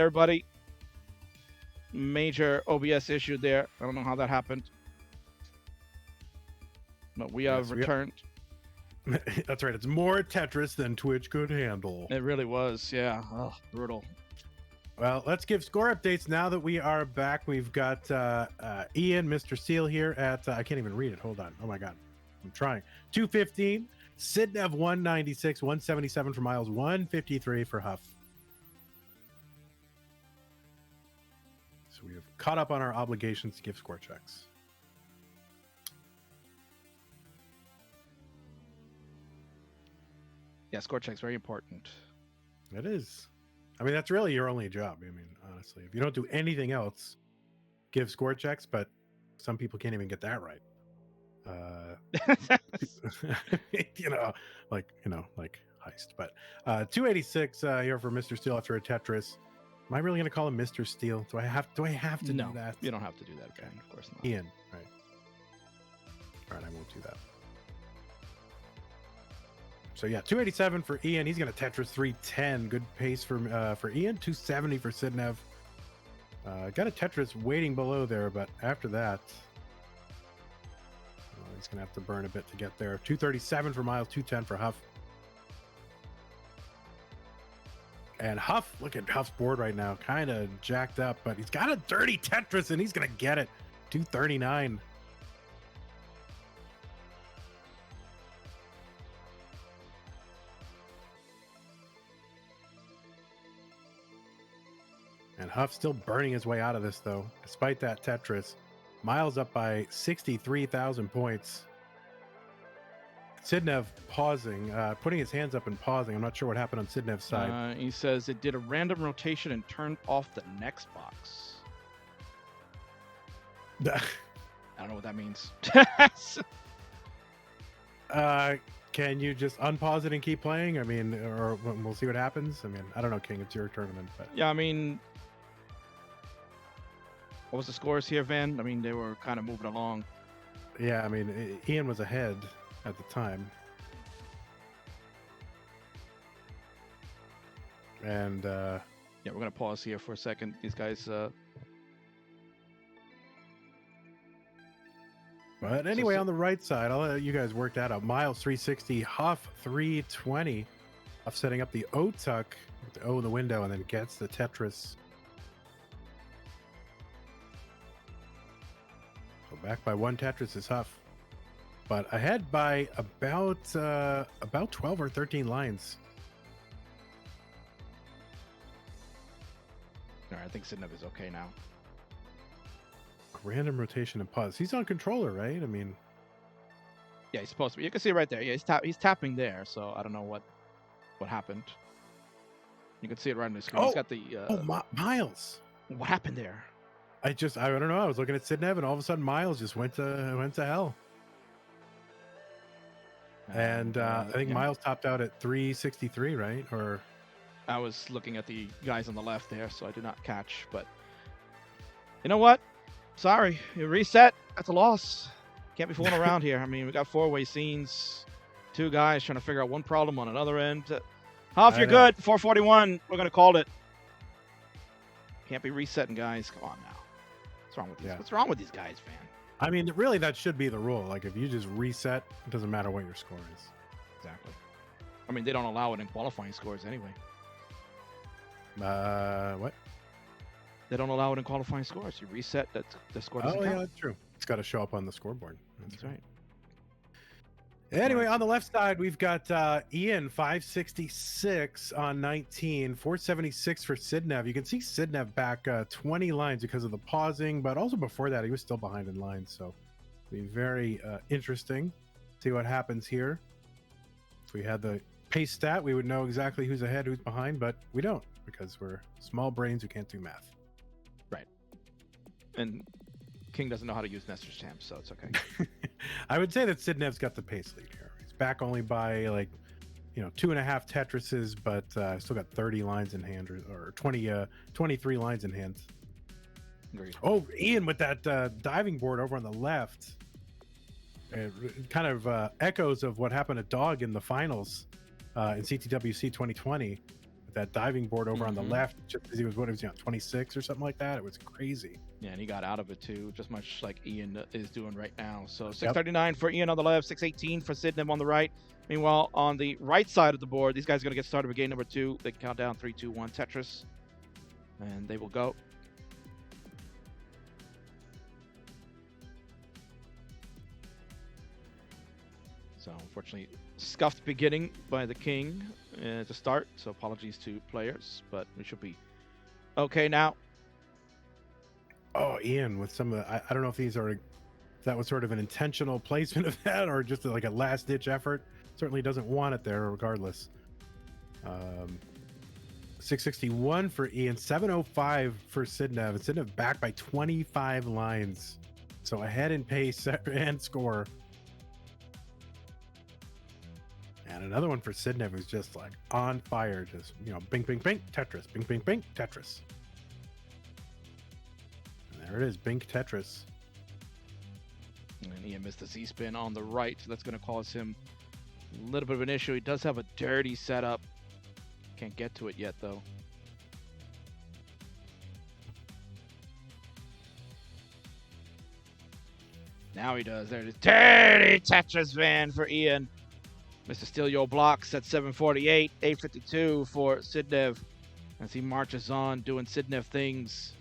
Everybody, major OBS issue there. I don't know how that happened, but we have returned. That's right. It's more Tetris than Twitch could handle. It really was, yeah. Oh, brutal. Well, let's give score updates now that we are back. We've got Ian, Mr. Steele here at, I can't even read it. Hold on. Oh my God. I'm trying. 215. Sidnev 196, 177 for Miles, 153 for Huff. So we have caught up on our obligations to give score checks. Yeah, score check's very important. It is. I mean, that's really your only job. I mean, honestly, if you don't do anything else, give score checks, but some people can't even get that right. like heist. But 286 here for Mr. Steele after a Tetris. Am I really going to call him Mr. Steele? Do I have to do that? You don't have to do that again. Of course not. Ian, right? All right, I won't do that. So yeah, 287 for Ian. He's going to Tetris 310. Good pace for Ian. 270 for Sidnev. Got a Tetris waiting below there, but after that, he's going to have to burn a bit to get there. 237 for Miles. 210 for Huff. And Huff, look at Huff's board right now, kind of jacked up, but he's got a dirty Tetris and he's going to get it. 239. And Huff still burning his way out of this, though, despite that Tetris. Miles up by 63,000 points. Sidnev pausing, putting his hands up and pausing. I'm not sure what happened on Sidnev's side. He says it did a random rotation and turned off the next box. I don't know what that means. Can you just unpause it and keep playing? I mean, or we'll see what happens. I mean, I don't know, King. It's your tournament. But yeah, I mean, what was the scores here, Van? I mean, they were kind of moving along. Yeah, I mean, Ian was ahead at the time. And yeah, we're gonna pause here for a second. These guys but anyway, on the right side, I'll let you guys work that out. Miles 360, Huff 320. Huff setting up the O tuck with the O in the window and then gets the Tetris. So back by one Tetris is Huff. But ahead by about 12 or 13 lines. All right, I think Sidnev is okay now. Random rotation and pause. He's on controller, right? I mean, yeah, he's supposed to be. You can see it right there. Yeah, he's tapping there. So I don't know what happened. You can see it right on the screen. He's got the. Miles. What happened there? I don't know. I was looking at Sidnev, and all of a sudden Miles just went to hell. And I think Miles topped out at 363, right? Or I was looking at the guys on the left there, so I did not catch. But you know what? Sorry, you reset. That's a loss. Can't be fooling around here. I mean, we got four-way scenes. Two guys trying to figure out one problem on another end. Huff, you're good. 441. We're gonna call it. Can't be resetting, guys. Come on now. What's wrong with these? Yeah. What's wrong with these guys, man? I mean, really, that should be the rule. Like, if you just reset, it doesn't matter what your score is. Exactly. I mean, they don't allow it in qualifying scores anyway. What? They don't allow it in qualifying scores. You reset, the score doesn't count. Yeah, that's true. It's got to show up on the scoreboard. That's right. Anyway, on the left side, we've got Ian 566 on 19, 476 for Sidnev. You can see Sidnev back 20 lines because of the pausing, but also before that, he was still behind in lines. So it'll be very interesting. See what happens here. If we had the pace stat, we would know exactly who's ahead, who's behind, but we don't because we're small brains who can't do math. Right. And King doesn't know how to use Nestor's champ, so it's okay. I would say that Sidnev's got the pace lead here. He's back only by 2.5 Tetrises, but still got 30 lines in hand or 23 lines in hand. Agreed. Oh, Ian with that diving board over on the left. It kind of echoes of what happened at Dog in the finals in CTWC 2020. with that diving board over on the Mhm. left, just as he was, 26 or something like that. It was crazy. Yeah, and he got out of it too, just much like Ian is doing right now. So Yep. 639 for Ian on the left, 618 for Sidney on the right. Meanwhile, on the right side of the board, these guys are going to get started with game number 2. They can count down 3, 2, 1 Tetris, and they will go. So unfortunately, scuffed beginning by the king to start. So apologies to players, but we should be okay now. Oh, Ian, with some of the, I don't know if that was sort of an intentional placement of that or just like a last ditch effort. Certainly doesn't want it there regardless. 661 for Ian, 705 for Sidnev. Sidnev back by 25 lines. So ahead in pace and score. And another one for Sidnev who's just like on fire. Just, bing, bing, bing, Tetris. Bing, bing, bing, Tetris. And there it is, bing, Tetris. And Ian missed the Z-spin on the right, so that's going to cause him a little bit of an issue. He does have a dirty setup. Can't get to it yet, though. Now he does. There it is. Dirty Tetris van for Ian. Mr. Steal Your Blocks at 748, 852 for Sidnev as he marches on doing Sidnev things.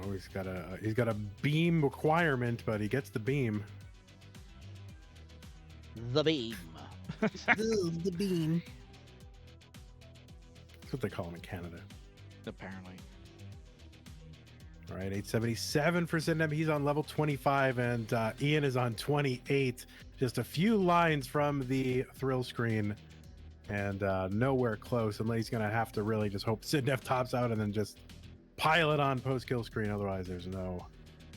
Oh, he's got a beam requirement, but he gets the beam. The beam. The beam. That's what they call him in Canada. Apparently. All right, 877 for Sidney. He's on level 25, and Ian is on 28. Just a few lines from the thrill screen, and nowhere close. And he's going to have to really just hope Sidney tops out and then just pile it on post-kill screen. Otherwise, there's no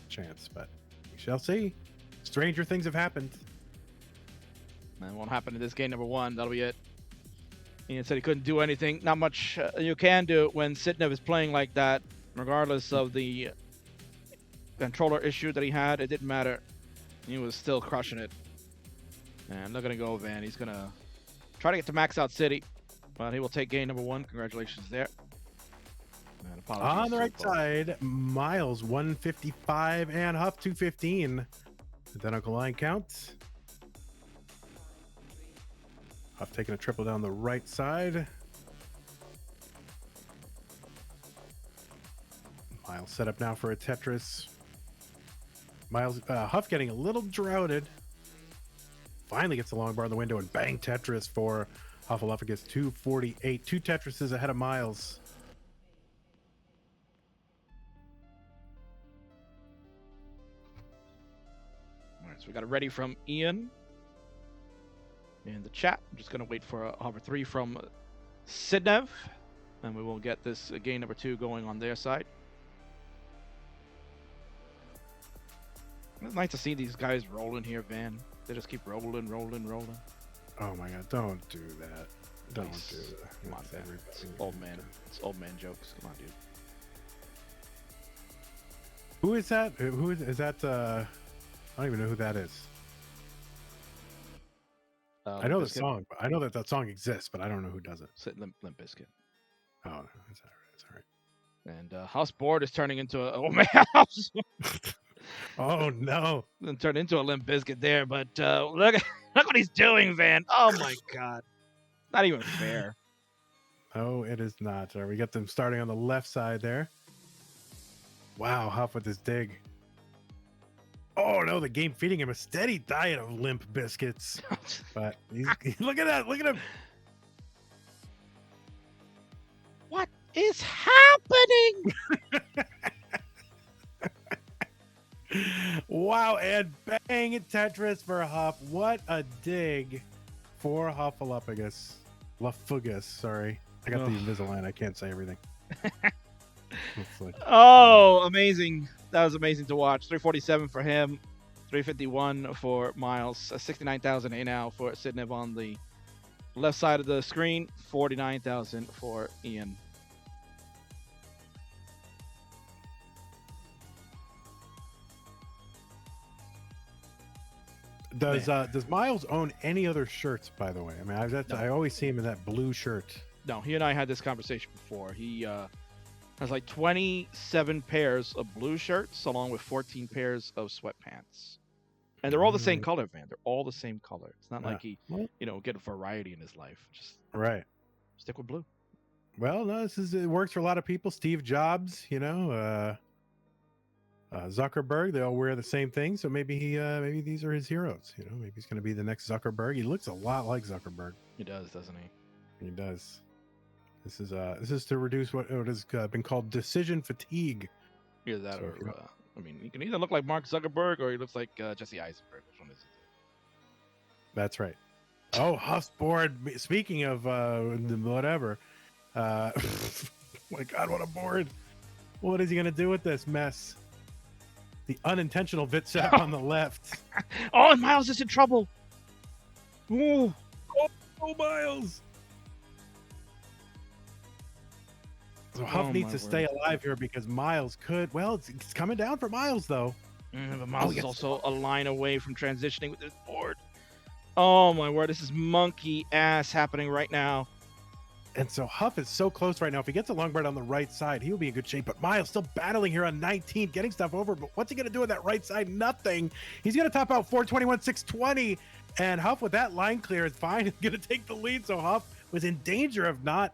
chance. But we shall see. Stranger things have happened. That won't happen in this game number 1. That'll be it. Ian said he couldn't do anything. Not much you can do when Sidnev is playing like that, regardless of the controller issue that he had. It didn't matter. He was still crushing it. And look at him go, Van. He's going to try to get to max out City, but he will take game number 1. Congratulations there. And on the right side, Miles 155 and Huff 215. Identical line count. Huff taking a triple down the right side. Miles set up now for a Tetris. Miles, Huff getting a little droughted. Finally gets the long bar in the window and bang Tetris for Hufflepuff gets 248. 2 Tetrises ahead of Miles. All right, so we got it ready from Ian in the chat. I'm just going to wait for a hover 3 from Sidnev, and we will get this game number 2 going on their side. It's nice to see these guys rolling here, Van. They just keep rolling. Oh my god, don't do that. Don't Nice. do that. Come on, man. It's old man. It's old man jokes. Come on, dude. Who is that? Who is that? I don't even know who that is. I know the song. But I know that song exists, but I don't know who does it. Limp Bizkit. Oh, that's all right. And House Board is turning into a old man house. Oh no! Then turned into a Limp Bizkit there, but look what he's doing, Van. Oh my god, not even fair. No, it is not. We got them starting on the left side there. Wow, Huff with his dig. Oh no, the game feeding him a steady diet of Limp Biscuits. But look at that! Look at him! What is happening? Wow, and bang Tetris for Huff. What a dig for Hufflepuff. Lafugus, sorry. I got the Invisalign. I can't say everything. Oh, amazing. That was amazing to watch. 347 for him. 351 for Miles. 69,000 now for Sidnev on the left side of the screen. 49,000 for Ian. Does Miles own any other shirts, by the way? I mean, No. I always see him in that blue shirt. No, he and I had this conversation before. He has like 27 pairs of blue shirts along with 14 pairs of sweatpants. And they're all the same color, Van. They're all the same color. It's not like he, get a variety in his life. Just stick with blue. Well, no, it works for a lot of people. Steve Jobs, Zuckerberg, they all wear the same thing. So maybe maybe these are his heroes. Maybe he's going to be the next Zuckerberg. He looks a lot like Zuckerberg. He does, doesn't he? He does. This is to reduce what has been called decision fatigue. Either that, so he can either look like Mark Zuckerberg or he looks like Jesse Eisenberg. Which one is it? That's right. Oh, Huff's board. Speaking of whatever. Oh my God, what a board! What is he going to do with this mess? The unintentional Vitsep on the left. Oh, and Miles is in trouble. Ooh. Oh, Miles. So Huff needs to stay alive here because Miles could. Well, it's coming down for Miles, though. But Miles is also a line away from transitioning with this board. Oh, my word. This is monkey ass happening right now. And so Huff is so close right now. If he gets a long bird on the right side, he'll be in good shape. But Miles still battling here on 19, getting stuff over. But what's he going to do on that right side? Nothing. He's going to top out 421, 620. And Huff, with that line clear, is fine. He's going to take the lead. So Huff was in danger of not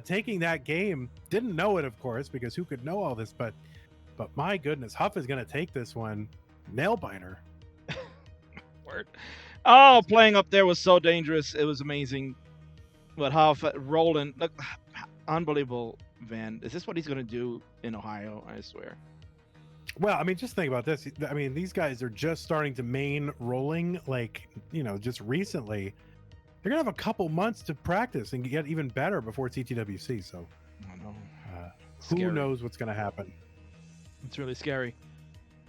taking that game. Didn't know it, of course, because who could know all this? But my goodness, Huff is going to take this one. Nail biter. Word. Oh, playing up there was so dangerous. It was amazing. But Huff rolling, look, unbelievable, Van. Is this what he's going to do in Ohio? I swear. Well, I mean, just think about this. I mean, these guys are just starting to main rolling, just recently. They're going to have a couple months to practice and get even better before CTWC. So, I know. Who knows what's going to happen? It's really scary.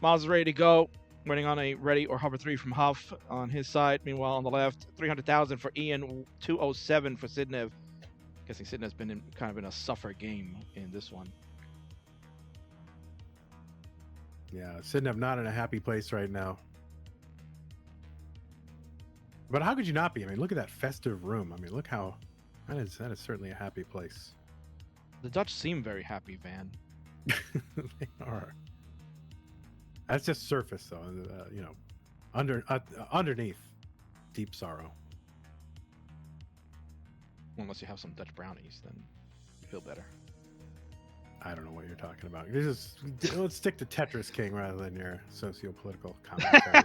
Miles is ready to go. Waiting on a ready or hover 3 from Huff on his side. Meanwhile, on the left, 300,000 for Ian, 207 for Sidnev. Guessing Sidnev's been in a suffer game in this one. Yeah, Sidnev not in a happy place right now. But how could you not be? I mean, look at that festive room. I mean, look how that is certainly a happy place. The Dutch seem very happy, Van. They are. That's just surface, though. Underneath, deep sorrow. Unless you have some Dutch brownies, then you feel better. I don't know what you're talking about. Let's stick to Tetris King rather than your socio-political commentary,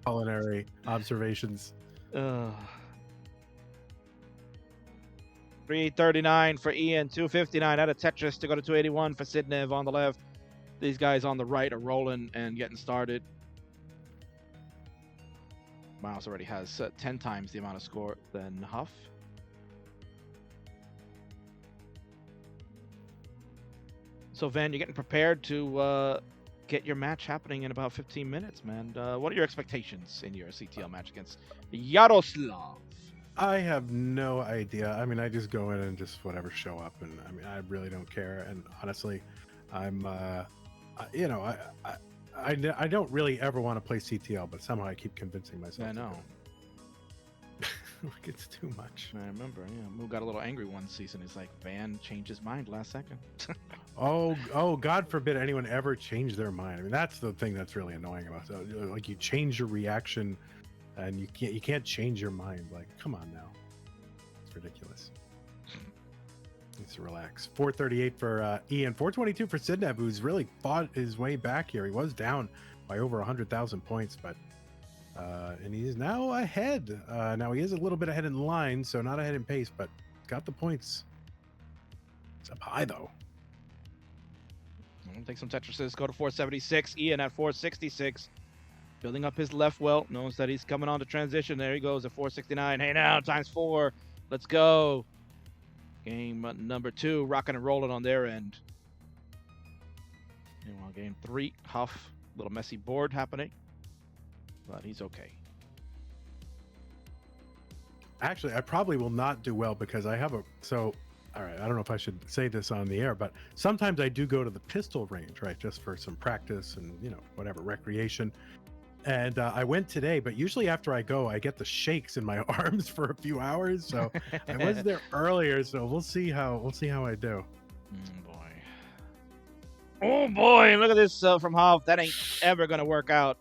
culinary observations. 339 for Ian, 259 out of Tetris to go to 281 for Sidnev on the left. These guys on the right are rolling and getting started. Miles already has 10 times the amount of score than Huff. So, Van, you're getting prepared to get your match happening in about 15 minutes, man. What are your expectations in your CTL match against Yaroslav? I have no idea. I mean, I just go in and just whatever show up, and I mean, I really don't care. And honestly, I'm, I don't really ever want to play CTL, but somehow I keep convincing myself. I know. Like, it's too much. I remember, Moo got a little angry one season. He's like, Van changed his mind last second. oh, God forbid anyone ever change their mind. I mean, that's the thing that's really annoying about it. So, like, you change your reaction, and you can't change your mind. Like, come on now, it's ridiculous. Needs to relax. 438 for Ian, 422 for Sidnev, who's really fought his way back here. He was down by over 100,000 points, but and he's now ahead. Now he is a little bit ahead in line, so not ahead in pace, but got the points. It's up high though. I'll take some Tetrises. Go to 476. Ian at 466. Building up his left well. Knows that he's coming on to transition. There he goes at 469. Hey now, times 4. Let's go. Game number 2. Rocking and rolling on their end. Meanwhile, game 3. Huff. Little messy board happening. But he's okay. Actually, I probably will not do well because I have all right, I don't know if I should say this on the air, but sometimes I do go to the pistol range, right? Just for some practice and, whatever, recreation. And I went today, but usually after I go, I get the shakes in my arms for a few hours. So I was there earlier, so we'll see how I do. Oh boy! Look at this from Hoff. That ain't ever gonna work out,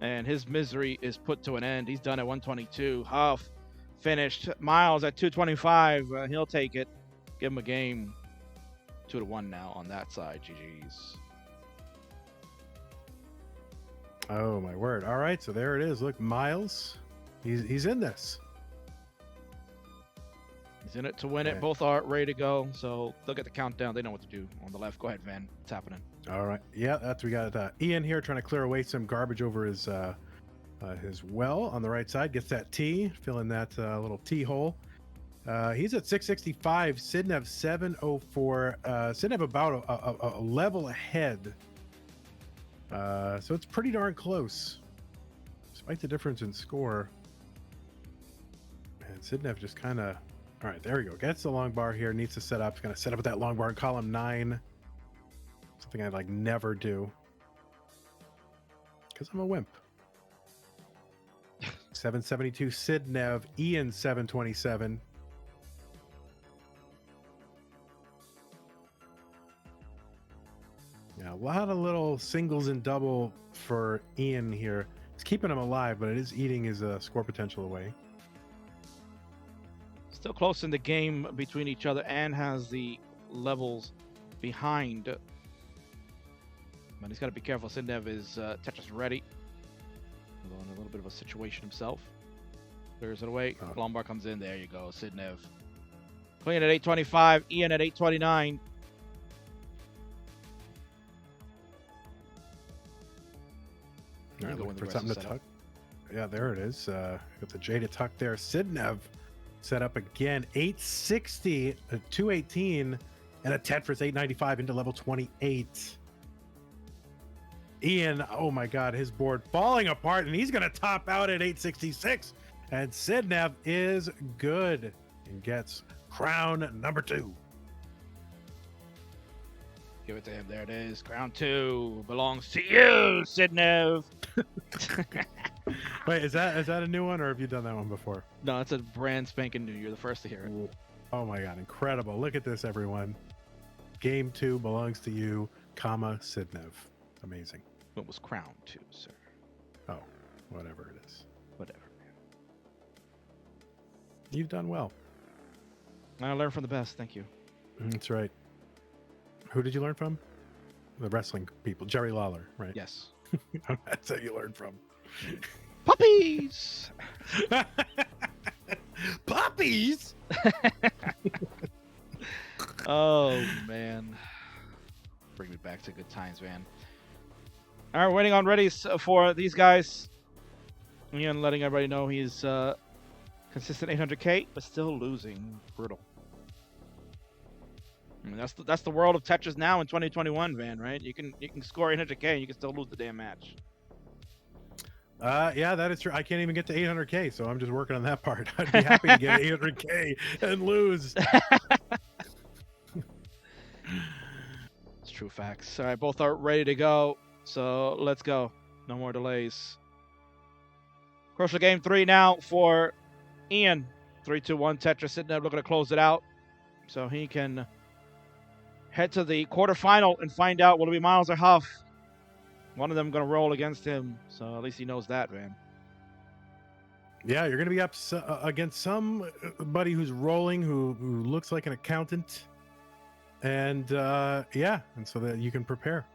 and his misery is put to an end. He's done at 122. Hoff finished. Miles at 225. He'll take it. Give him a game. 2-1 now on that side. GG's. Oh my word! All right, so there it is. Look, Miles, he's in this. He's in it to win it. Both are ready to go, so they'll get the countdown. They know what to do on the left. Go ahead, Van. What's happening? All right, yeah, we got Ian here trying to clear away some garbage over his well on the right side. Gets that T, filling that little T hole. He's at 665. Sidnev 704. Sidnev about a level ahead. So it's pretty darn close, despite the difference in score. And Sidnev just kind of, all right, there we go. Gets the long bar here, needs to set up. He's going to set up with that long bar in column 9. Something I'd like never do, because I'm a wimp. 772 Sidnev, Ian 727. Yeah, a lot of little singles and double for Ian here. It's keeping him alive, but it is eating his score potential away. Still close in the game between each other and has the levels behind. But he's got to be careful. Sidnev is Tetris ready. Although in a little bit of a situation himself. Clears it away. Lombard comes in. There you go. Sidnev. Clean at 825. Ian at 829. All right, looking for something to tuck. Yeah, there it is. Got the J to tuck there. Sidnev set up again. 860, a 218, and a Tetris 895 into level 28. Ian, oh my God, his board falling apart, and he's going to top out at 866. And Sidnev is good and gets crown number 2. Give it to him. There it is. Crown 2 belongs to you, Sidnev. Wait, is that a new one, or have you done that one before? No, it's a brand spanking new. You're the first to hear it. Oh my God, incredible. Look at this, everyone. Game 2 belongs to you, comma, Sidnev. Amazing. It was crown 2, sir. Oh, whatever it is. Whatever, man. You've done well. I learned from the best. Thank you. That's right. Who did you learn from? The wrestling people. Jerry Lawler, right? Yes. That's how you learned from. Puppies! Puppies? Oh, man. Bring me back to good times, man. All right, waiting on ready for these guys. Ian letting everybody know he's consistent 800K, but still losing. Brutal. I mean, that's the world of Tetris now in 2021, Van, right? You can score 800K and you can still lose the damn match. Yeah, that is true. I can't even get to 800K, so I'm just working on that part. I'd be happy to get 800K and lose. It's true facts. All right, both are ready to go, so let's go. No more delays. Crucial game 3 now for Ian. 3-2-1 Tetris sitting there looking to close it out, so he can head to the quarterfinal and find out will it be Miles or Huff. One of them going to roll against him, so at least he knows that, man. Yeah, you're going to be up against somebody who's rolling, who looks like an accountant, and yeah, and so that you can prepare.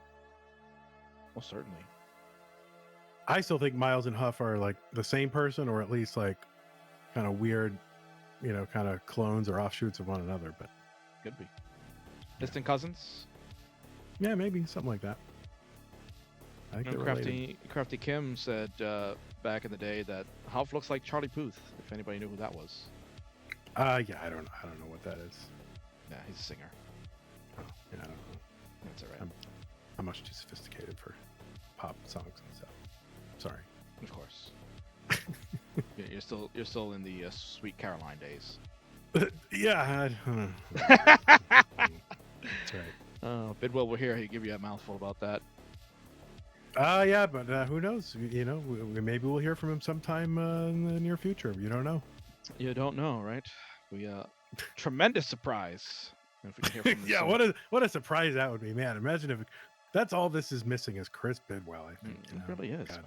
Well, certainly. I still think Miles and Huff are like the same person, or at least like kind of weird, kind of clones or offshoots of one another. But could be distant cousins. Yeah, maybe something like that. I think Crafty Kim said back in the day that Huff looks like Charlie Puth. If anybody knew who that was. Yeah, I don't know what that is. Yeah, he's a singer. Oh, yeah, I don't know. That's all right. I'm much too sophisticated for pop songs and stuff. Sorry. Of course. You're still in the Sweet Caroline days. Yeah. That's right. Bidwell will hear. He'll give you a mouthful about that. Yeah, but who knows? You know, maybe we'll hear from him sometime in the near future. You don't know. You don't know, right? We tremendous surprise if we can hear from him Yeah, soon. what a surprise that would be, man. Imagine if that's all this is missing is Chris Bidwell. I think It really is, God.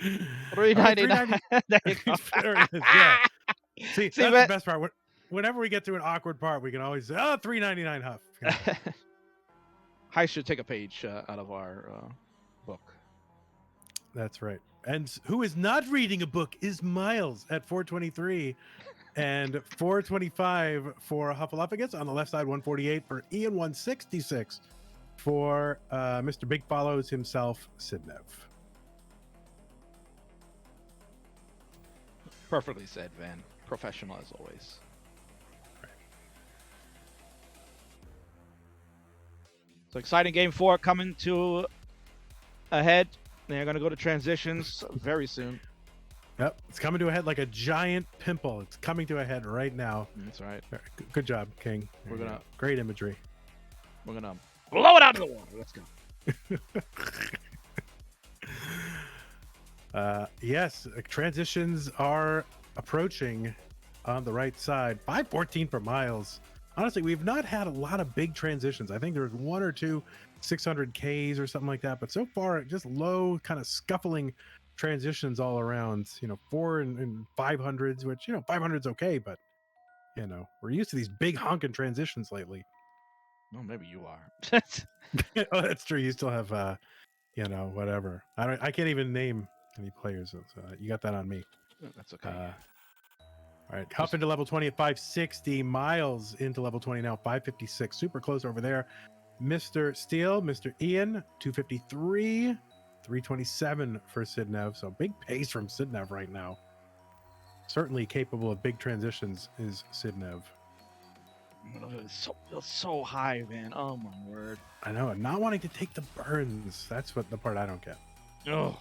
man. All right, 399. There you go. There it is. Yeah. See, See, that's the man. best part. Whenever we get to an awkward part, we can always say, "Oh, 399 Huff." You know? Heist should take a page out of our book. That's right. And who is not reading a book is Miles at 423 and 425 for Hufflepuffs. On the left side, 148 for Ian, 166 for Mr. Big Follows himself, Sidnev. Perfectly said, Van. Professional as always. So exciting game 4 coming to a head. They're going to go to transitions very soon. Yep, it's coming to a head like a giant pimple. It's coming to a head right now. That's right. Good job, King. We're gonna great imagery. We're gonna blow it out of the water. Let's go. Yes, transitions are approaching on the right side. 514 for Miles. Honestly, we've not had a lot of big transitions. I think there was 1 or 2 600Ks or something like that, but so far just low kind of scuffling transitions all around. 4 and 500s, which 500's okay, but we're used to these big honking transitions lately. Oh, maybe you are. Oh, that's true. You still have whatever. I can't even name any players, so you got that on me. That's okay. All right, Huff into level 20 at 560. Miles into level 20 now, 556. Super close over there. Mr. Steele, Mr. Ian, 253. 327 for Sidnev. So big pace from Sidnev right now. Certainly capable of big transitions is Sidnev. Feels so high, man. Oh my word. I know. Not wanting to take the burns. That's what the part I don't get. Oh.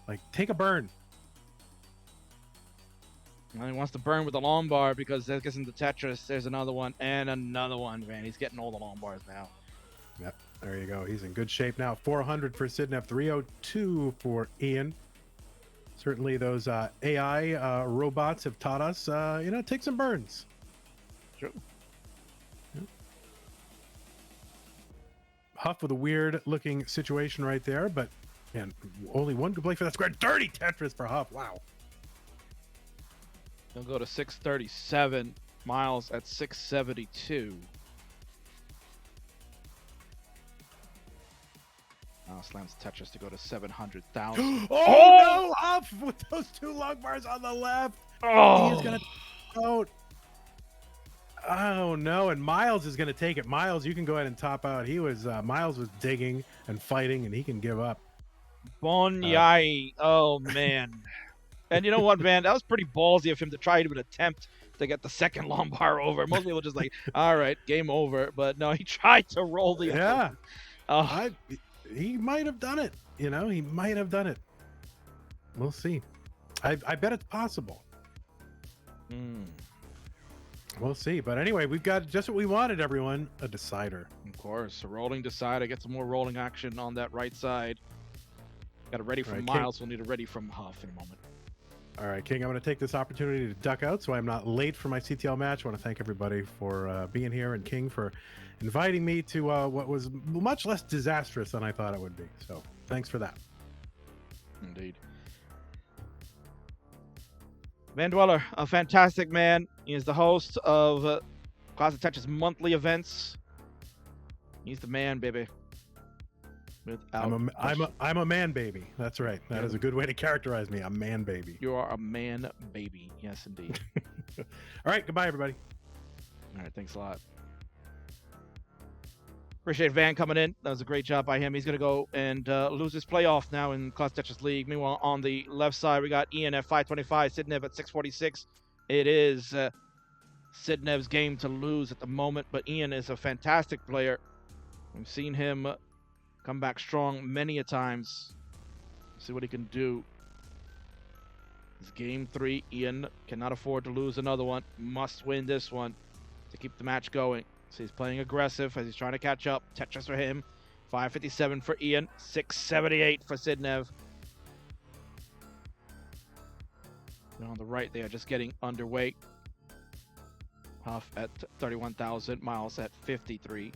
Like, take a burn. Well, he wants to burn with the long bar because that gets into Tetris. There's another one and another one, man. He's getting all the long bars now. Yep, there you go. He's in good shape now. 400 for Sidnev, 302 for Ian. Certainly those AI robots have taught us, take some burns. True. Yep. Huff with a weird looking situation right there, but man, only one could play for that square. Dirty Tetris for Huff. Wow. He'll go to 637. Miles at 672. Now slams Tetris to go to 700,000. Oh no! Huff with those 2 long bars on the left. Oh! He is gonna out. Oh no! And Miles is gonna take it. Miles, you can go ahead and top out. Miles was digging and fighting, and he can give up. Bonyai. Oh man. And you know what, man? That was pretty ballsy of him to try to attempt to get the second long bar over. Most people just like, all right, game over. But no, he tried to roll the other. He might have done it. He might have done it. We'll see. I bet it's possible. We'll see. But anyway, we've got just what we wanted, everyone. A decider. Of course. A rolling decider. Get some more rolling action on that right side. Got a ready from Miles. We'll need a ready from Huff in a moment. All right, King, I'm going to take this opportunity to duck out so I'm not late for my CTL match. I want to thank everybody for being here, and King for inviting me to what was much less disastrous than I thought it would be. So thanks for that. Indeed. Van Dweller, a fantastic man. He is the host of Classic Tetris monthly events. He's the man, baby. I'm a man baby. That's right. That is a good way to characterize me. A man baby. You are a man baby. Yes, indeed. All right. Goodbye, everybody. All right. Thanks a lot. Appreciate Van coming in. That was a great job by him. He's going to go and lose his playoff now in Classic Tetris League. Meanwhile, on the left side, we got Ian at 525, Sidnev at 646. It is Sidnev's game to lose at the moment, but Ian is a fantastic player. We've seen him come back strong many a times. See what he can do. It's game 3. Ian cannot afford to lose another one. Must win this one to keep the match going. So he's playing aggressive as he's trying to catch up. Tetris for him. 557 for Ian, 678 for Sidnev. And on the right, they are just getting underweight. Huff at 31,000, Miles at 53.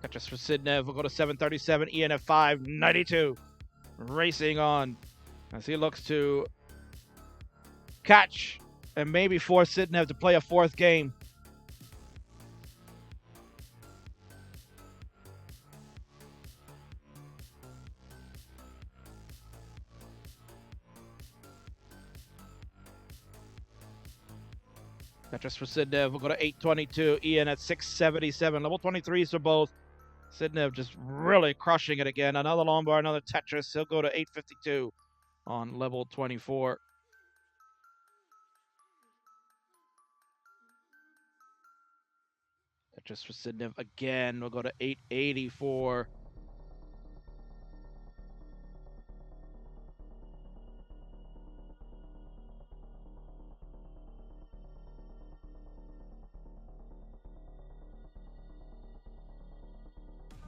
Tetris for Sidnev will go to 737. Ian at 592. Racing on as he looks to catch and maybe force Sidnev to play a fourth game. Tetris for Sidnev will go to 822. Ian at 677. Level 23s for both. Sidnev just really crushing it again. Another long bar, another Tetris. He'll go to 852 on level 24. Tetris for Sidnev again. We'll go to 884.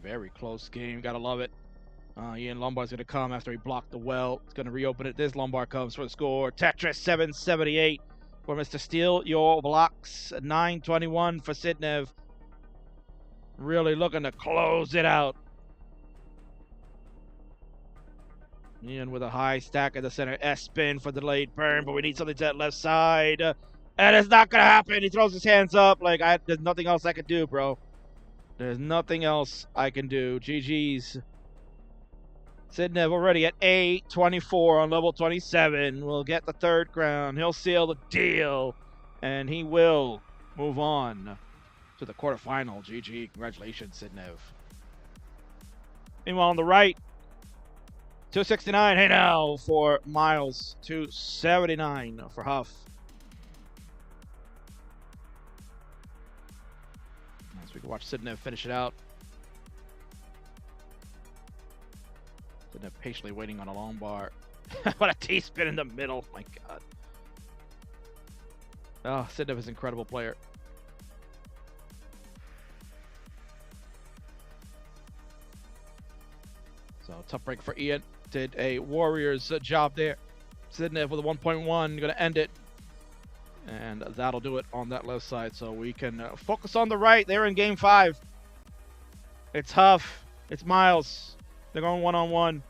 Very close game. Gotta love it. Ian Lombard's going to come after he blocked the well. It's going to reopen it. This Lombard comes for the score. Tetris 778 for Mr. Steele. Your blocks 921 for Sidnev. Really looking to close it out. Ian with a high stack at the center. S-spin for the delayed burn, but we need something to that left side. And it's not going to happen. He throws his hands up like, there's nothing else I can do, bro. There's nothing else I can do. GG's. Sidnev already at 824 on level 27. Will get the third crown. He'll seal the deal. And he will move on to the quarterfinal. GG. Congratulations, Sidnev. Meanwhile, on the right, 269. Hey now for Miles. 279 for Huff. As we can watch Sidnev finish it out. Sidnev patiently waiting on a long bar. What a T-spin in the middle. My God. Oh, Sidnev is an incredible player. So, tough break for Ian. Did a Warriors job there. Sidnev with a 1.1. Going to end it. And that'll do it on that left side. So we can focus on the right. They're in game 5. It's Huff. It's Miles. They're going one-on-one.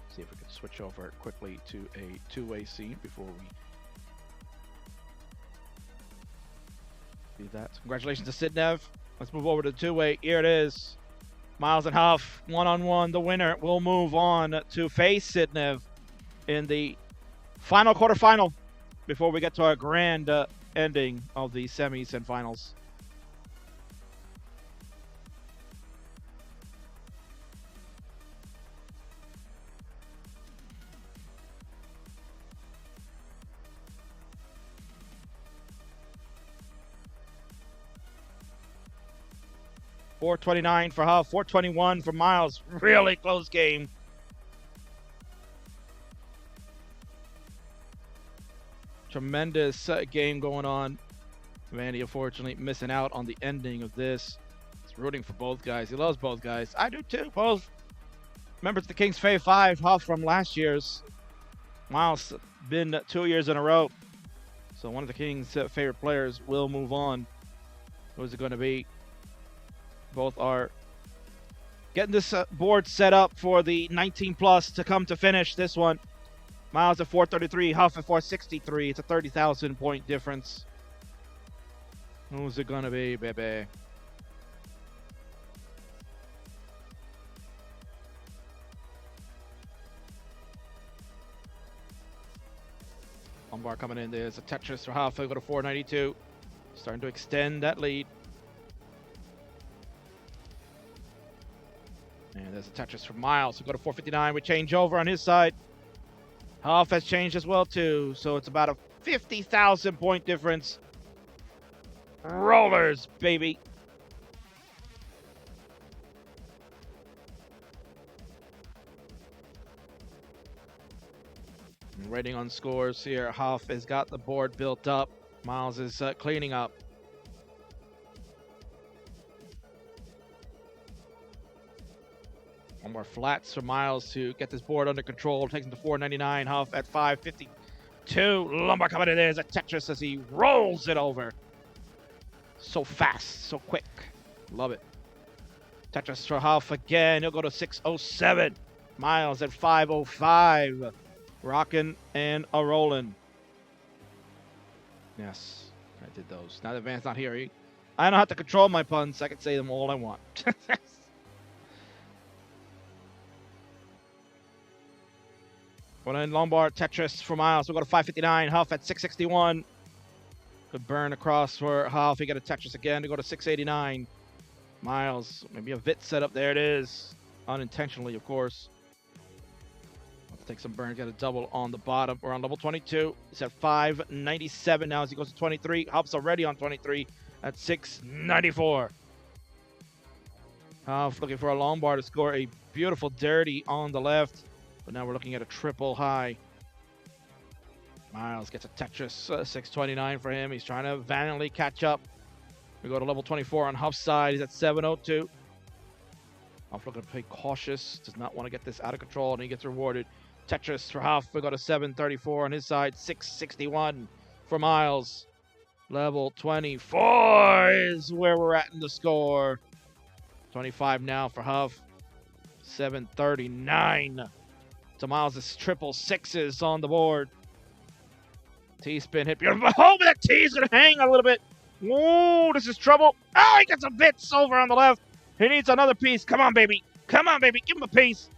See if we can switch over quickly to a two-way scene before we do that. So congratulations to Sidnev. Let's move over to the two-way. Here it is. Miles and Huff, one-on-one. The winner will move on to face Sidnev in the final quarterfinal before we get to our grand ending of the semis and finals. .429 for Huff, 421 for Miles. Really close game. Tremendous game going on. Vandy, unfortunately, missing out on the ending of this. He's rooting for both guys. He loves both guys. I do too. Both members of the Kings Fave 5. Huff from last year's. Miles been 2 years in a row. So one of the Kings' favorite players will move on. Who's it going to be? Both are getting this board set up for the 19 plus to come to finish this one. Miles at 433, Huff at 463. It's a 30,000 point difference. Who's it gonna be, baby? One bar coming in. There's a Tetris for Huff. He'll go to 492. Starting to extend that lead. And there's a Tetris for Miles. He'll go to 459. We change over on his side. Huff has changed as well, too. So it's about a 50,000 point difference. Rollers, baby. Rating on scores here. Huff has got the board built up. Miles is cleaning up. One more flats for Miles to get this board under control. Takes him to 499. Huff at 552. Lumbar coming in there as a Tetris as he rolls it over. So fast, so quick. Love it. Tetris for Huff again. He'll go to 607. Miles at 505. Rockin' and a rollin'. Yes, I did those. Now that Van's not here, I don't have to control my puns. I can say them all I want. One in Lombard Tetris for Miles. We'll go to 559. Huff at 661. Good burn across for Huff. He got a Tetris again to go to 689. Miles, maybe a Vit setup. There it is. Unintentionally, of course. Let's take some burn. Got a double on the bottom. We're on level 22. He's at 597 now as he goes to 23. Huff's already on 23 at 694. Huff looking for a Lombard to score a beautiful dirty on the left. But now we're looking at a triple high. Miles gets a Tetris, 629 for him. He's trying to valiantly catch up. We go to level 24 on Huff's side. He's at 702. Huff looking to play cautious. Does not want to get this out of control, and he gets rewarded. Tetris for Huff. We go to 734 on his side. 661 for Miles. Level 24 is where we're at in the score. 25 now for Huff. 739. To Miles' triple sixes on the board. T-spin hit. Beautiful. Oh, but that T is going to hang a little bit. Whoa, this is trouble. Oh, he gets a bits over on the left. He needs another piece. Come on, baby. Come on, baby. Give him a piece.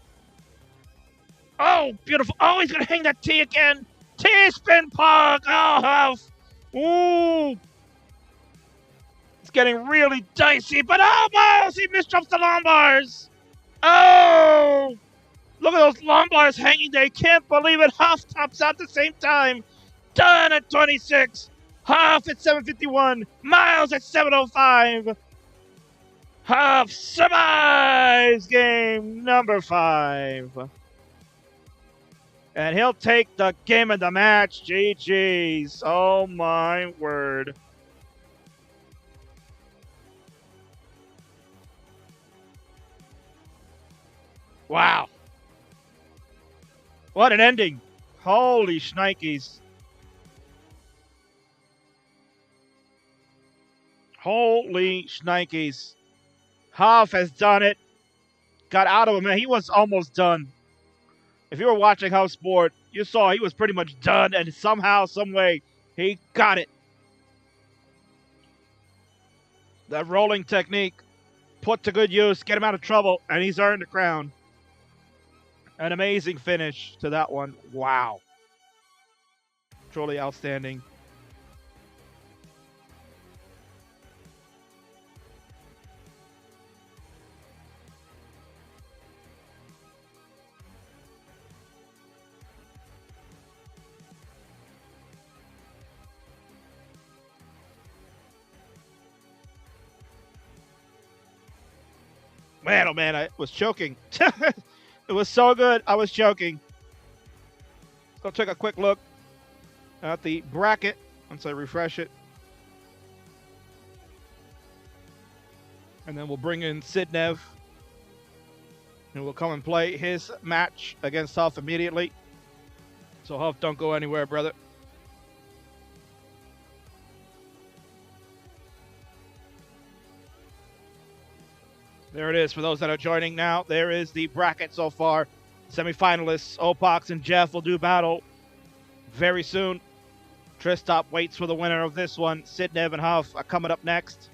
Oh, beautiful. Oh, he's going to hang that T again. T-spin puck. Oh, Huff. Ooh. It's getting really dicey. But, oh, Miles, he misjumps the Lombars. Oh. Look at those Lombars hanging there. Can't believe it. Huff tops out at the same time. Done at 26. Huff at 751. Miles at 705. Huff survives game number 5. And he'll take the game of the match. GG's. Oh, my word. Wow. What an ending. Holy shnikes. Holy shnikes. Huff has done it. Got out of him, man. He was almost done. If you were watching Huff's board, you saw he was pretty much done, and somehow, some way, he got it. That rolling technique put to good use, get him out of trouble, and he's earned the crown. An amazing finish to that one. Wow. Truly outstanding. Man, oh man, I was choking. It was so good, I was choking. Let's go take a quick look at the bracket once I refresh it. And then we'll bring in Sidnev. And we'll come and play his match against Huff immediately. So Huff, don't go anywhere, brother. There it is for those that are joining now. There is the bracket so far. Semifinalists, Opox and Jeff will do battle very soon. Tristop waits for the winner of this one. Sidnev and Huff are coming up next.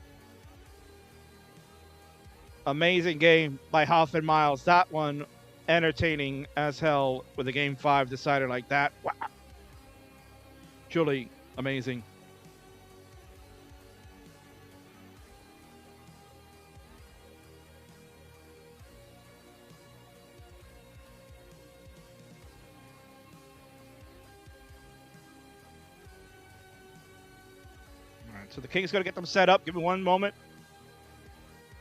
Amazing game by Huff and Miles. That one entertaining as hell with a Game 5 decider like that. Wow. Truly amazing. right, so the King's going to get them set up. Give me one moment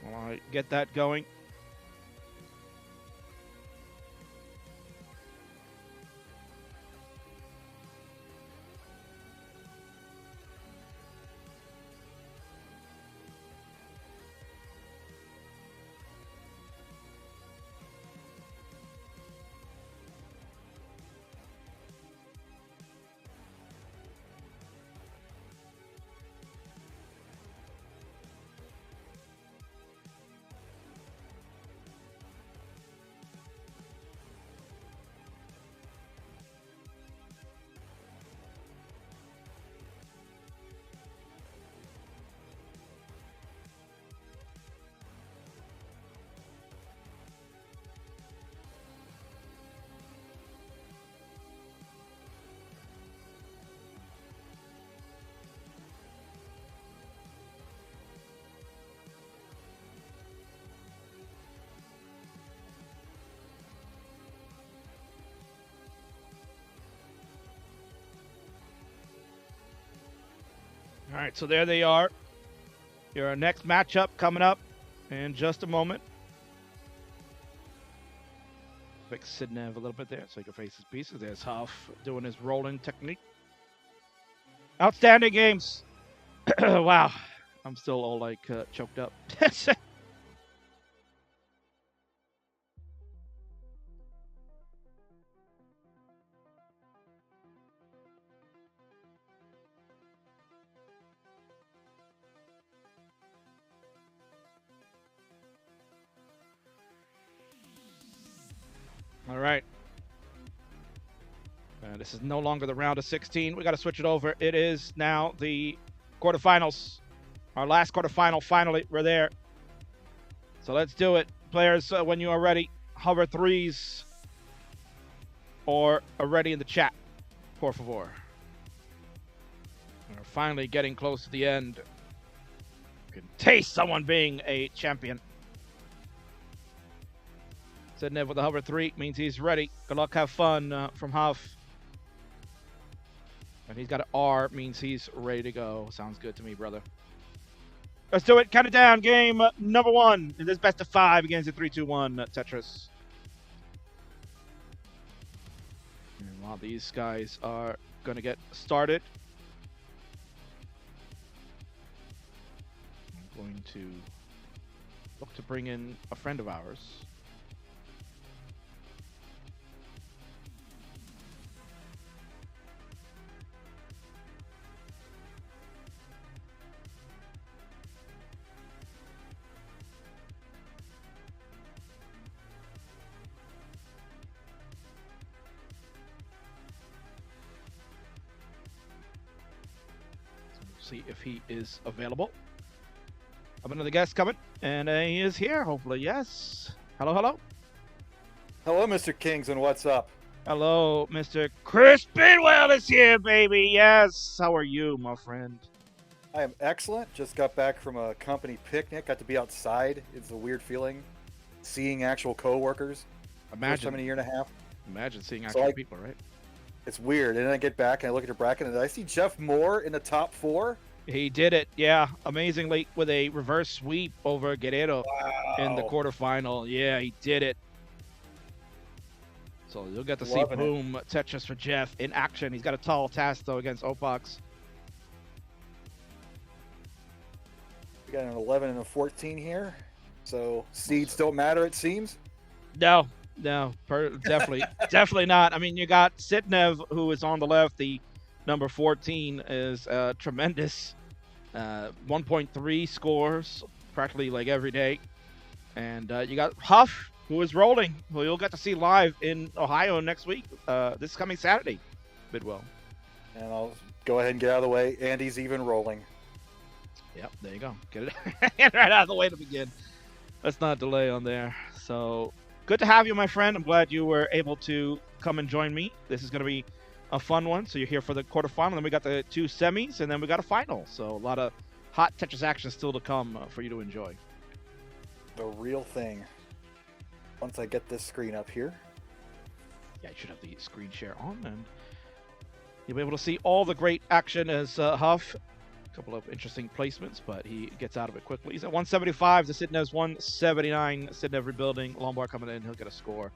while I get that going. All right, so there they are. Your next matchup coming up in just a moment. Fix Sidnev a little bit there so he can face his pieces. There's Huff doing his rolling technique. Outstanding games. Wow. I'm still all like choked up. All right. This is no longer the round of 16. We got to switch it over. It is now the quarterfinals. Our last quarterfinal. Finally, we're there. So let's do it. Players, when you are ready, hover threes or are ready in the chat, por favor. We're finally getting close to the end. You can taste someone being a champion. Sidnev with a hover 3 means he's ready. Good luck, have fun from Huff. And he's got an R, means he's ready to go. Sounds good to me, brother. Let's do it. Count it down. Game number 1 in this best of 5 against the 3-2-1 Tetris. And while these guys are going to get started, I'm going to look to bring in a friend of ours. See if he is available. I have another guest coming, and he is here, hopefully. Yes. Hello, hello. Hello, Mr. Kingsman. What's up? Hello, Mr. Chris Bidwell is here, baby. Yes. How are you, my friend? I am excellent. Just got back from a company picnic. Got to be outside. It's a weird feeling. Seeing actual coworkers. First time in a year and a half. Imagine seeing actual people, right? It's weird. And then I get back and I look at your bracket and I see Jeff Moore in the top 4. He did it, yeah, amazingly with a reverse sweep over Guerrero in the quarterfinal. Yeah, he did it. So you'll get to see Boom Tetris for Jeff in action. He's got a tall task, though, against Opox. We got an 11 and a 14 here. So seeds don't matter, it seems. No, definitely not. I mean, you got Sidnev, who is on the left. The number 14 is tremendous. 1.3 scores practically like every day. And you got Huff, who is rolling, who you'll get to see live in Ohio next week. This coming Saturday, Bidwell. And I'll go ahead and get out of the way. Andy's even rolling. Yep, there you go. Get it right out of the way to begin. Let's not delay on there. So good to have you, my friend. I'm glad you were able to come and join me. This is going to be a fun one. So you're here for the quarterfinal. Then we got the 2 semis, and then we got a final. So a lot of hot Tetris action still to come for you to enjoy. The real thing. Once I get this screen up here. Yeah, you should have the screen share on, and you'll be able to see all the great action as Huff couple of interesting placements, but he gets out of it quickly. He's at 175. The Sidnev's 179. Sidnev rebuilding. Lombard coming in. He'll get a score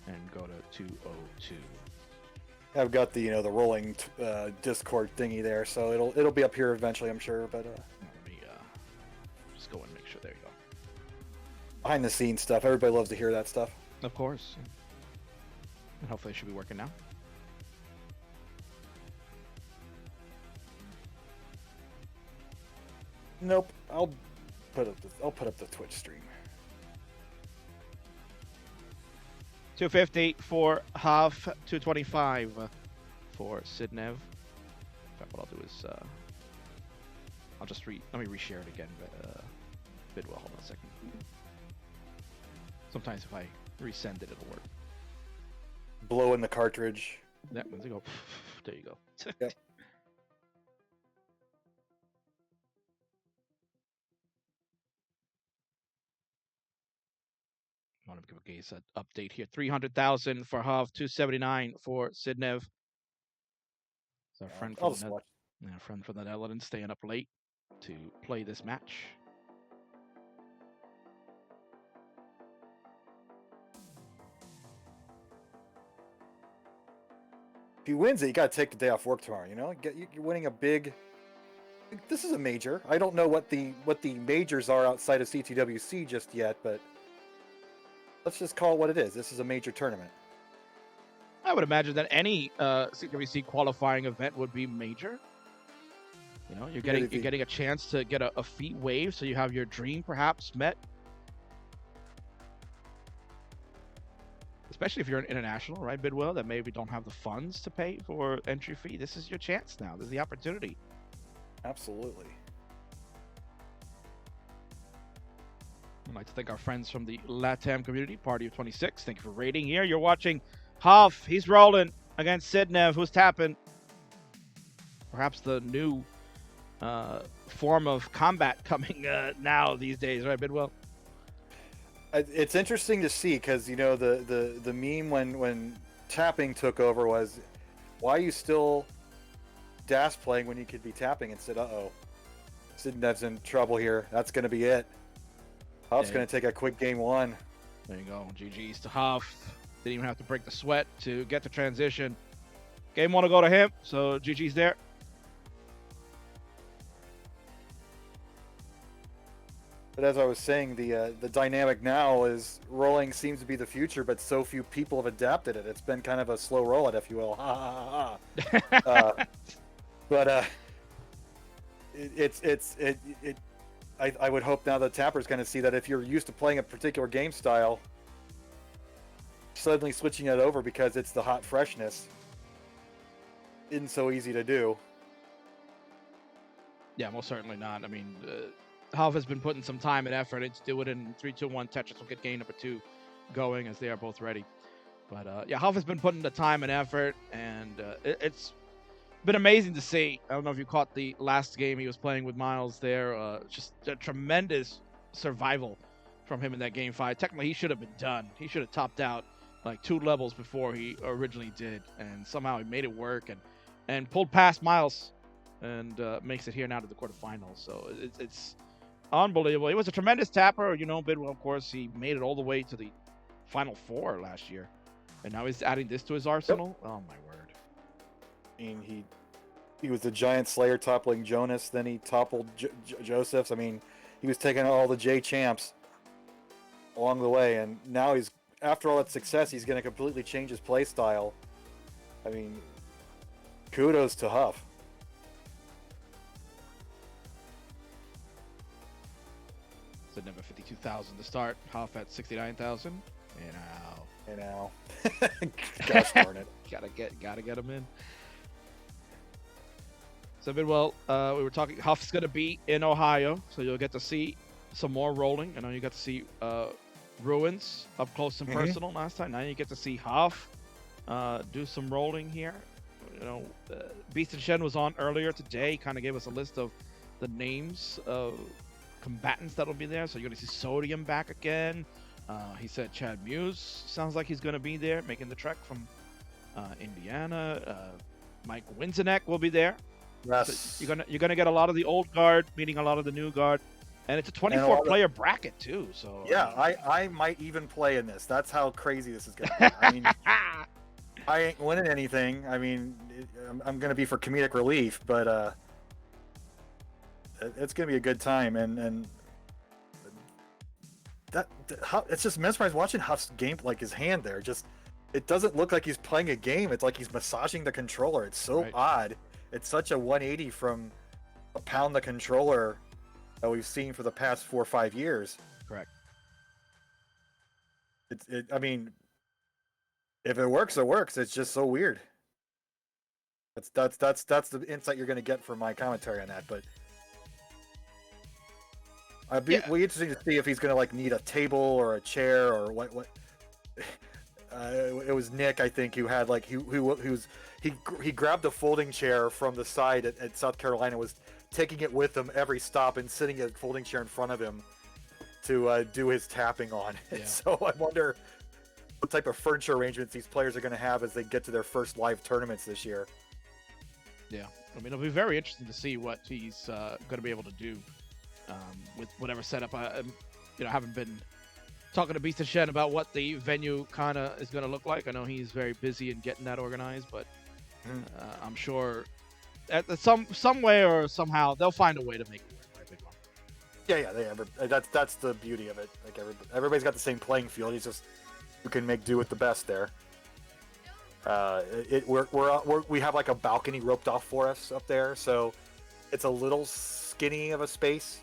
and go to 202. I've got the the rolling Discord thingy there, so it'll be up here eventually, I'm sure. But let me just go and make sure. There you go. Behind the scenes stuff, everybody loves to hear that stuff. Of course. And hopefully it should be working now. Nope. I'll put up the Twitch stream. 250 for half, 225 for Sidnev. In fact, what I'll do is I'll just let me reshare it again. Bidwell, hold on a second. Sometimes if I resend it, it'll work. Blow in the cartridge. Yeah, there you go. There you go. Yep. I want to give a gaze update here. 300,000 for Hav, 279 for Sidnev. It's our friend from the Netherlands staying up late to play this match. If he wins it, you got to take the day off work tomorrow. You're winning a big. This is a major. I don't know what the majors are outside of CTWC just yet, but let's just call it what it is. This is a major tournament. I would imagine that any CTWC qualifying event would be major. You're getting a chance to get a feat waived, so you have your dream perhaps met. Especially if you're an international, right, Bidwell, that maybe don't have the funds to pay for entry fee. This is your chance now. This is the opportunity. Absolutely. I'd like to thank our friends from the LATAM community, Party of 26. Thank you for rating here. You're watching Hoff. He's rolling against Sidnev, who's tapping. Perhaps the new form of combat coming now these days, right, Bidwell? It's interesting to see because the meme when tapping took over was, why are you still dash playing when you could be tapping? And said, Sidnev's in trouble here. That's going to be it. Huff's going to take a quick game one. There you go. GG's to Huff. Didn't even have to break the sweat to get the transition. Game one will go to him, so GG's there. But as I was saying, the dynamic now is rolling seems to be the future, but so few people have adapted it. It's been kind of a slow roll, if you will. Ha ha ha ha. But I would hope now the tapper's going to see that if you're used to playing a particular game style, suddenly switching it over because it's the hot freshness isn't so easy to do. Yeah, most certainly not. I mean, Half has been putting some time and effort into do it in 3-2-1. Tetris will get game number 2 going as they are both ready. But yeah, Half has been putting the time and effort, and it's been amazing to see. I don't know if you caught the last game he was playing with Miles there. Just a tremendous survival from him in that game 5. Technically, he should have been done. He should have topped out like 2 levels before he originally did, and somehow he made it work and pulled past Miles and makes it here now to the quarterfinals. So it's unbelievable. He was a tremendous tapper. Bidwell, of course, he made it all the way to the Final 4 last year, and now he's adding this to his arsenal. Yep. Oh my word! I mean, he was the giant slayer toppling Jonas, then he toppled Josephs. I mean, he was taking all the J champs along the way, and now he's, after all that success, he's going to completely change his play style. I mean, kudos to Huff. Sidnev at 52,000 to start. Huff at 69,000. And now. Gosh darn it. Gotta get him in. So Bidwell, we were talking. Huff's gonna be in Ohio, so you'll get to see some more rolling. I know you got to see Ruins up close and personal last time. Now you get to see Huff do some rolling here. Beast and Shen was on earlier today. Kind of gave us a list of the names of combatants that'll be there. So you're gonna see Sodium back again. He said Chad Muse sounds like he's gonna be there, making the trek from Indiana. Mike Winsenek will be there. Yes. So you're gonna get a lot of the old guard meeting a lot of the new guard, and it's a And a 24 lot of- player bracket too. So Yeah, I might even play in this. That's how crazy this is gonna be. I mean, I ain't winning anything. I mean, I'm gonna be for comedic relief, but it's gonna be a good time. And it's just mesmerizing watching Huff's game, like his hand there. Just it doesn't look like he's playing a game. It's like he's massaging the controller. It's so Right. odd. It's such a 180 from a pound the controller that we've seen for the past 4 or 5 years. Correct. I mean, if it works, it works. It's just so weird. That's the insight you're going to get from my commentary on that. But it'd be interesting to see if he's going to like need a table or a chair or what. It was Nick, I think, who had like he grabbed a folding chair from the side at South Carolina, was taking it with him every stop and sitting a folding chair in front of him to do his tapping on. Yeah. So I wonder what type of furniture arrangements these players are going to have as they get to their first live tournaments this year. Yeah, I mean, it'll be very interesting to see what he's going to be able to do with whatever setup. I haven't been talking to Beast and Shen about what the venue kind of is going to look like. I know he's very busy in getting that organized, but I'm sure at some way or somehow they'll find a way to make it work. Right, Big Mom? Yeah. That's the beauty of it. Like everybody's got the same playing field. He's just you can make do with the best there. We have like a balcony roped off for us up there, so it's a little skinny of a space.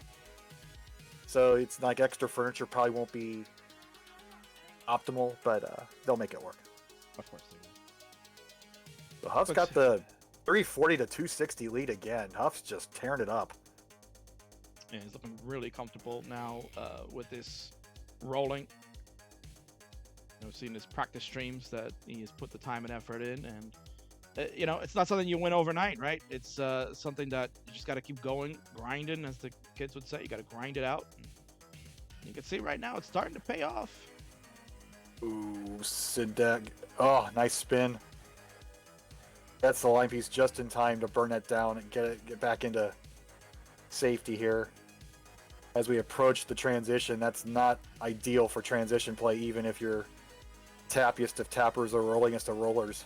So it's like extra furniture probably won't be optimal, but they'll make it work. Of course they will. So Huff's got the 340 to 260 lead again. Huff's just tearing it up. And he's looking really comfortable now with this rolling. I've seen his practice streams that he has put the time and effort in, and it's not something you win overnight, right? It's something that you just got to keep going, grinding, as the kids would say. You got to grind it out. And you can see right now it's starting to pay off. Ooh, Sidek. Oh, nice spin. That's the line piece just in time to burn that down and get back into safety here. As we approach the transition, that's not ideal for transition play, even if you're tappiest of tappers or rollingest of rollers.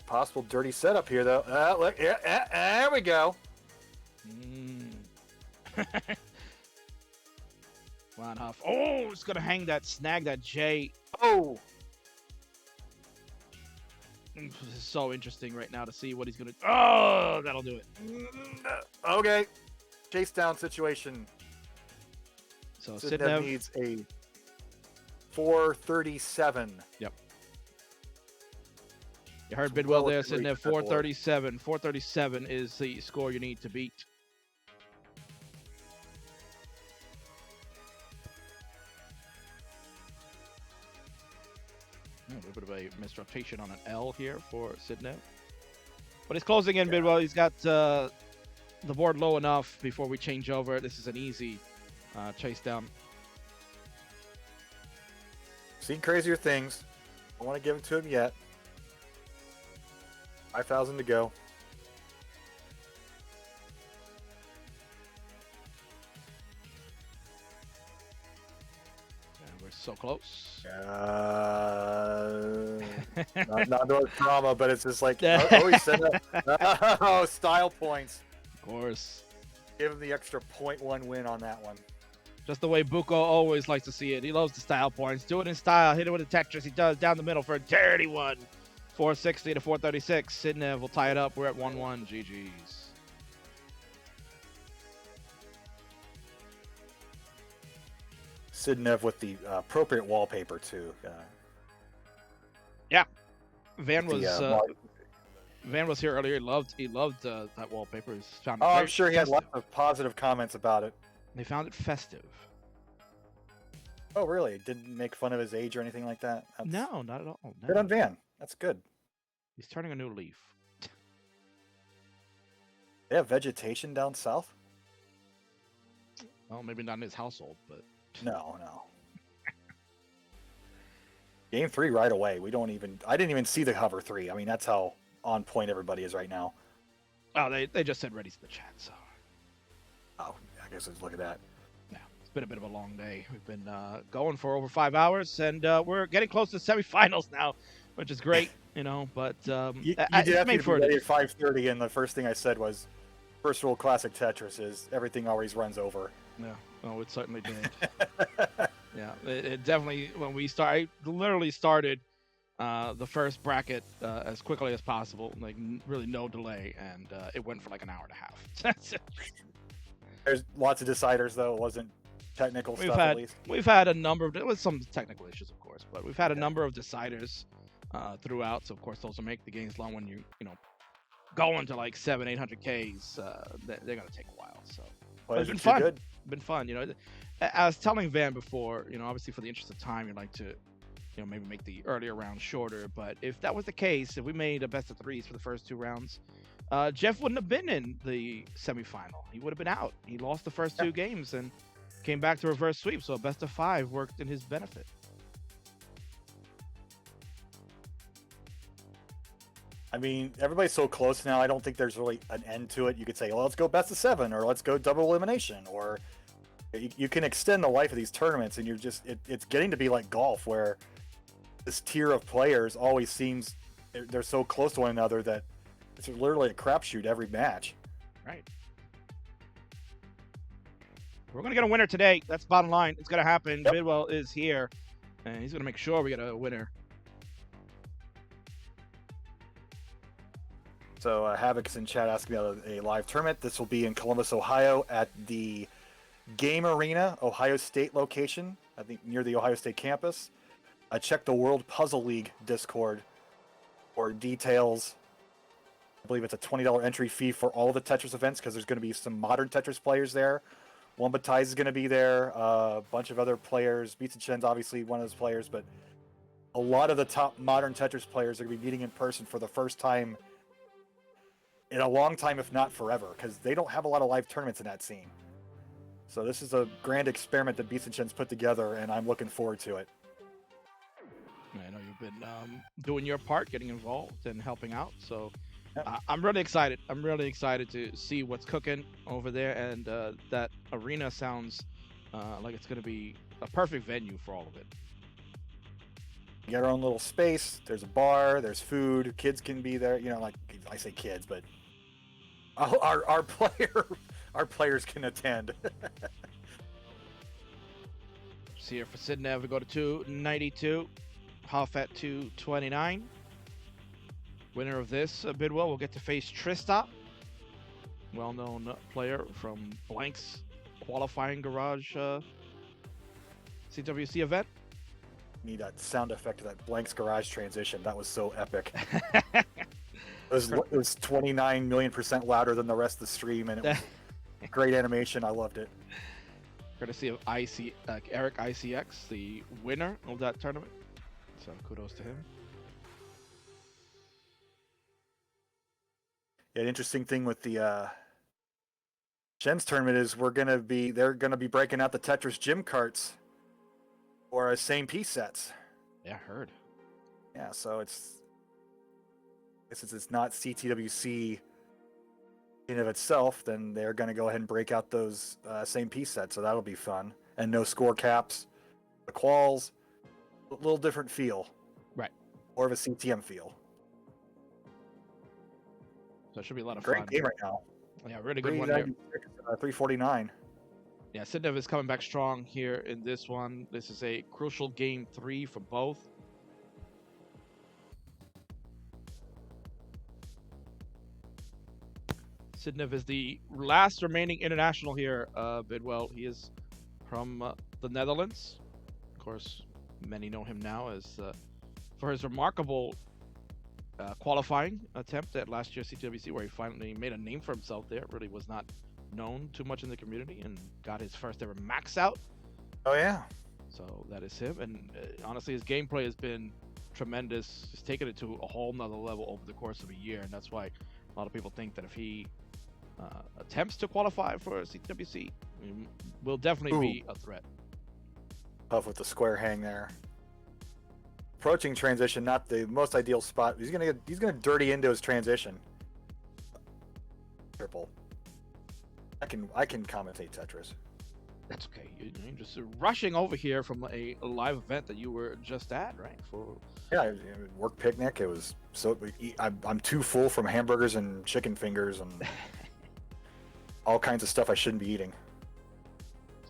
Possible dirty setup here, though. Look, there we go. Come on, Huff. Oh, it's gonna snag that J. Oh. This is so interesting right now to see what he's gonna. Oh, that'll do it. Okay. Chase down situation. So Sidnev needs a 437. Yep. You heard Bidwell there, Sidnev 437. 437 is the score you need to beat. A little bit of a misrotation on an L here for Sidnev. But he's closing in, Bidwell. He's got the board low enough before we change over. This is an easy chase down. Seen crazier things. I want to give it to him yet. 5,000 to go. And we're so close. Not no drama, but it's just like, he said that. Oh, style points. Of course. Give him the extra 0.1 win on that one. Just the way Buko always likes to see it. He loves the style points. Do it in style. Hit it with a Tetris. He does down the middle for a dirty one. 460 to 436. Sidnev will tie it up. We're at 1-1. GG's. Sidnev with the appropriate wallpaper too. Yeah, Van was here earlier. He loved that wallpaper. He's found it I'm very sure he had festive. lots of positive comments about it. They found it festive. Oh, really? Didn't make fun of his age or anything like that? No, not at all. No. Good on Van. That's good. He's turning a new leaf. They have vegetation down south? Well, maybe not in his household, but No. Game 3 right away. I didn't even see the hover 3. I mean, that's how on point everybody is right now. Oh, they just said ready to the chat, so. Oh, I guess let's look at that. Yeah, it's been a bit of a long day. We've been going for over 5 hours, and we're getting close to semifinals now, which is great, you know. But You it's did have made to for be ready it. at 5:30, and the first thing I said was, first rule Classic Tetris is everything always runs over. Yeah, oh, it certainly did. Yeah, it definitely. When we I literally started the first bracket as quickly as possible, like really no delay, and it went for like an hour and a half. That's it. There's lots of deciders, though. It wasn't technical stuff, at least. We've had a number of, with some technical issues, of course, but we've had a number of deciders throughout. So of course, those will make the games long. When you know go into like 700-800 Ks, they're gonna take a while. So Well, it's been fun. Been fun, you know. I was telling Van before, you know, obviously for the interest of time, you'd like to, you know, maybe make the earlier round shorter. But if that was the case, if we made a best of threes for the first 2 rounds, Jeff wouldn't have been in the semifinal. He would have been out. He lost the first 2 games and came back to reverse sweep. So a best of 5 worked in his benefit. I mean, everybody's so close now. I don't think there's really an end to it. You could say, well, let's go best of 7, or let's go double elimination, or you can extend the life of these tournaments, and you're just it's getting to be like golf, where this tier of players always seems they're so close to one another that it's literally a crapshoot every match. Right. We're gonna get a winner today. That's bottom line. It's gonna happen. Yep. Bidwell is here, and he's gonna make sure we get a winner. So Havoc's in chat asking about a live tournament. This will be in Columbus, Ohio, at the Game Arena, Ohio State location, I think near the Ohio State campus. Check the World Puzzle League Discord for details. I believe it's a $20 entry fee for all of the Tetris events, because there's going to be some modern Tetris players there. Wombatize is going to be there. A bunch of other players. Beats and Chen's obviously one of those players, but a lot of the top modern Tetris players are going to be meeting in person for the first time in a long time, if not forever, because they don't have a lot of live tournaments in that scene. So this is a grand experiment that Beats and Chen's put together, and I'm looking forward to it. I know you've been doing your part, getting involved and helping out. So Yep. I'm really excited. I'm really excited to see what's cooking over there. And that arena sounds like it's going to be a perfect venue for all of it. You got our own little space. There's a bar. There's food. Kids can be there. You know, like I say kids, but our players can attend. See here for Sidnev, we go to 292. Huff at 229. Winner of this Bidwell will get to face Trista, well-known player from Blank's qualifying garage CTWC event. Need that sound effect of that Blank's garage transition. That was so epic. It was 29 million% louder than the rest of the stream, and it was great animation. I loved it. Courtesy of Eric ICX, the winner of that tournament. So kudos to him. Yeah, an interesting thing with the Shen's tournament is they're gonna be breaking out the Tetris gym carts or same piece sets. Yeah, I heard. Yeah, so since it's not CTWC in and of itself, then they're gonna go ahead and break out those same piece sets. So that'll be fun, and no score caps. The quals, a little different feel. Right. More of a CTM feel. So it should be a lot of Great fun. game right now. Yeah, really good one here. 349. Yeah, Sidnev is coming back strong here in this one. This is a crucial game 3 for both. Sidnev is the last remaining international here, Bidwell. He is from the Netherlands. Of course, many know him now as for his remarkable qualifying attempt at last year's CTWC, where he finally made a name for himself there. Really was not known too much in the community, and got his first ever max out. Oh yeah. So that is him, and honestly, his gameplay has been tremendous. He's taken it to a whole nother level over the course of a year, and that's why a lot of people think that if he attempts to qualify for CTWC, will definitely be a threat. Tough with the square hang there. approaching transition, not the most ideal spot. He's gonna dirty into his transition. Triple. I can commentate Tetris. That's okay. You're just rushing over here from a live event that you were just at, right? Yeah, work picnic. It was so. I'm too full from hamburgers and chicken fingers and all kinds of stuff I shouldn't be eating.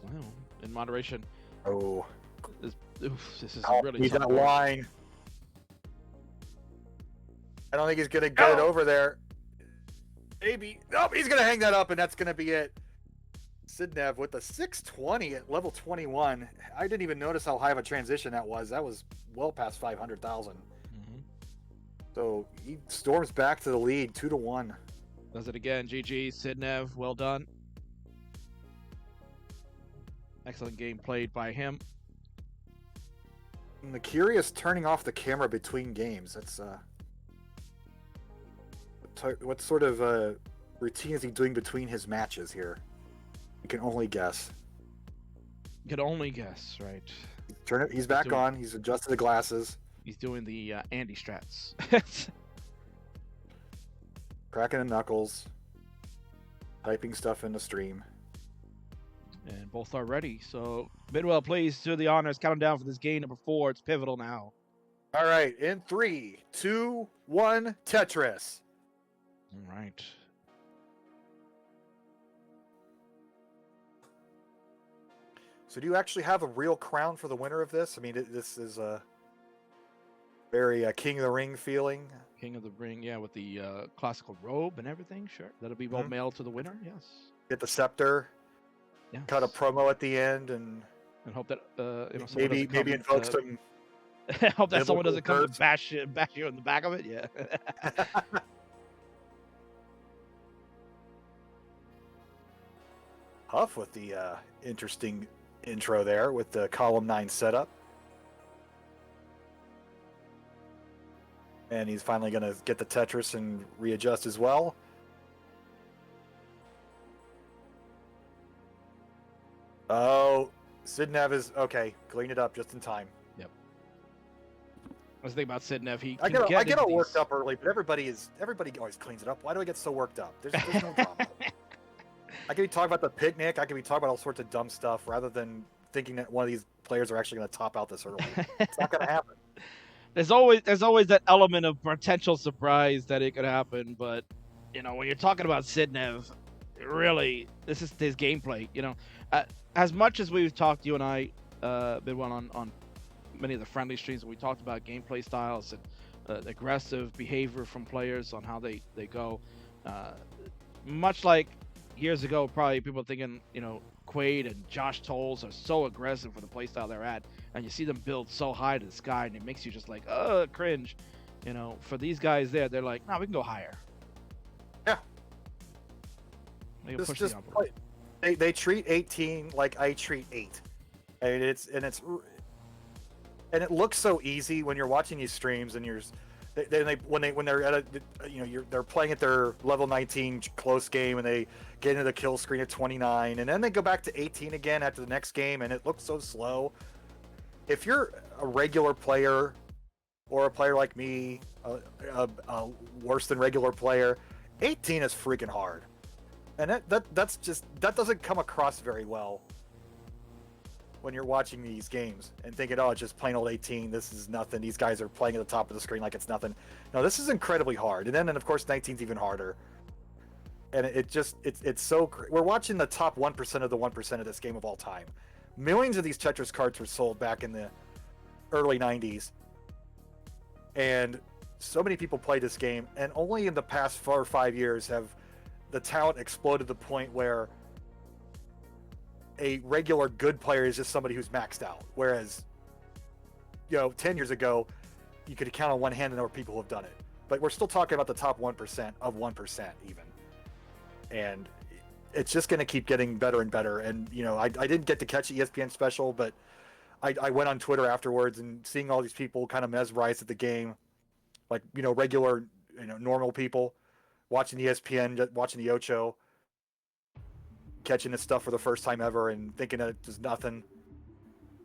Well, in moderation. Oh, This is really he's tough. that line. I don't think he's gonna get it over there. Maybe. Nope, he's gonna hang that up, and that's gonna be it. Sidnev with the 620 at level 21. I didn't even notice how high of a transition that was. That was well past 500,000. Mm-hmm. So he storms back to the lead, 2-1. Does it again. GG, Sidnev. Well done. Excellent game played by him. And the curious turning off the camera between games. That's what sort of routine is he doing between his matches here? You can only guess. You can only guess, right? Turn it. He's back on. He's adjusted the glasses. He's doing the Andy strats. Cracking the knuckles. Typing stuff in the stream. And both are ready. So Bidwell, please do the honors. Count him down for this game number 4. It's pivotal now. All right. In 3, 2, 1, Tetris. All right. So do you actually have a real crown for the winner of this? I mean, this is a very King of the Ring feeling. King of the Ring, yeah, with the classical robe and everything. Sure. That'll be well mailed to the winner. Yes. Get the scepter. Yeah. Cut a promo at the end and hope that maybe invoke some. Hope that someone doesn't come verbs. and bash you in the back of it. Yeah. Huff with the interesting intro there with the column 9 setup. And he's finally going to get the Tetris and readjust as well. Oh, Sidnev is okay. Clean it up just in time. Yep. I was thinking about Sidnev. I get all worked up early, but everybody always cleans it up. Why do I get so worked up? There's no drama. I could be talking about the picnic. I could be talking about all sorts of dumb stuff rather than thinking that one of these players are actually going to top out this early. It's not going to happen. There's always that element of potential surprise that it could happen, but when you're talking about Sidnev, really, this is his gameplay. As much as we've talked, you and I, Bidwell, on many of the friendly streams, we talked about gameplay styles and aggressive behavior from players on how they go. Much like years ago, probably people thinking, Quaid and Josh Tolles are so aggressive for the playstyle they're at, and you see them build so high to the sky, and it makes you just like, cringe. For these guys they're like, we can go higher. Yeah. Just they treat 18 like I treat 8, and it looks so easy when you're watching these streams and when they're at they're playing at their level 19 close game and they get into the kill screen at 29 and then they go back to 18 again after the next game and it looks so slow. If you're a regular player or a player like me, a worse than regular player, 18 is freaking hard, and that doesn't come across very well when you're watching these games and thinking, it's just plain old 18. This is nothing. These guys are playing at the top of the screen like it's nothing. No, this is incredibly hard. And then of course, 19's even harder. And it's so. We're watching the top 1% of the 1% of this game of all time. Millions of these Tetris cards were sold back in the early 90s. And so many people play this game. And only in the past 4 or 5 years have the talent exploded to the point where a regular good player is just somebody who's maxed out. Whereas, 10 years ago, you could count on one hand the number of people who have done it. But we're still talking about the top 1% of 1% even. And it's just going to keep getting better and better. And, I didn't get to catch the ESPN special, but I went on Twitter afterwards and seeing all these people kind of mesmerized at the game. Like, regular, normal people watching ESPN, watching the Ocho, catching this stuff for the first time ever and thinking that it's just nothing.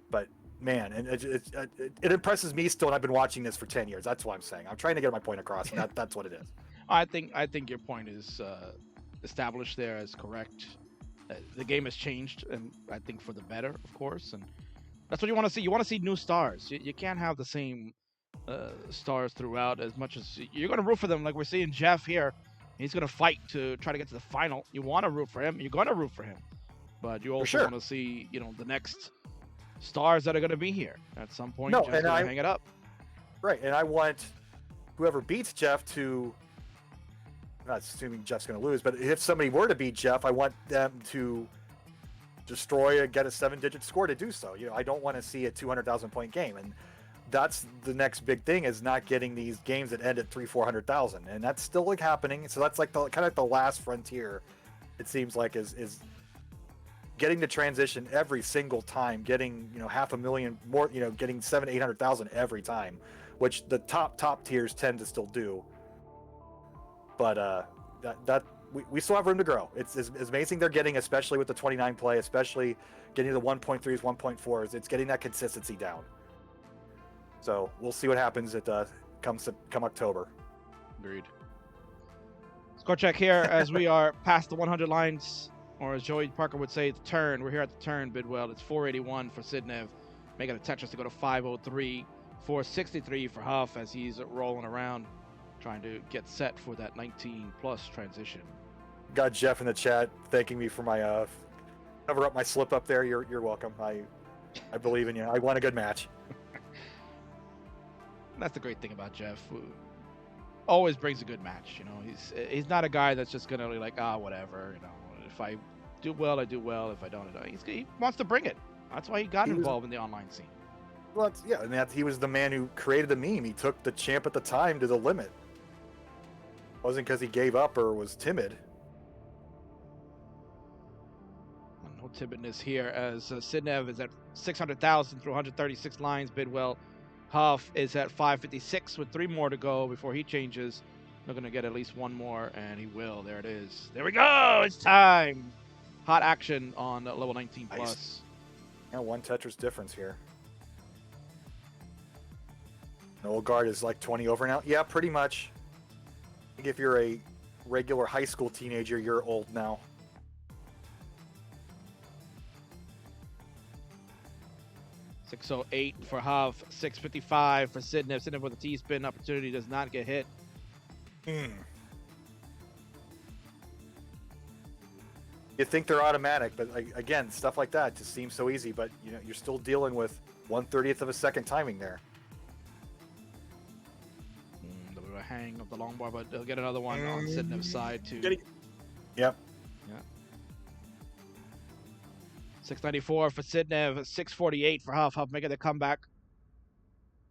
But man, and it impresses me still. And I've been watching this for 10 years. That's what I'm saying. I'm trying to get my point across, and that's what it is. I think your point is established there as correct. The game has changed, and I think for the better, of course. And that's what you want to see. You want to see new stars. You can't have the same stars throughout. As much as you're going to root for them, like we're seeing Jeff here. He's going to fight to try to get to the final. You want to root for him. You're going to root for him. But you also want to see, the next stars that are going to be here at some point. No, Jeff's going to hang it up. Right, and I want whoever beats Jeff to. I'm not assuming Jeff's going to lose, but if somebody were to beat Jeff, I want them to destroy get a 7-digit score to do so. I don't want to see a 200,000 point game, and that's the next big thing is not getting these games that end at 300,000-400,000, and that's still happening. So that's like kind of the last frontier. It seems like is getting the transition every single time, getting 500,000 more, getting 700,000-800,000 every time, which the top tiers tend to still do. But we still have room to grow. It's amazing they're getting, especially with the 29 play, especially getting the 1.3s, 1.4s. It's getting that consistency down. So we'll see what happens at come October. Agreed. Score check here as we are past the 100 lines, or as Joey Parker would say, the turn. We're here at the turn, Bidwell. It's 481 for Sidnev, making a Tetris to go to 503, 463 for Huff as he's rolling around, trying to get set for that 19-plus transition. Got Jeff in the chat thanking me for my cover up my slip up there. You're welcome. I believe in you. I won a good match. That's the great thing about Jeff. Always brings a good match. He's not a guy that's just gonna be like, whatever. If I do well, I do well. If I don't, I don't. He wants to bring it. That's why he got involved in the online scene. Well, he was the man who created the meme. He took the champ at the time to the limit. It wasn't because he gave up or was timid. No timidness here as Sidnev is at 600,000 through 136 lines. Bidwell Huff is at 556 with 3 more to go before he changes. They're going to get at least one more, and he will. There it is. There we go. It's time. Hot action on level 19 plus. Nice. Yeah, 1 Tetris difference here. The old guard is like 20 over now. Yeah, pretty much. I think if you're a regular high school teenager, you're old now. .608 for Huff, 655 for Sidnev. Sidnev with a T-spin opportunity does not get hit. You think they're automatic, but again, stuff like that just seems so easy. But you're still dealing with 1/30th of a second timing there. A hang of the long bar, but they'll get another one on Sidnev's side too. Yep. Yeah. 694 for Sidnev, 648 for Huff. Huff making the comeback.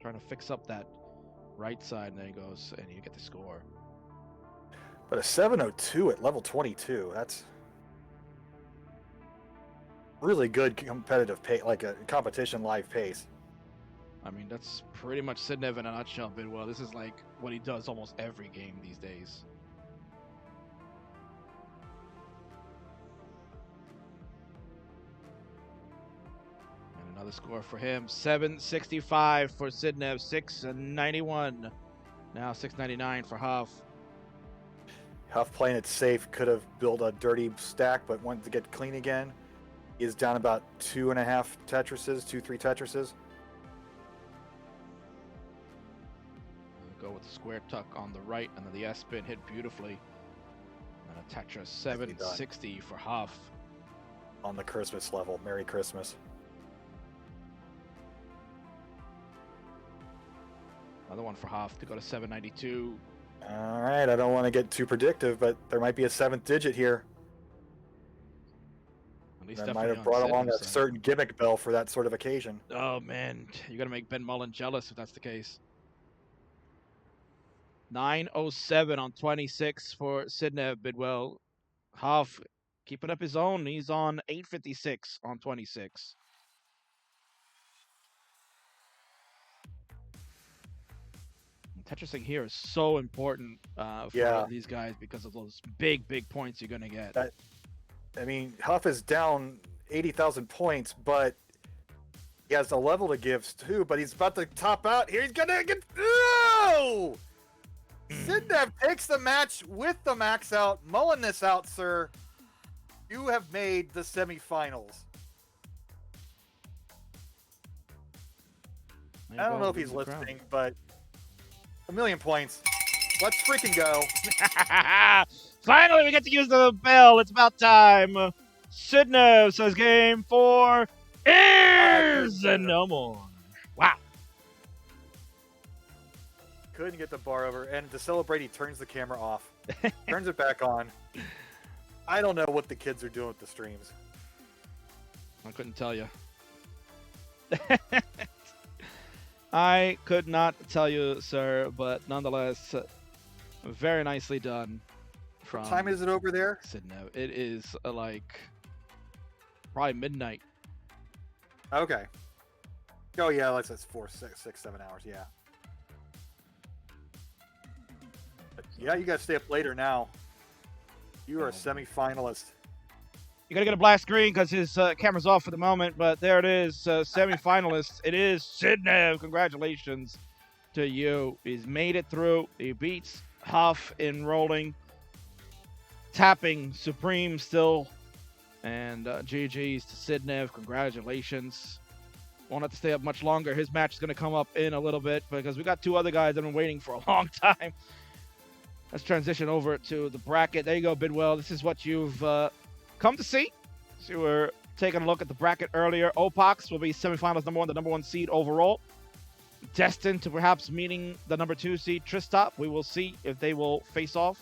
Trying to fix up that right side, and there he goes, and you get the score. But a 702 at level 22, that's really good competitive pace, like a competition live pace. I mean, that's pretty much Sidnev in a nutshell, Bidwell. This is like what he does almost every game these days. And another score for him, 765 for Sidnev, 691. Now 699 for Huff. Huff playing it safe, could have built a dirty stack, but wanted to get clean again. He is down about 2.5 Tetrises, 2-3 Tetrises. Go with the square tuck on the right, and then the S spin hit beautifully. And a Tetris 760 for Huff. On the Christmas level. Merry Christmas. Another one for Huff to go to 792. All right, I don't want to get too predictive, but there might be a 7th digit here. At least that might have brought along a certain gimmick bell for that sort of occasion. Oh man, you're gonna make Ben Mullen jealous if that's the case. 907 on 26 for Sidnev. Bidwell. Huff keeping up his own. He's on 856 on 26. Tetrising here is so important for these guys because of those big points you're going to get. I mean, Huff is down 80,000 points, but He has a level to give too, but he's about to top out. Here he's gonna get. No! Sidnev takes the match with the max out. Mulling this out, sir. You have made the semifinals. I don't know if he's listening, but a million points. Let's freaking go. Finally, we get to use the bell. It's about time. Sidnev says game 4 is no more. Wow. Couldn't get the bar over. And to celebrate, he turns the camera off. Turns it back on. I don't know what the kids are doing with the streams. I couldn't tell you. I could not tell you, sir, but nonetheless, very nicely done. From What time is it over there? Sidnev. It is like probably midnight. Okay. Oh yeah, that's 4, 6, 7 hours. Yeah. But yeah, you gotta stay up later now. You are a semi-finalist. You gotta get a black screen because his camera's off for the moment, but there it is, semi-finalist. It is Sidnev. Congratulations to you. He's made it through. He beats Huff in rolling, tapping Supreme still, and GG's to Sidnev. Congratulations. Won't have to stay up much longer. His match is going to come up in a little bit because we got 2 other guys that have been waiting for a long time. Let's transition over to the bracket. There you go, Bidwell. This is what you've come to see. So we were taking a look at the bracket earlier. Opox will be semifinals number 1, the number 1 seed overall. Destined to perhaps meeting the number 2 seed, Tristop. We will see if they will face off.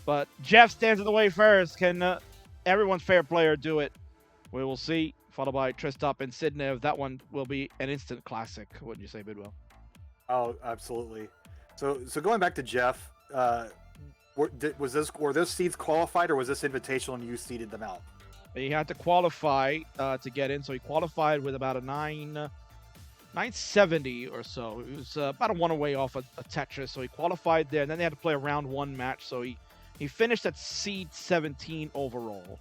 But Jeff stands in the way first. Can everyone's fair player do it? We will see. Followed by Tristop and Sidnev. That one will be an instant classic. Wouldn't you say, Bidwell? Oh, absolutely. So going back to Jeff, were those seeds qualified, or was this invitational and you seeded them out? He had to qualify to get in, so he qualified with about a 970 or so. It was about a 1 away off a Tetris, so he qualified there, and then they had to play a round 1 match, so he finished at seed 17 overall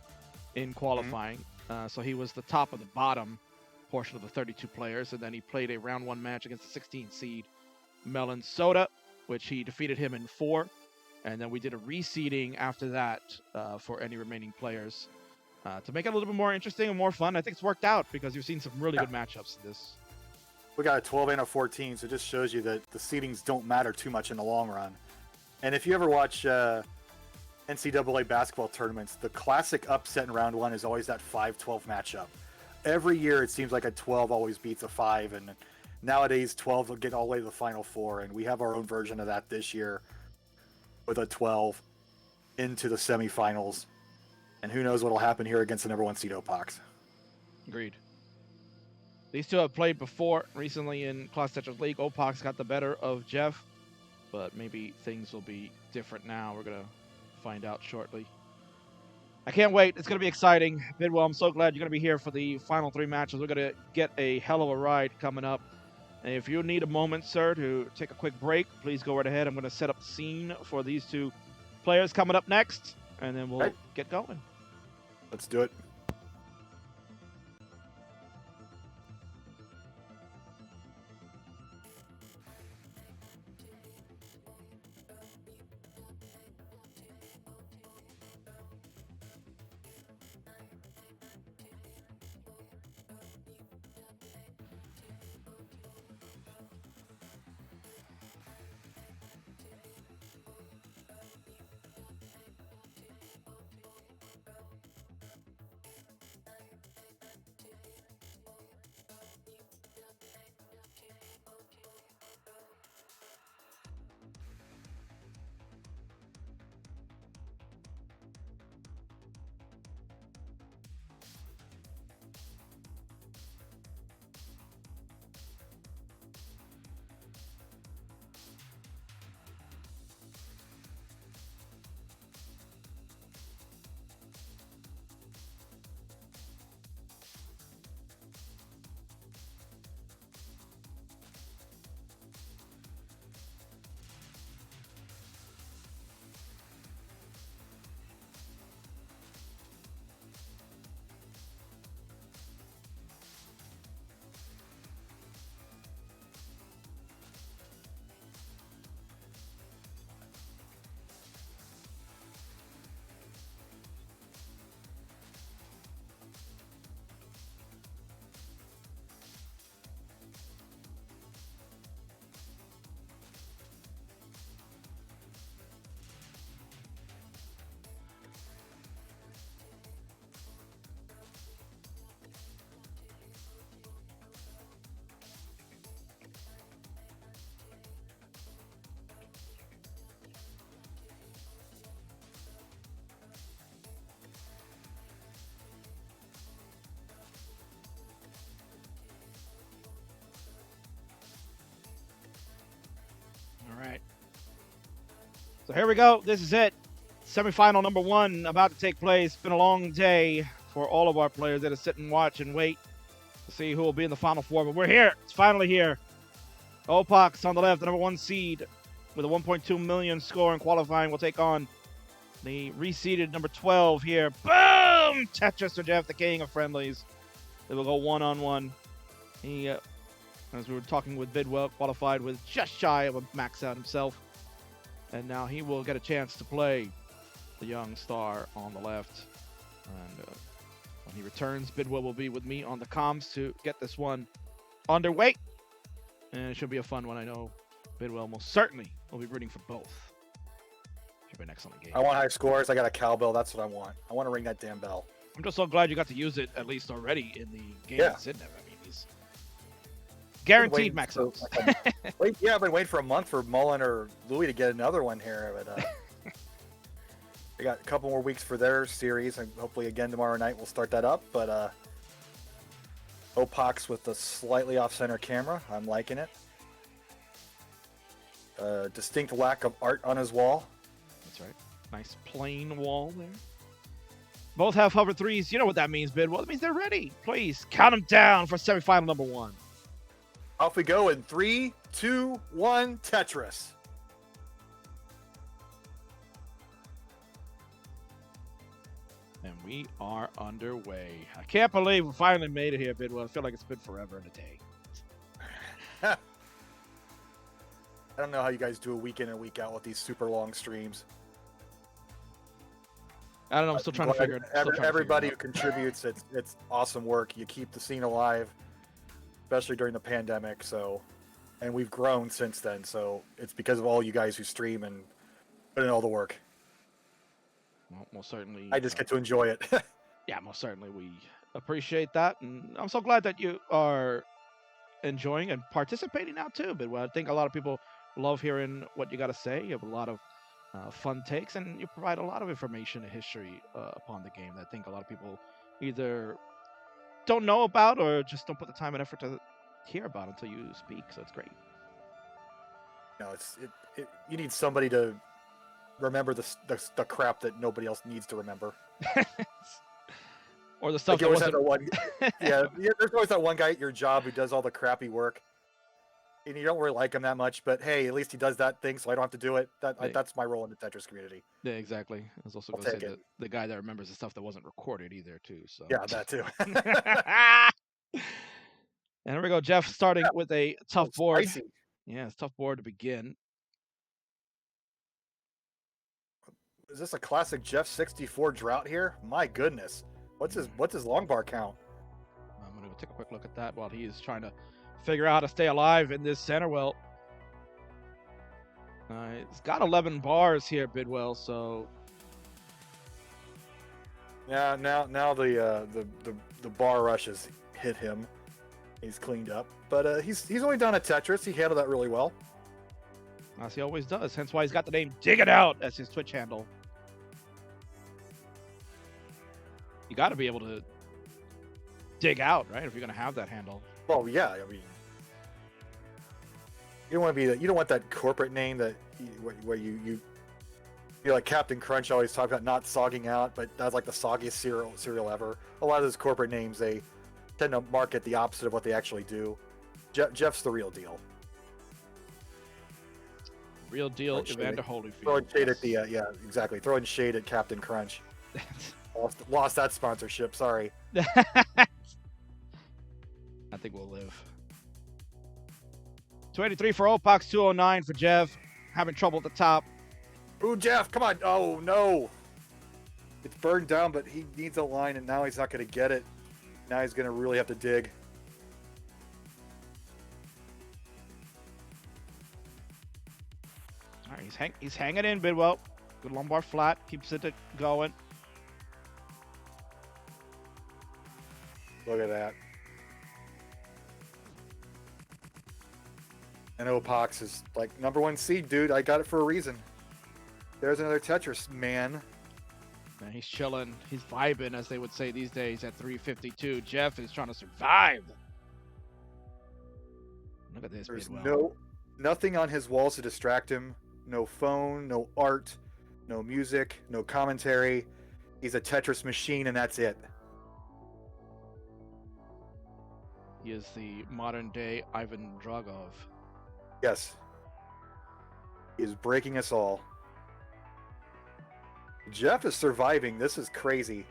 in qualifying. So he was the top of the bottom portion of the 32 players, and then he played a round 1 match against the 16 seed Melon Soda, which he defeated him in 4. And then we did a reseeding after that for any remaining players to make it a little bit more interesting and more fun. I think it's worked out because you've seen some really good matchups in this. We got a 12 and a 14, so it just shows you that the seedings don't matter too much in the long run. And if you ever watch NCAA basketball tournaments, the classic upset in round 1 is always that 5-12 matchup. Every year it seems like a 12 always beats a 5, and nowadays 12 will get all the way to the Final Four, and we have our own version of that this year with a 12 into the semifinals. And who knows what will happen here against the number 1 seed Opox. Agreed. These two have played before recently in Classic Tetris League. Opox got the better of Jeff, but maybe things will be different now. We're going to find out shortly. I can't wait. It's going to be exciting. Bidwell, I'm so glad you're going to be here for the final 3 matches. We're going to get a hell of a ride coming up. And if you need a moment, sir, to take a quick break, please go right ahead. I'm going to set up the scene for these 2 players coming up next, and then we'll get going. Let's do it. So here we go. This is it. Semifinal number 1 about to take place. It's been a long day for all of our players that are sit and watch and wait to see who will be in the Final Four. But we're here. It's finally here. Opox on the left, the number 1 seed with a 1.2 million score in qualifying will take on the reseeded number 12 here. Boom! Tetris or Jeff, the king of friendlies. They will go one-on-one. He, as we were talking with Bidwell, qualified with just shy of a max out himself. And now he will get a chance to play the young star on the left. And when he returns, Bidwell will be with me on the comms to get this one underway. And it should be a fun one. I know Bidwell most certainly will be rooting for both. Should be an excellent game. I want high scores. I got a cowbell. That's what I want. I want to ring that damn bell. I'm just so glad you got to use it at least already in the game Yeah. at Sydney. I mean, he's guaranteed max outs. I've been waiting for a month for Mullen or Louis to get another one here. But they got a couple more weeks for their series, and hopefully again tomorrow night we'll start that up. But Opox with the slightly off-center camera. I'm liking it. Distinct lack of art on his wall. That's right. Nice plain wall there. Both have hover threes. You know what that means, Bidwell. It means they're ready. Please count them down for semifinal number 1. Off we go in 3, 2, 1, Tetris. And we are underway. I can't believe we finally made it here, Bidwell. I feel like it's been forever and a day. I don't know how you guys do a week in and week out with these super long streams. I don't know. I'm still trying to figure it out. Everybody who contributes, it's awesome work. You keep the scene alive, especially during the pandemic. So, and we've grown since then. So it's because of all you guys who stream and put in all the work. Well, most certainly. I just get to enjoy it. Yeah, most certainly. We appreciate that. And I'm so glad that you are enjoying and participating now too. But I think a lot of people love hearing what you got to say. You have a lot of fun takes, and you provide a lot of information and history upon the game that I think a lot of people either don't know about or just don't put the time and effort to hear about until you speak. So it's great. You need somebody to remember the crap that nobody else needs to remember. Or the stuff you that always wasn't... have there's always that one guy at your job who does all the crappy work. And you don't really like him that much, but hey, at least he does that thing, so I don't have to do it. That's my role in the Tetris community. Yeah, say the guy that remembers the stuff that wasn't recorded either, too. So yeah, that too. And here we go, Jeff, starting with a tough board. Spicy. Yeah, it's a tough board to begin. Is this a classic Jeff 64 drought here? My goodness, what's his long bar count? I'm gonna take a quick look at that while he is trying to figure out how to stay alive in this center. Well, it's got 11 bars here, Bidwell. So yeah, now the bar rush has hit him. He's cleaned up, but he's only done a Tetris. He handled that really well, as he always does. Hence why he's got the name Dig It Out as his Twitch handle. You got to be able to dig out, right? If you're gonna have that handle. Well, yeah, I mean, you don't want that corporate name that where you like Captain Crunch always talk about not sogging out, but that's like the soggiest cereal ever. A lot of those corporate names, they tend to market the opposite of what they actually do. Jeff's the real deal. Real deal, Evander Holyfield. Throwing shade at yeah, exactly. Throwing shade at Captain Crunch. Lost that sponsorship. Sorry. I think we'll live. 283 for Opox, 209 for Jeff. Having trouble at the top. Ooh, Jeff, come on. Oh, no. It's burned down, but he needs a line, and now he's not going to get it. Now he's going to really have to dig. All right, he's hanging in, Bidwell. Good lumbar flat. Keeps it going. Look at that. And Opox is like #1 seed, dude. I got it for a reason. There's another Tetris, man. And he's chilling. He's vibing, as they would say these days, at 352. Jeff is trying to survive. Look at this. There's Bidwell. nothing on his walls to distract him. no phone, no art, no music, no commentary. He's a Tetris machine, and that's it. He is the modern day Ivan Dragov. Yes. He is breaking us all. Jeff is surviving. This is crazy.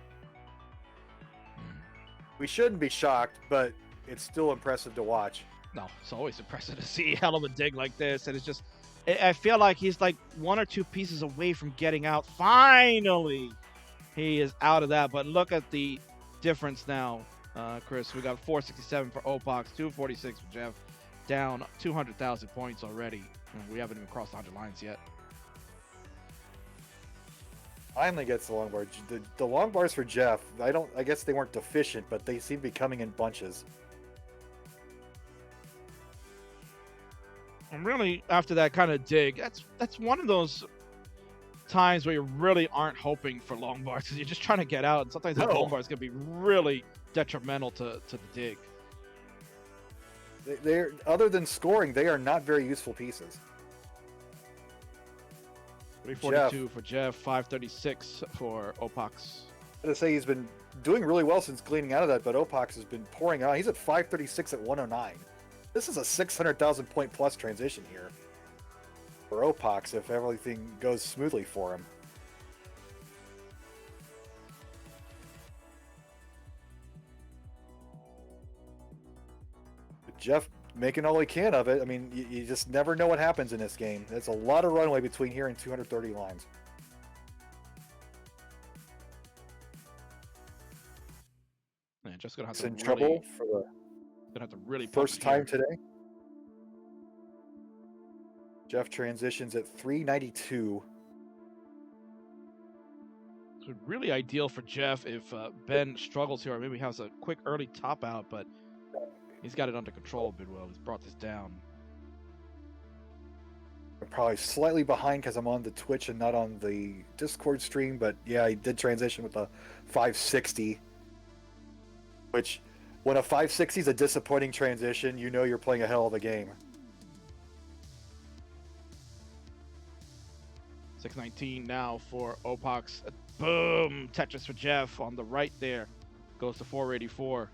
We shouldn't be shocked, but it's still impressive to watch. No, it's always impressive to see a hell of a dig like this. And it's just, I feel like he's like one or two pieces away from getting out. Finally, he is out of that. But look at the difference now, Chris. We got 467 for Opox, 246 for Jeff, down 200,000 points already. And we haven't even crossed 100 lines yet. Finally gets the long bar. The long bars for Jeff, I guess they weren't deficient, but they seem to be coming in bunches. And really, after that kind of dig, that's one of those times where you really aren't hoping for long bars because you're just trying to get out. And sometimes that long bar is going to be really detrimental to the dig. They're other than scoring, they are not very useful pieces. 342 for Jeff, 536 for Opox. I gotta say he's been doing really well since cleaning out of that, but Opox has been pouring out. He's at 536 at 109. This is a 600,000 point plus transition here for Opox if everything goes smoothly for him. But Jeff making all he can of it. I mean, you just never know what happens in this game. There's a lot of runway between here and 230 lines. Man, just gonna have He's to in really, trouble for the gonna have to really first pump it time today. Jeff transitions at 392. It's really ideal for Jeff if Ben struggles here, or maybe has a quick early top out, but he's got it under control, Bidwell. He's brought this down. I'm probably slightly behind because I'm on the Twitch and not on the Discord stream, but yeah, I did transition with a 560. Which, when a 560 is a disappointing transition, you know you're playing a hell of a game. 619 now for Opox. Boom! Tetris for Jeff on the right there. Goes to 484.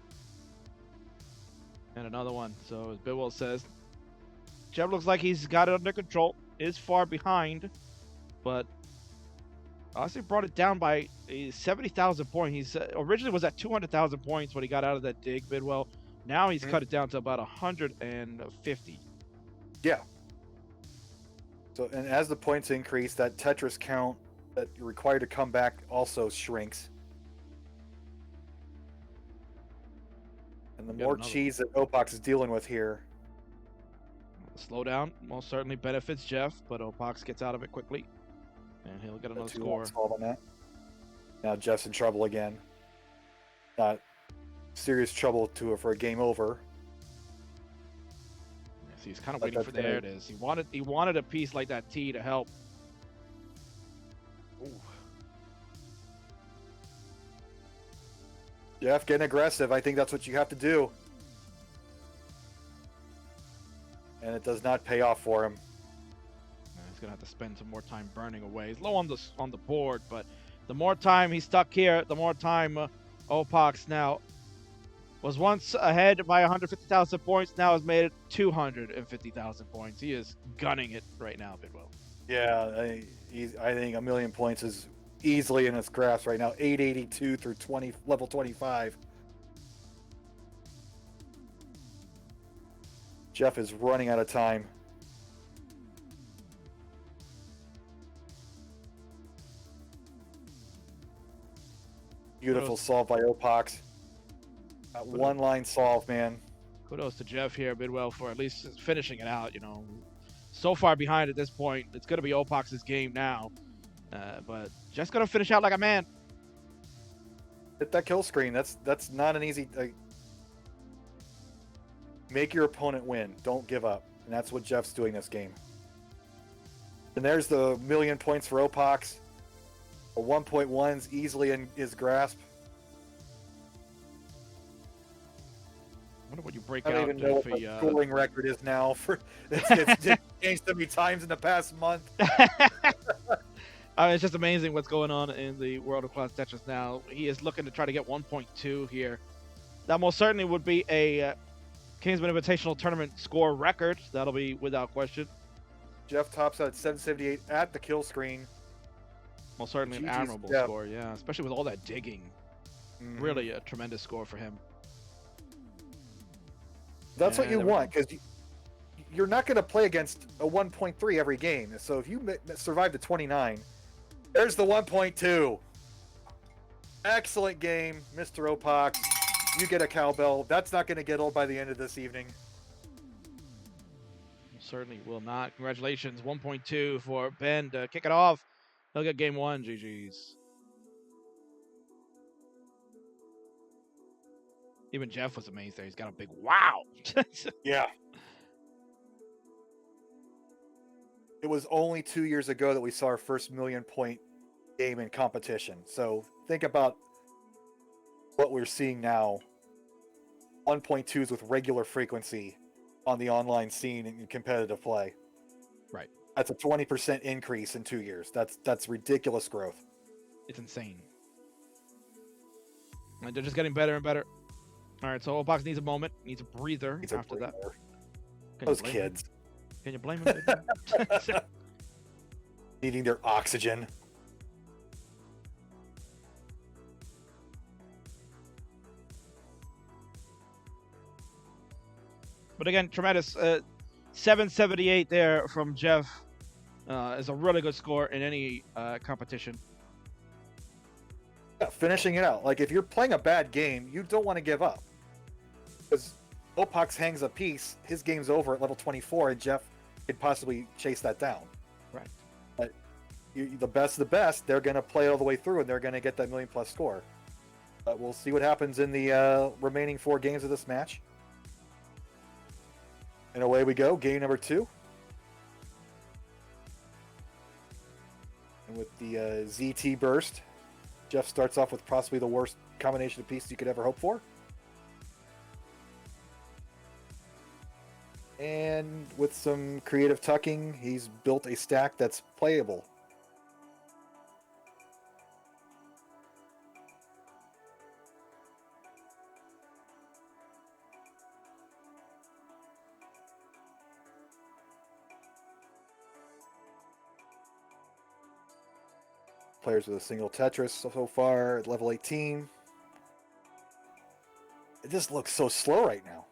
And another one. So as Bidwell says, Jeff looks like he's got it under control. Is far behind, but honestly brought it down by 70,000 points. He's originally was at 200,000 points when he got out of that dig, Bidwell. Now he's cut it down to about 150. Yeah. So, and as the points increase, that Tetris count that you're required to come back also shrinks. And the more cheese that Opox is dealing with here. The slowdown most certainly benefits Jeff, but Opox gets out of it quickly. And he'll get another score. On that. Now Jeff's in trouble again. Not serious trouble for a game over. Yes, he's kind of waiting for there. It is. He wanted a piece like that T to help. Ooh. Jeff getting aggressive. I think that's what you have to do. And it does not pay off for him. He's gonna have to spend some more time burning away. He's low on the board, but the more time he's stuck here, the more time Opox now was once ahead by 150,000 points. Now has made it 250,000 points. He is gunning it right now, Bidwell. Yeah, I think 1,000,000 points is easily in his grasp right now. 882 through level 25. Jeff is running out of time. Beautiful solve by Opox. One line solve, man. Kudos to Jeff here, Bidwell, for at least finishing it out. You know, so far behind at this point, it's going to be Opox's game now. But just going to finish out like a man. Hit that kill screen. That's not an easy. Make your opponent win. Don't give up, and that's what Jeff's doing this game. And there's the 1,000,000 points for Opox. A 1.1's easily in his grasp. wonder what you break I don't out even know what for the scoring record is now. For it's changed so many times in the past month. It's just amazing what's going on in the world of Classic Tetris now. He is looking to try to get 1.2 here. That most certainly would be a Kingsman Invitational Tournament score record. That'll be without question. Jeff tops out at 778 at the kill screen. Most certainly an GG's, admirable Jeff. score, yeah. Especially with all that digging. Really a tremendous score for him. That's what And you there we want, because you're not going to play against a 1.3 every game. So if you survive to 29, there's the 1.2. Excellent game, Mr. Opox. You get a cowbell. That's not going to get old by the end of this evening. Certainly will not. Congratulations, 1.2 for Ben to kick it off. He'll get game one. GG's. Even Jeff was amazed there. He's got a big wow. Yeah. It was only 2 years ago that we saw our first million-point game in competition. So think about what we're seeing now. 1.2s with regular frequency on the online scene in competitive play. Right. That's a 20% increase in 2 years. That's ridiculous growth. It's insane. And they're just getting better and better. All right, so Opox needs a moment, needs a breather Needs a after that. breather. Can Those you blame kids him? Can you blame him? needing their oxygen. But again, tremendous. 778 there from Jeff is a really good score in any competition. Yeah, finishing it out. Like, if you're playing a bad game, you don't want to give up. Because Opox hangs a piece, his game's over at level 24, and Jeff could possibly chase that down. Right. But the best of the best, they're going to play it all the way through, and they're going to get that million-plus score. But we'll see what happens in the remaining 4 games of this match. And away we go, game number 2. And with the ZT burst, Jeff starts off with possibly the worst combination of pieces you could ever hope for. And with some creative tucking, he's built a stack that's playable. Players with a single Tetris so far at level 18. It just looks so slow right now.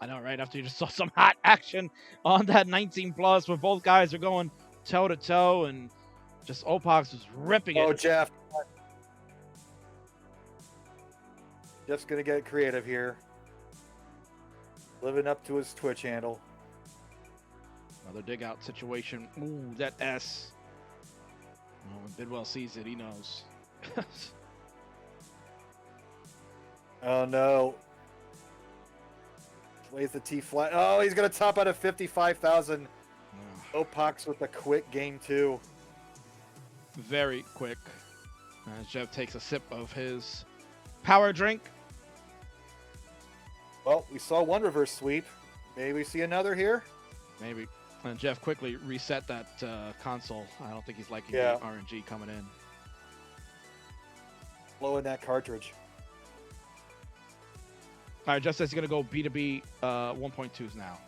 I know, right? After you just saw some hot action on that 19 plus, where both guys are going toe to toe, and just Opox was ripping it. Oh, Jeff. Jeff's gonna get creative here. Living up to his Twitch handle. Another dig out situation. Ooh, that S. Oh, when Bidwell sees it, he knows. Oh no. Plays the T flat. Oh, he's gonna top out at 55,000. Opox with a quick game 2. Very quick. As Jeff takes a sip of his power drink. Well, we saw one reverse sweep. Maybe we see another here. Maybe. And Jeff quickly reset that console. I don't think he's liking Yeah. the RNG coming in. Blowing that cartridge. All right, Jeff says he's going to go B2B 1.2s now.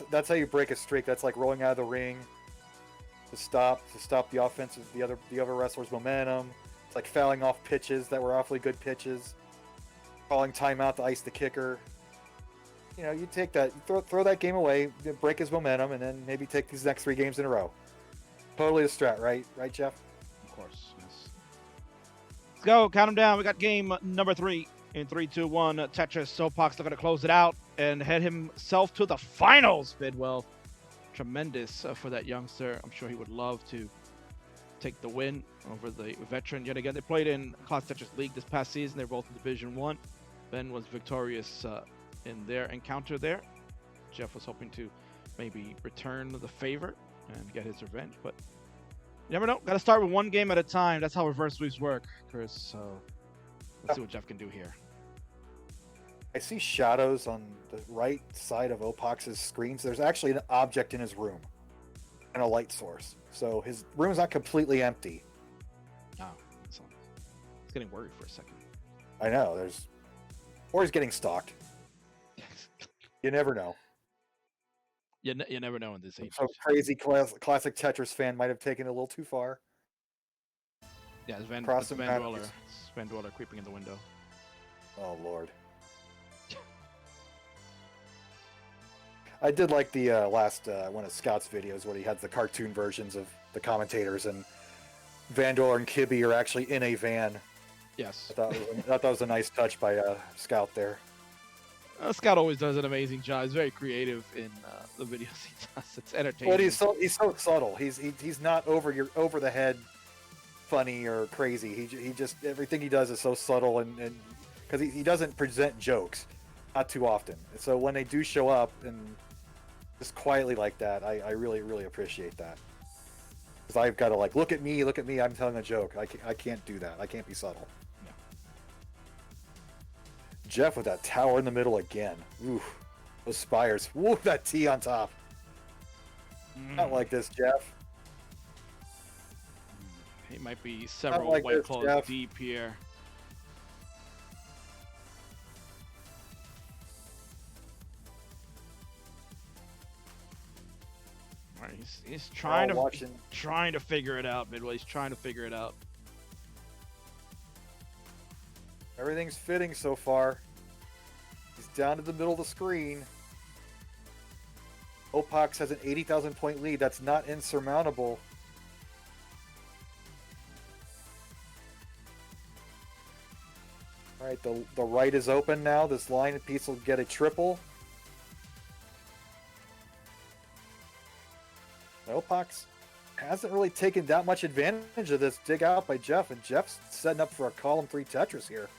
That's how you break a streak. That's like rolling out of the ring to stop the offense of the other wrestler's momentum. It's like fouling off pitches that were awfully good pitches. Calling timeout to ice the kicker. You know, you take that, you throw that game away, break his momentum, and then maybe take these next 3 games in a row. Totally the strat, right? Right, Jeff? Of course, yes. Let's go. Count them down. We got game number 3 in 3, 2, 1. Tetris Opox looking to close it out and head himself to the finals. Bidwell, tremendous for that youngster. I'm sure he would love to take the win over the veteran yet again. They played in Classic Tetris League this past season. They're both in Division 1. Ben was victorious in their encounter there. Jeff was hoping to maybe return the favor and get his revenge, but You never know. Got to start with one game at a time. That's how reverse sweeps work, Chris. So let's see what Jeff can do here. I see shadows on the right side of Opox's screens. There's actually an object in his room and a light source. So his room is not completely empty. Oh, so he's getting worried for a second. I know. Or he's getting stalked. You never know. You never know in this age. Some crazy classic Tetris fan might have taken it a little too far. Yeah, it's Van Cross some Dweller. boundaries. It's Van Dweller creeping in the window. Oh, Lord. I did like the last one of Scott's videos where he had the cartoon versions of the commentators, and Van Dweller and Kibbe are actually in a van. Yes. I thought that was a nice touch by Scout there. Scott always does an amazing job. He's very creative in the videos he does. It's entertaining. But he's so subtle. He's not over the head funny or crazy. He just everything he does is so subtle, and because he doesn't present jokes, not too often. So when they do show up and just quietly like that, I really, really appreciate that. Because I've got to like, look at me, I'm telling a joke. I can't do that. I can't be subtle. No. Jeff with that tower in the middle again. Ooh, those spires. Woo, that T on top. Not like this, Jeff. He might be several like white this, claws Jeff. deep here. All right, he's trying trying to figure it out, Midway. He's trying to figure it out. Everything's fitting so far. He's down to the middle of the screen. Opox has an 80,000 point lead. That's not insurmountable. All right, the right is open now. This line piece will get a triple. Opox hasn't really taken that much advantage of this dig out by Jeff, and Jeff's setting up for a column 3 Tetris here.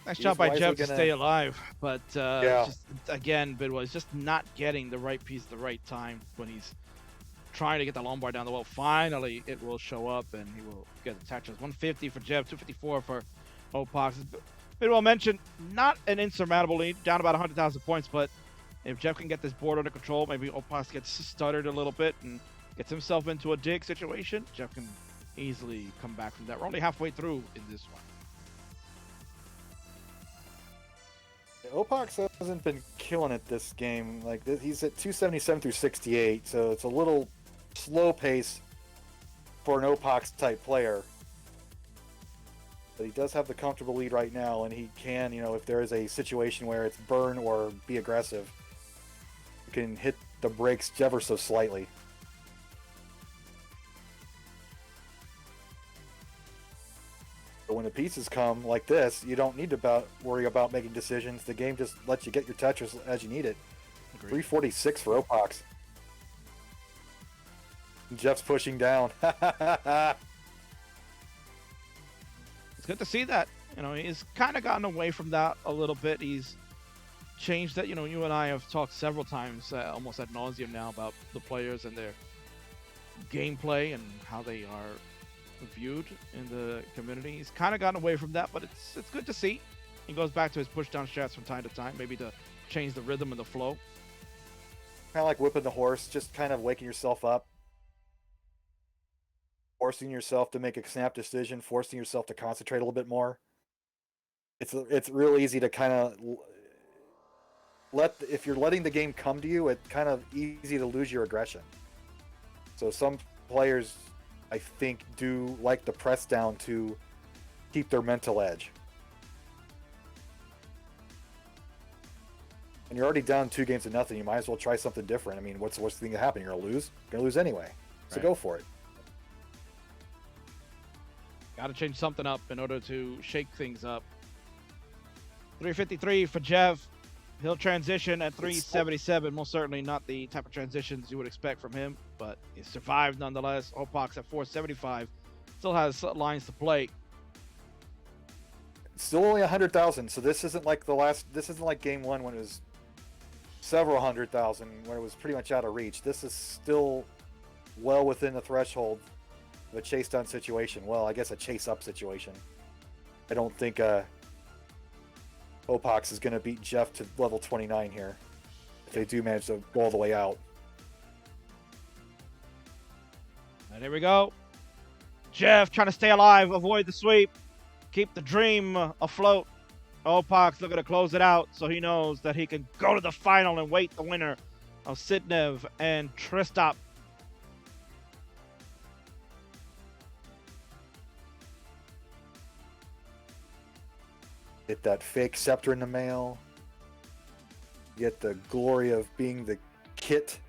Nice job by wisely Jeff to gonna- stay alive, but Yeah. just, again, Bidwell just not getting the right piece at the right time when he's trying to get the Lombard down the wall. Finally, it will show up, and he will get the Tetris. 150 for Jeff, 254 for Opox. Bidwell mentioned not an insurmountable lead, down about 100,000 points, but if Jeff can get this board under control, maybe Opox gets stuttered a little bit and gets himself into a dig situation, Jeff can easily come back from that. We're only halfway through in this one. Opox hasn't been killing it this game. Like he's at 277 through 68, so it's a little slow pace for an Opox type player. But he does have the comfortable lead right now, and he can, if there is a situation where it's burn or be aggressive, you can hit the brakes ever so slightly. But when the pieces come like this, you don't need to worry about making decisions. The game just lets you get your Tetris as you need it. Agreed. 346 for Opox. Jeff's pushing down. It's good to see that. He's kind of gotten away from that a little bit. He's changed that. You and I have talked several times, almost ad nauseum now, about the players and their gameplay and how they are viewed in the community. He's kind of gotten away from that, but it's good to see. He goes back to his push down strats from time to time, maybe to change the rhythm and the flow. Kind of like whipping the horse, just kind of waking yourself up. Forcing yourself to make a snap decision, forcing yourself to concentrate a little bit more. It's real easy to kind of if you're letting the game come to you, it's kind of easy to lose your aggression. So some players, I think, do like the press down to keep their mental edge. And you're already down 2 games to nothing. You might as well try something different. I mean, what's the worst thing to happen? You're gonna lose. You're gonna lose anyway. So Right. Go for it. Got to change something up in order to shake things up. 353 for Jeff. He'll transition at 377. Most certainly not the type of transitions you would expect from him, but he survived nonetheless. Opox at 475. Still has lines to play. Still only 100,000. So this isn't like This isn't like game 1 when it was several 100,000 when it was pretty much out of reach. This is still well within the threshold of a chase down situation. Well, I guess a chase up situation. I don't think Opox is going to beat Jeff to level 29 here if they do manage to go all the way out. And here we go. Jeff trying to stay alive, avoid the sweep, keep the dream afloat. Opox looking to close it out so he knows that he can go to the final and wait the winner of Sidnev and Tristop. Get that fake scepter in the mail. Get the glory of being the KIT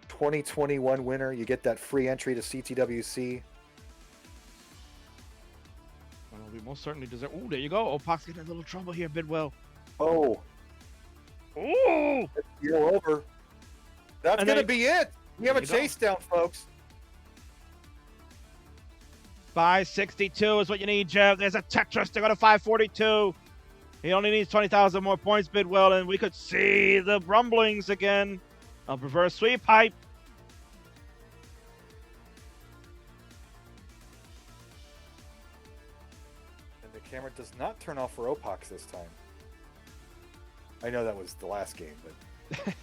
2021 winner. You get that free entry to CTWC. Well, we most certainly deserve. Oh, there you go. Opox getting in a little trouble here, Bidwell. Oh. Ooh! You're over. That's going to be it. We have a chase down, folks. 562 is what you need, Jeff. There's a Tetris to go to 542. He only needs 20,000 more points, Bidwell, and we could see the rumblings again of reverse sweep hype. And the camera does not turn off for Opox this time. I know that was the last game, but...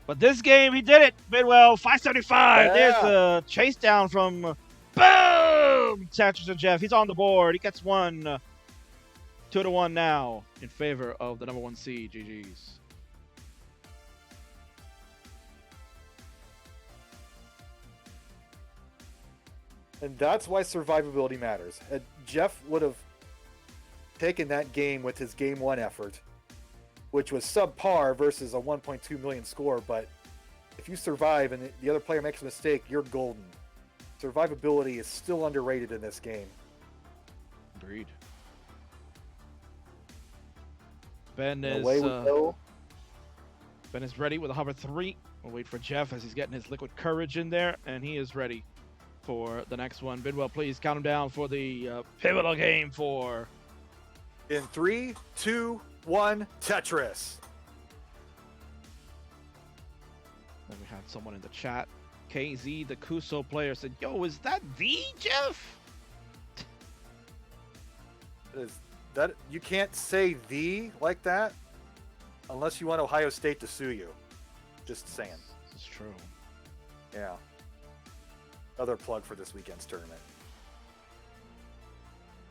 But this game, he did it, Bidwell. 575. Yeah. There's the chase down from boom! Tetris and Jeff. He's on the board. He gets one. 2-1 now in favor of the number 1 seed. GG's. And that's why survivability matters. Jeff would have taken that game with his game 1 effort, which was subpar versus a 1.2 million score, but if you survive and the other player makes a mistake, you're golden. Survivability is still underrated in this game. Agreed. Ben Away we go. Ben is ready with a hover 3. We'll wait for Jeff as he's getting his liquid courage in there, and he is ready for the next one. Bidwell, please count him down for the pivotal game 4. In 3, 2, 1, Tetris. Then we had someone in the chat, KZ, the Kuso player, said, "Yo, is that the Jeff?" That you can't say "the" like that unless you want Ohio State to sue you. Just saying. This is true. Yeah. Another plug for this weekend's tournament.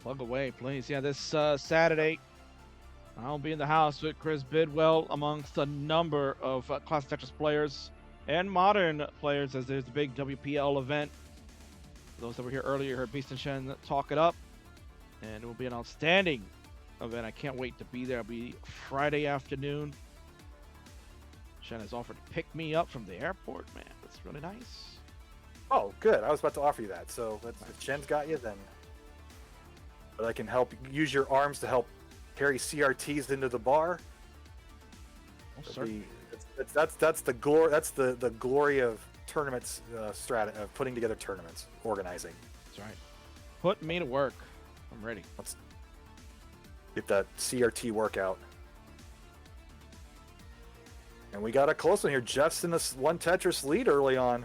Plug away, please. Yeah, this Saturday, I'll be in the house with Chris Bidwell amongst a number of Classic Tetris players and modern players, as there's the big WPL event. For those that were here earlier, heard Beast and Shen talk it up, and it will be an outstanding event. I can't wait to be there. It'll be Friday afternoon. Shen has offered to pick me up from the airport, man. That's really nice. Oh, good. I was about to offer you that. So if Shen's got you, then. But I can help use your arms to help carry CRTs into the bar. That's the glory. That's the glory of tournaments, of putting together tournaments, organizing. That's right. Put me to work. I'm ready. Let's get that CRT workout. And we got a close one here. Jeff's in this 1 Tetris lead early on.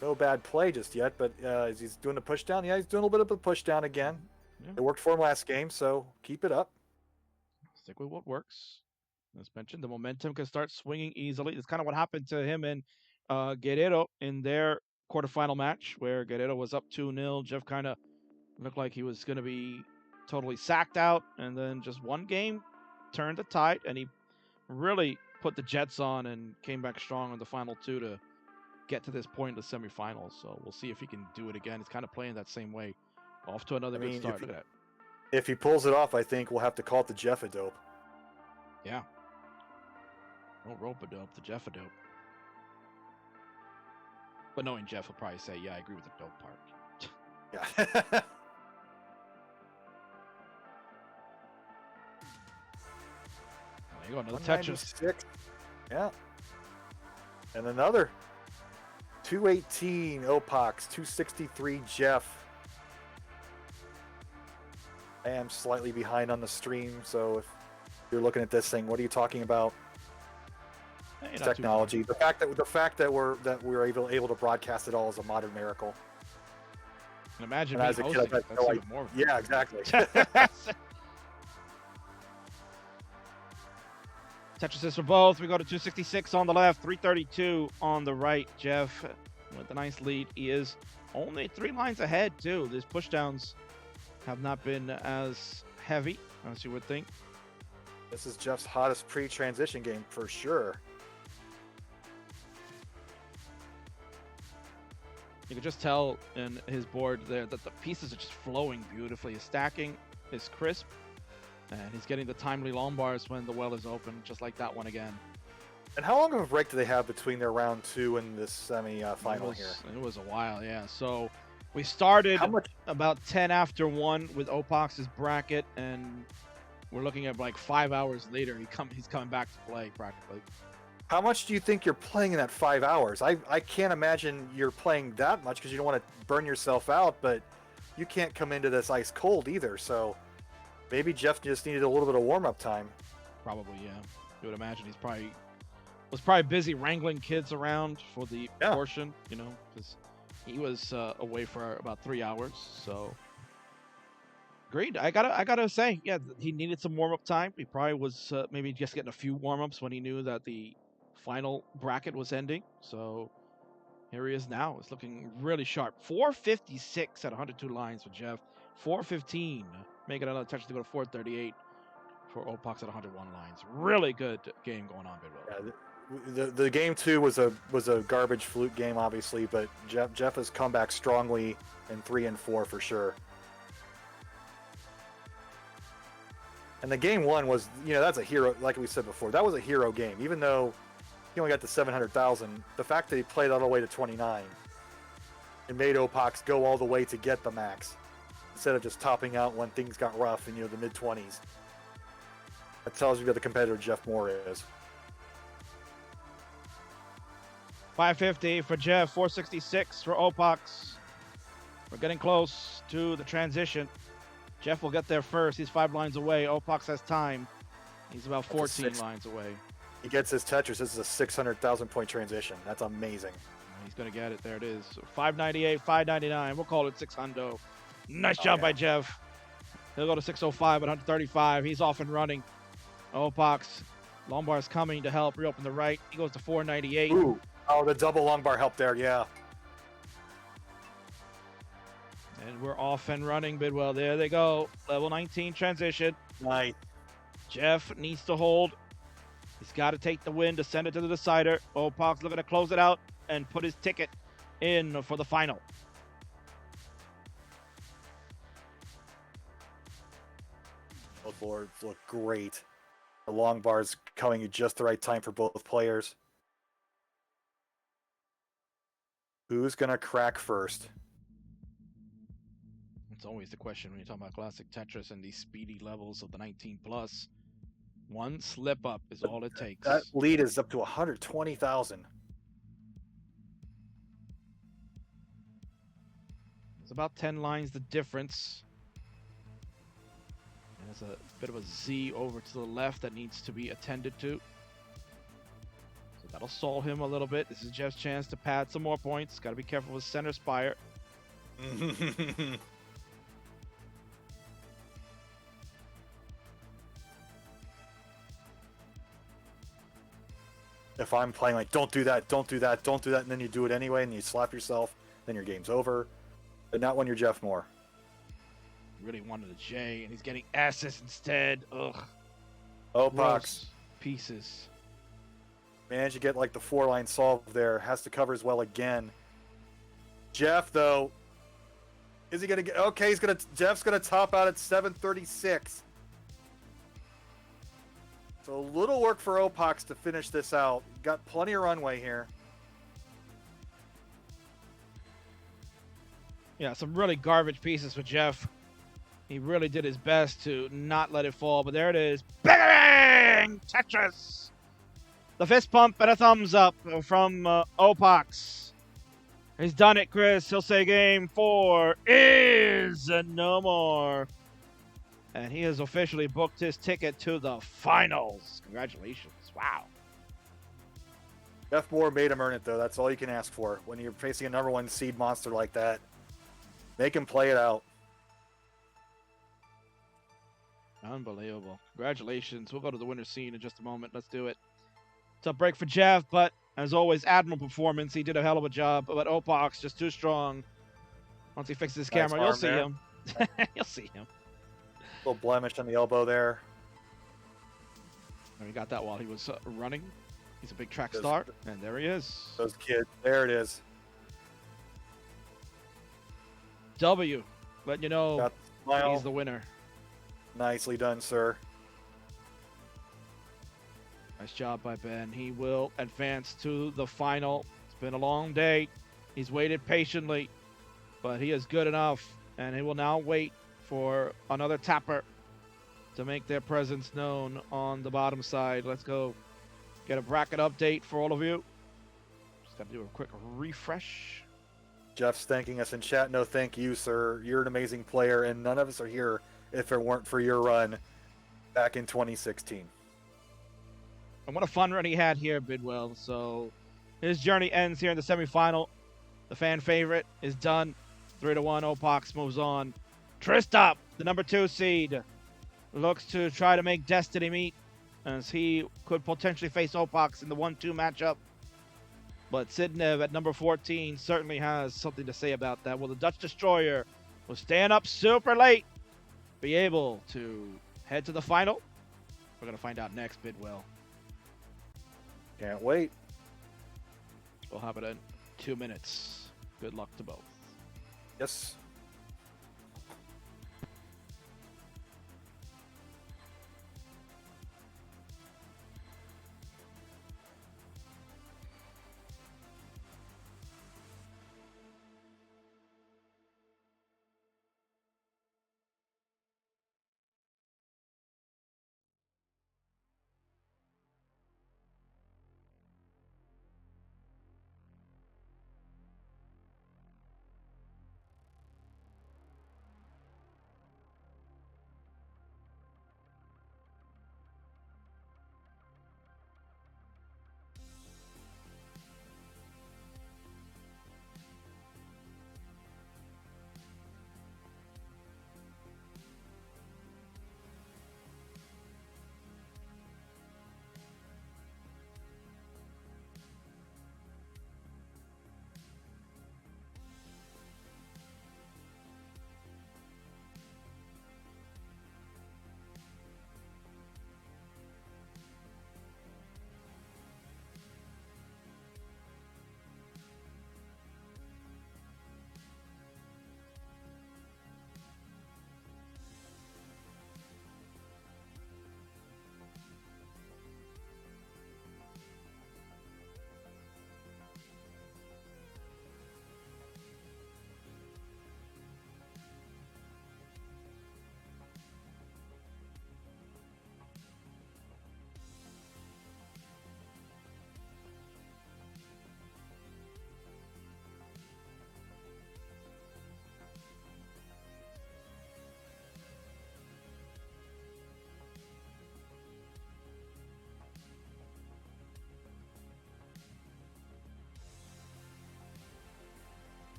No bad play just yet, but is he doing the push down? Yeah, he's doing a little bit of a push down again. Yeah. It worked for him last game, so keep it up. Stick with what works. As mentioned, the momentum can start swinging easily. It's kind of what happened to him and Guerrero in their quarterfinal match, where Guerrero was up 2-0. Jeff kind of looked like he was going to be totally sacked out, and then just one game turned the tide, and he really put the Jets on and came back strong in the final 2 to get to this point in the semifinals. So we'll see if he can do it again. He's kind of playing that same way. Off to another good start. Look at that. If he pulls it off, I think we'll have to call it the Jeff-a-dope. Yeah. No rope-a-dope, the Jeff-a-dope. But knowing Jeff will probably say, yeah, I agree with the dope part. Yeah. There you go, another Tetris. Yeah. And another 218 Opox, 263 Jeff. I am slightly behind on the stream, so if you're looking at this thing. What are you talking about? Hey, It's not too technology. The fact that we're able to broadcast it all is a modern miracle. And imagine And me as a kid, hosting. I had That's no even more. Yeah, exactly. Tetris for both. We go to 266 on the left, 332 on the right. Jeff with a nice lead. He is only 3 lines ahead, too. These pushdowns have not been as heavy as you would think. This is Jeff's hottest pre-transition game for sure. You can just tell in his board there that the pieces are just flowing beautifully. His stacking is crisp, and he's getting the timely long bars when the well is open, just like that one again. And how long of a break do they have between their round 2 and this semi-final here? It was a while, yeah. So we started How much? about 10 after 1 with Opox's bracket, and we're looking at like 5 hours later. He's coming back to play practically. How much do you think you're playing in that 5 hours? I can't imagine you're playing that much because you don't want to burn yourself out, but you can't come into this ice cold either. So maybe Jeff just needed a little bit of warm-up time. Probably, yeah. You would imagine he's probably busy wrangling kids around for the portion, you know, because he was away for about 3 hours. So agreed. I gotta say, yeah, he needed some warm-up time. He probably was maybe just getting a few warm-ups when he knew that the final bracket was ending. So here he is now. It's looking really sharp. 456 at 102 lines for Jeff. 415, making another touch to go to 438 for Opox at 101 lines. Really good game going on, Bidwell. Yeah, the game 2 was a garbage flute game, obviously, but Jeff has come back strongly in 3 and 4 for sure. And the game 1 was, that's a hero, like we said before, that was a hero game. Even though he only got to 700,000, the fact that he played all the way to 29 and made Opox go all the way to get the max instead of just topping out when things got rough in the mid-20s. That tells you what the competitor Jeff Moore is. 550 for Jeff, 466 for Opox. We're getting close to the transition. Jeff will get there first. He's 5 lines away. Opox has time. He's about 14 lines away. He gets his Tetris. This is a 600,000 point transition. That's amazing. He's going to get it. There it is. 598, 599. We'll call it 600. Nice job by Jeff. He'll go to 605 at 135. He's off and running. Opox. Lombar's coming to help reopen the right. He goes to 498. Ooh. Oh, the double long bar help there. Yeah. And we're off and running, Bidwell. There they go. Level 19 transition. Nice. Jeff needs to hold. He's got to take the win to send it to the decider. Opox looking to close it out and put his ticket in for the final. Both boards look great. The long bars coming at just the right time for both players. Who's going to crack first? It's always the question when you're talking about classic Tetris and these speedy levels of the 19 plus. One slip up is all it takes. That lead is up to 120,000. It's about 10 lines the difference. And there's a bit of a Z over to the left that needs to be attended to. So that'll stall him a little bit. This is Jeff's chance to pad some more points. Got to be careful with center spire. If I'm playing like, don't do that, don't do that, don't do that, and then you do it anyway and you slap yourself, then your game's over. But not when you're Jeff Moore. Really wanted a J, and he's getting S's instead. Ugh. Opox. Pieces. Managed to get like the 4-line solve there. Has to cover as well again. Jeff, though, is he going to get... Okay, Jeff's going to top out at 736. So a little work for Opox to finish this out. Got plenty of runway here. Yeah, some really garbage pieces for Jeff. He really did his best to not let it fall, but there it is. Bang! Tetris! The fist pump and a thumbs up from Opox. He's done it, Chris. He'll say game 4 is no more. And he has officially booked his ticket to the finals. Congratulations. Wow. Jeff Moore made him earn it, though. That's all you can ask for. When you're facing a number 1 seed monster like that, make him play it out. Unbelievable. Congratulations. We'll go to the winner's scene in just a moment. Let's do it. It's a break for Jeff, but as always, admirable performance. He did a hell of a job, but Opox just too strong. Once he fixes his Nice camera, you'll arm see there. him. You'll see him. Little blemish on the elbow there. And we got that while he was running. He's a big track Those- star, and there he is. Those kids. There it is. W, letting you know Got the smile. he's the winner. Nicely done, sir. Nice job by Ben. He will advance to the final. It's been a long day. He's waited patiently, but he is good enough, and he will now wait for another tapper to make their presence known on the bottom side. Let's go get a bracket update for all of you. Just got to do a quick refresh. Jeff's thanking us in chat. No, thank you, sir. You're an amazing player, and none of us are here if it weren't for your run back in 2016. And what a fun run he had here, Bidwell. So his journey ends here in the semifinal. The fan favorite is done. 3-1. Opox moves on. Tristop, the number 2 seed, looks to try to make destiny meet, as he could potentially face Opox in the 1-2 matchup. But Sidnev at number 14 certainly has something to say about that. Will the Dutch Destroyer, who staying up super late, be able to head to the final? We're going to find out next, Bidwell. Can't wait. We'll have it in 2 minutes. Good luck to both. Yes.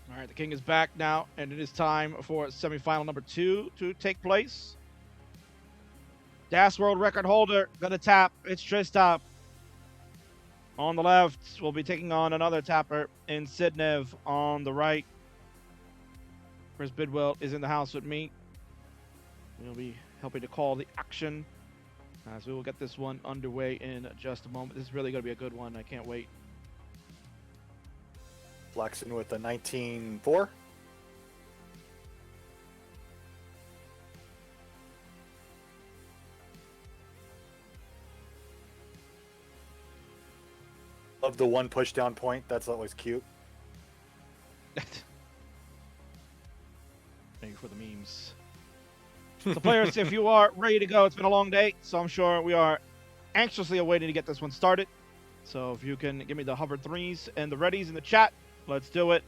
All right, the king is back now, and it is time for semifinal number 2 to take place. DAS world record holder gonna tap. It's Tristop. On the left, we'll be taking on another tapper in Sidnev on the right. Chris Bidwell is in the house with me. We'll be helping to call the action, as we will get this one underway in just a moment. This is really going to be a good one. I can't wait. Flexing with the 19-4. Love the one push down point. That's always cute. Thank you for the memes. So players, if you are ready to go, it's been a long day, so I'm sure we are anxiously awaiting to get this one started. So if you can give me the hover threes and the readies in the chat, let's do it.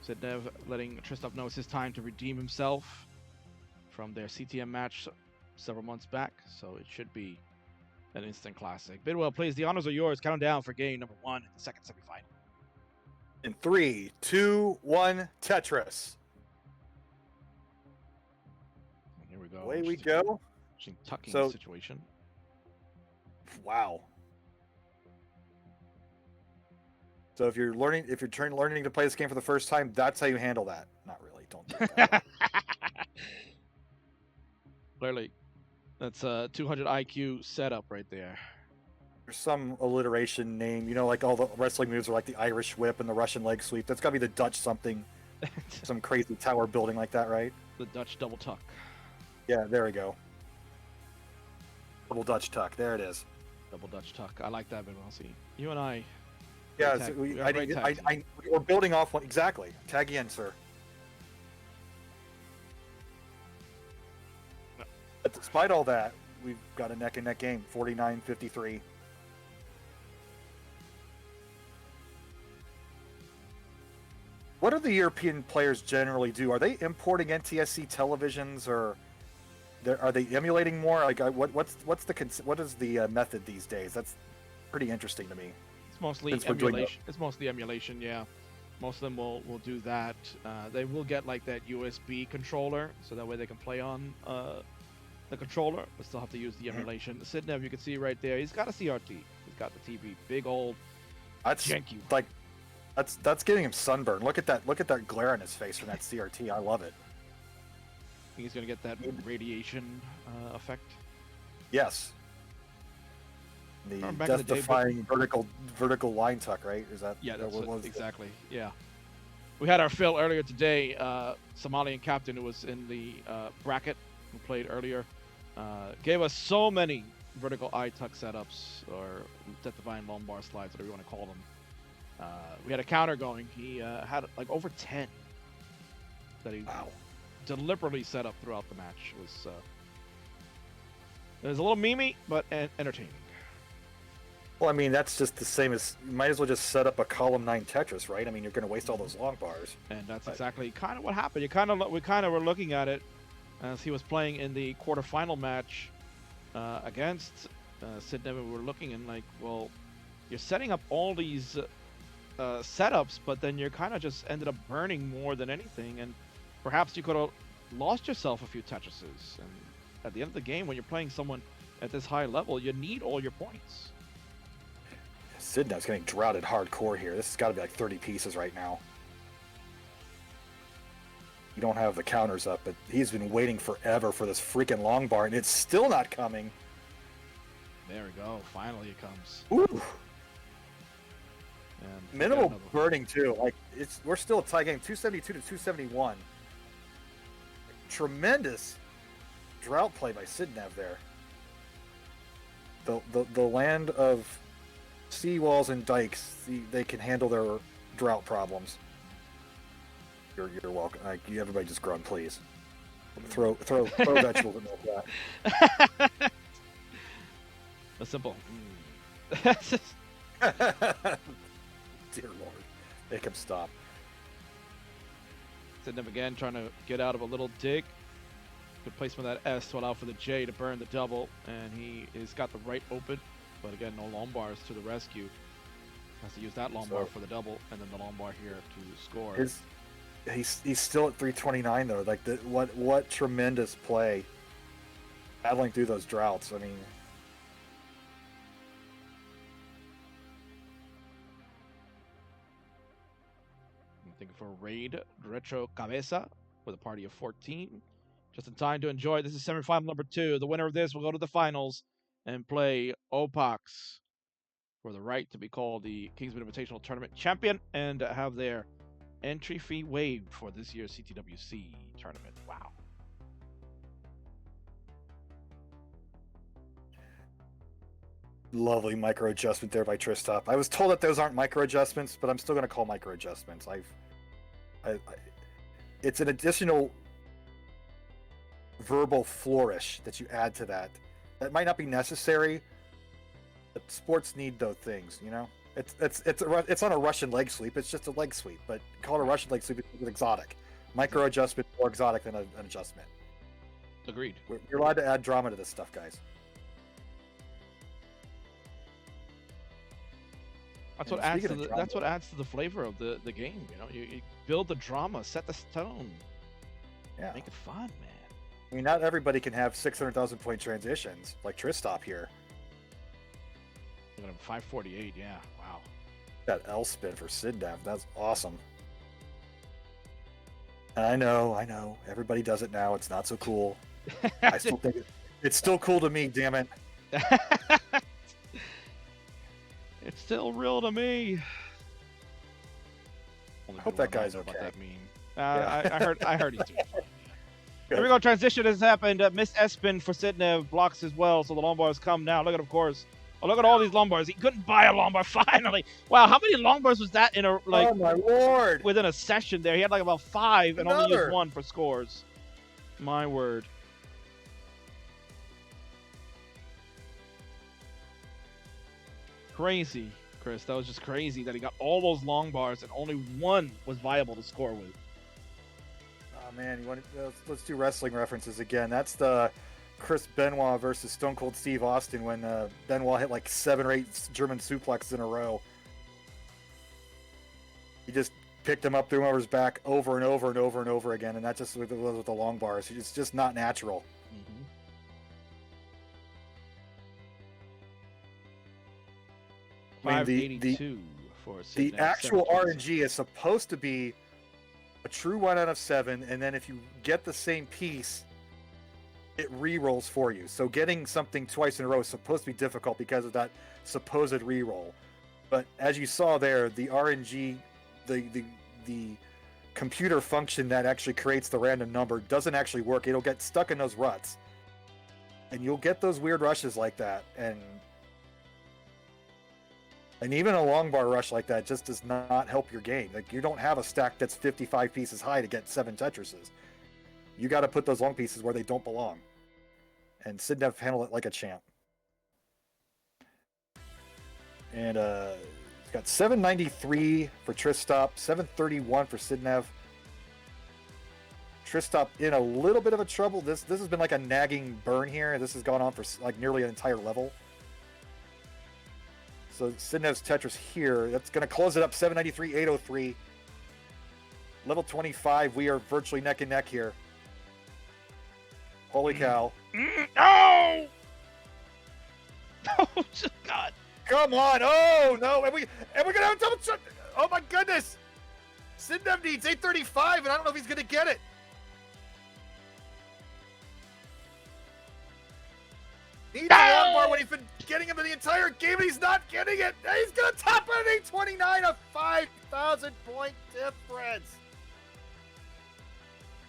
Sidnev letting Tristov know it's his time to redeem himself from their CTM match several months back. So it should be an instant classic. Bidwell, please, the honors are yours. Count down for game number 1 in the second semifinal. In 3, 2, 1, Tetris. And here we go. Away we go. Tucking So- situation. Wow. So if you're learning to play this game for the first time, that's how you handle that. Not really. Don't do it that way. Clearly, that's a 200 IQ setup right there. There's some alliteration name, like all the wrestling moves are like the Irish whip and the Russian leg sweep. That's got to be the Dutch something, some crazy tower building like that, right? The Dutch double tuck. Yeah, there we go. Double Dutch tuck. There it is. Double Dutch tuck. I like that, Bidwell. See, you and I. Yeah, tag- so we are great tag team. we're building off one exactly. Tag in, sir. But despite all that, we've got a neck and neck game, 49-53. What do the European players generally do? Are they importing NTSC televisions, or are they emulating more? Like, what is the method these days? That's pretty interesting to me. It's mostly Since we're doing emulation. It's mostly emulation, yeah. Most of them will do that. They will get like that USB controller, so that way they can play on the controller, but still have to use the emulation. The Sidnev, you can see right there, he's got a CRT. He's got the TV, big old That's janky. like, that's getting him sunburn. Look at that glare on his face from that CRT. I love it. I think he's gonna get that radiation effect. Yes. The Remember back in the day, death-defying vertical line tuck, right? Is that? Yeah, that that's what it, was it? exactly. Yeah. We had our fill earlier today. Somalian captain who was in the bracket, who played earlier, gave us so many vertical eye tuck setups, or death-defying lumbar slides, whatever you want to call them. We had a counter going. He had like over 10 that he Wow. deliberately set up throughout the match. It was a little memey, but entertaining. Well, I mean, that's just the same as, you might as well just set up a column 9 Tetris, right? I mean, you're going to waste all those long bars. And that's But- exactly kind of what happened. We kind of were looking at it as he was playing in the quarterfinal match against Sidnev. We were looking and like, well, you're setting up all these setups, but then you're kind of just ended up burning more than anything, and perhaps you could have lost yourself a few Tetrises. And at the end of the game, when you're playing someone at this high level, you need all your points. Sidnev's getting droughted hardcore here. This has got to be like 30 pieces right now. You don't have the counters up, but he's been waiting forever for this freaking long bar, and it's still not coming. There we go. Finally, it comes. Ooh. And Minimal another- burning too. Like, we're still a tie game, 272 to 271. Tremendous drought play by Sidnev there. The land of seawalls and dikes, they can handle their drought problems. You're welcome. Like, everybody just grunt, please. Throw vegetables in that. A simple. Dear Lord, make him stop. Sidnev again trying to get out of a little dig. Good placement of that S to allow for the J to burn the double, and he has got the right open, but again, no long bars to the rescue. Has to use that long bar for the double, and then the long bar here to score. He's still at 329 though. Like, what tremendous play, battling through those droughts. I mean, I'm thinking for raid Retro Cabeza with a party of 14. Just in time to enjoy. This is semifinal number 2. The winner of this will go to the finals and play Opax for the right to be called the Kingsman Invitational Tournament champion and have their entry fee waived for this year's CTWC tournament. Wow. lovely micro adjustment there by Tristop. I was told that those aren't micro adjustments, but I'm still going to call micro adjustments. It's an additional verbal flourish that you add to that That might not be necessary, but sports need those things, you know? It's not a Russian leg sweep, it's just a leg sweep, but call it a Russian leg sweep is exotic. Micro adjustment more exotic than an adjustment. Agreed. You're allowed to add drama to this stuff, guys. That's what adds to that's what adds to the flavor of the game. You know, you build the drama, set the tone. Yeah, make it fun, man. I mean, not everybody can have 600,000 point transitions like Tristop here. 548, yeah, wow. That L spin for Sidnev, that's awesome. And I know, everybody does it now. It's not so cool. I still think it's still cool to me. Damn it. It's still real to me. I hope that guy's okay. What that mean? I heard he's doing fine. Here we go. Transition has happened. Miss S-spin for Sidnev blocks as well, so the long bars come now. Look at, of course. Oh, look at all these long bars. He couldn't buy a long bar finally. Wow, how many long bars was that in a like? Oh my lord! Within a session there, he had like about 5 and only used 1 for scores. My word. Crazy, Chris. That was just crazy that he got all those long bars and only 1 was viable to score with. Oh man, let's do wrestling references again. That's the Chris Benoit versus Stone Cold Steve Austin when Benoit hit like 7 or 8 German suplexes in a row. He just picked him up, threw him over his back over and over and over and over again, and that just was with the long bars. It's just not natural. Mm-hmm. 582 for the actual RNG is supposed to be a true 1 out of 7, and then if you get the same piece, it re-rolls for you. So getting something twice in a row is supposed to be difficult because of that supposed re-roll. But as you saw there, the RNG, the computer function that actually creates the random number doesn't actually work. It'll get stuck in those ruts. And you'll get those weird rushes like that. And even a long bar rush like that just does not help your game. Like, you don't have a stack that's 55 pieces high to get 7 Tetrises. You got to put those long pieces where they don't belong. And Sidnev handled it like a champ. And he's got 793 for Tristop, 731 for Sidnev. Tristop in a little bit of a trouble. This has been like a nagging burn here. This has gone on for like nearly an entire level. So Sidnev's Tetris here, that's going to close it up, 793, 803. Level 25, we are virtually neck and neck here. Holy cow. Oh! Oh, God. Come on. Oh, no. And we're going to have a double check. Oh, my goodness. Sidnev needs 835, and I don't know if he's going to get it. Needs a long bar when he's been getting him the entire game, and he's not getting it. He's going to top it at 829, a 5,000 point difference.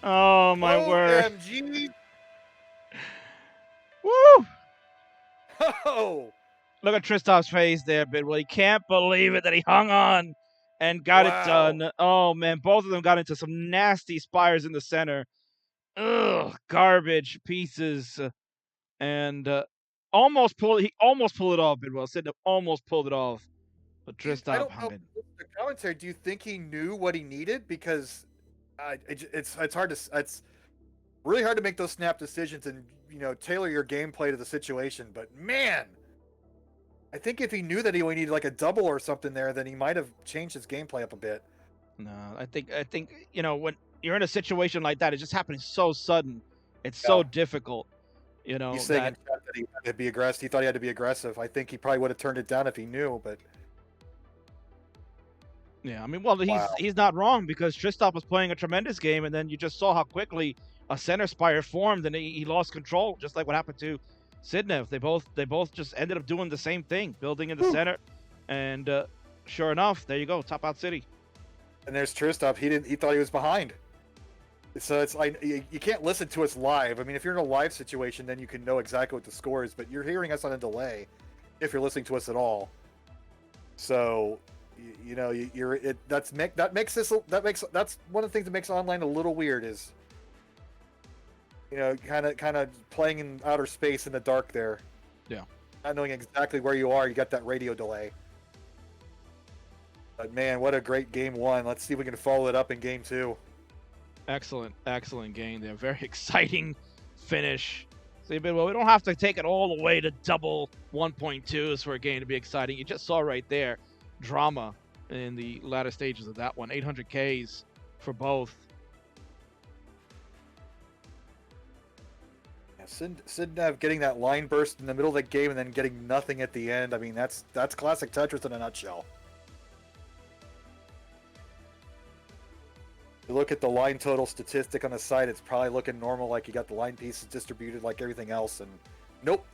Oh, my word. OMG. Woo! Oh. Look at Tristop's face there, Bidwell. He can't believe it that he hung on and got it done. Oh, man. Both of them got into some nasty spires in the center. Ugh, garbage pieces. And he almost pulled it off, Bidwell. Sidnev almost pulled it off. But Tristop hung it. The commentary, do you think he knew what he needed? Because it's really hard to make those snap decisions and, you know, tailor your gameplay to the situation. But man, I think if he knew that he only needed like a double or something there, then he might have changed his gameplay up a bit. No, I think you know, when you're in a situation like that, it's just happening so sudden. It's so difficult. You know, he's saying in chat that he had to be aggressive. He thought he had to be aggressive. I think he probably would have turned it down if he knew, but yeah, I mean, well, he's not wrong, because Tristop was playing a tremendous game, and then you just saw how quickly a center spire formed, and he lost control, just like what happened to Sidnev. They both just ended up doing the same thing, building in the center, and sure enough, there you go, top out city. And there's Tristop. He thought he was behind. So it's like you can't listen to us live. I mean, if you're in a live situation, then you can know exactly what the score is. But you're hearing us on a delay, if you're listening to us at all. So, you know, that's one of the things that makes online a little weird. Is kind of playing in outer space in the dark there. Yeah. Not knowing exactly where you are, you got that radio delay. But man, what a great game one. Let's see if we can follow it up in game two. Excellent game there. Very exciting finish. See, well, we don't have to take it all the way to double 1.2s for a game to be exciting. You just saw right there drama in the latter stages of that one. 800 Ks for both. Yeah, Sidnev getting that line burst in the middle of the game and then getting nothing at the end. I mean, that's classic Tetris in a nutshell. You look at the line total statistic on the side, it's probably looking normal, like you got the line pieces distributed like everything else, and nope.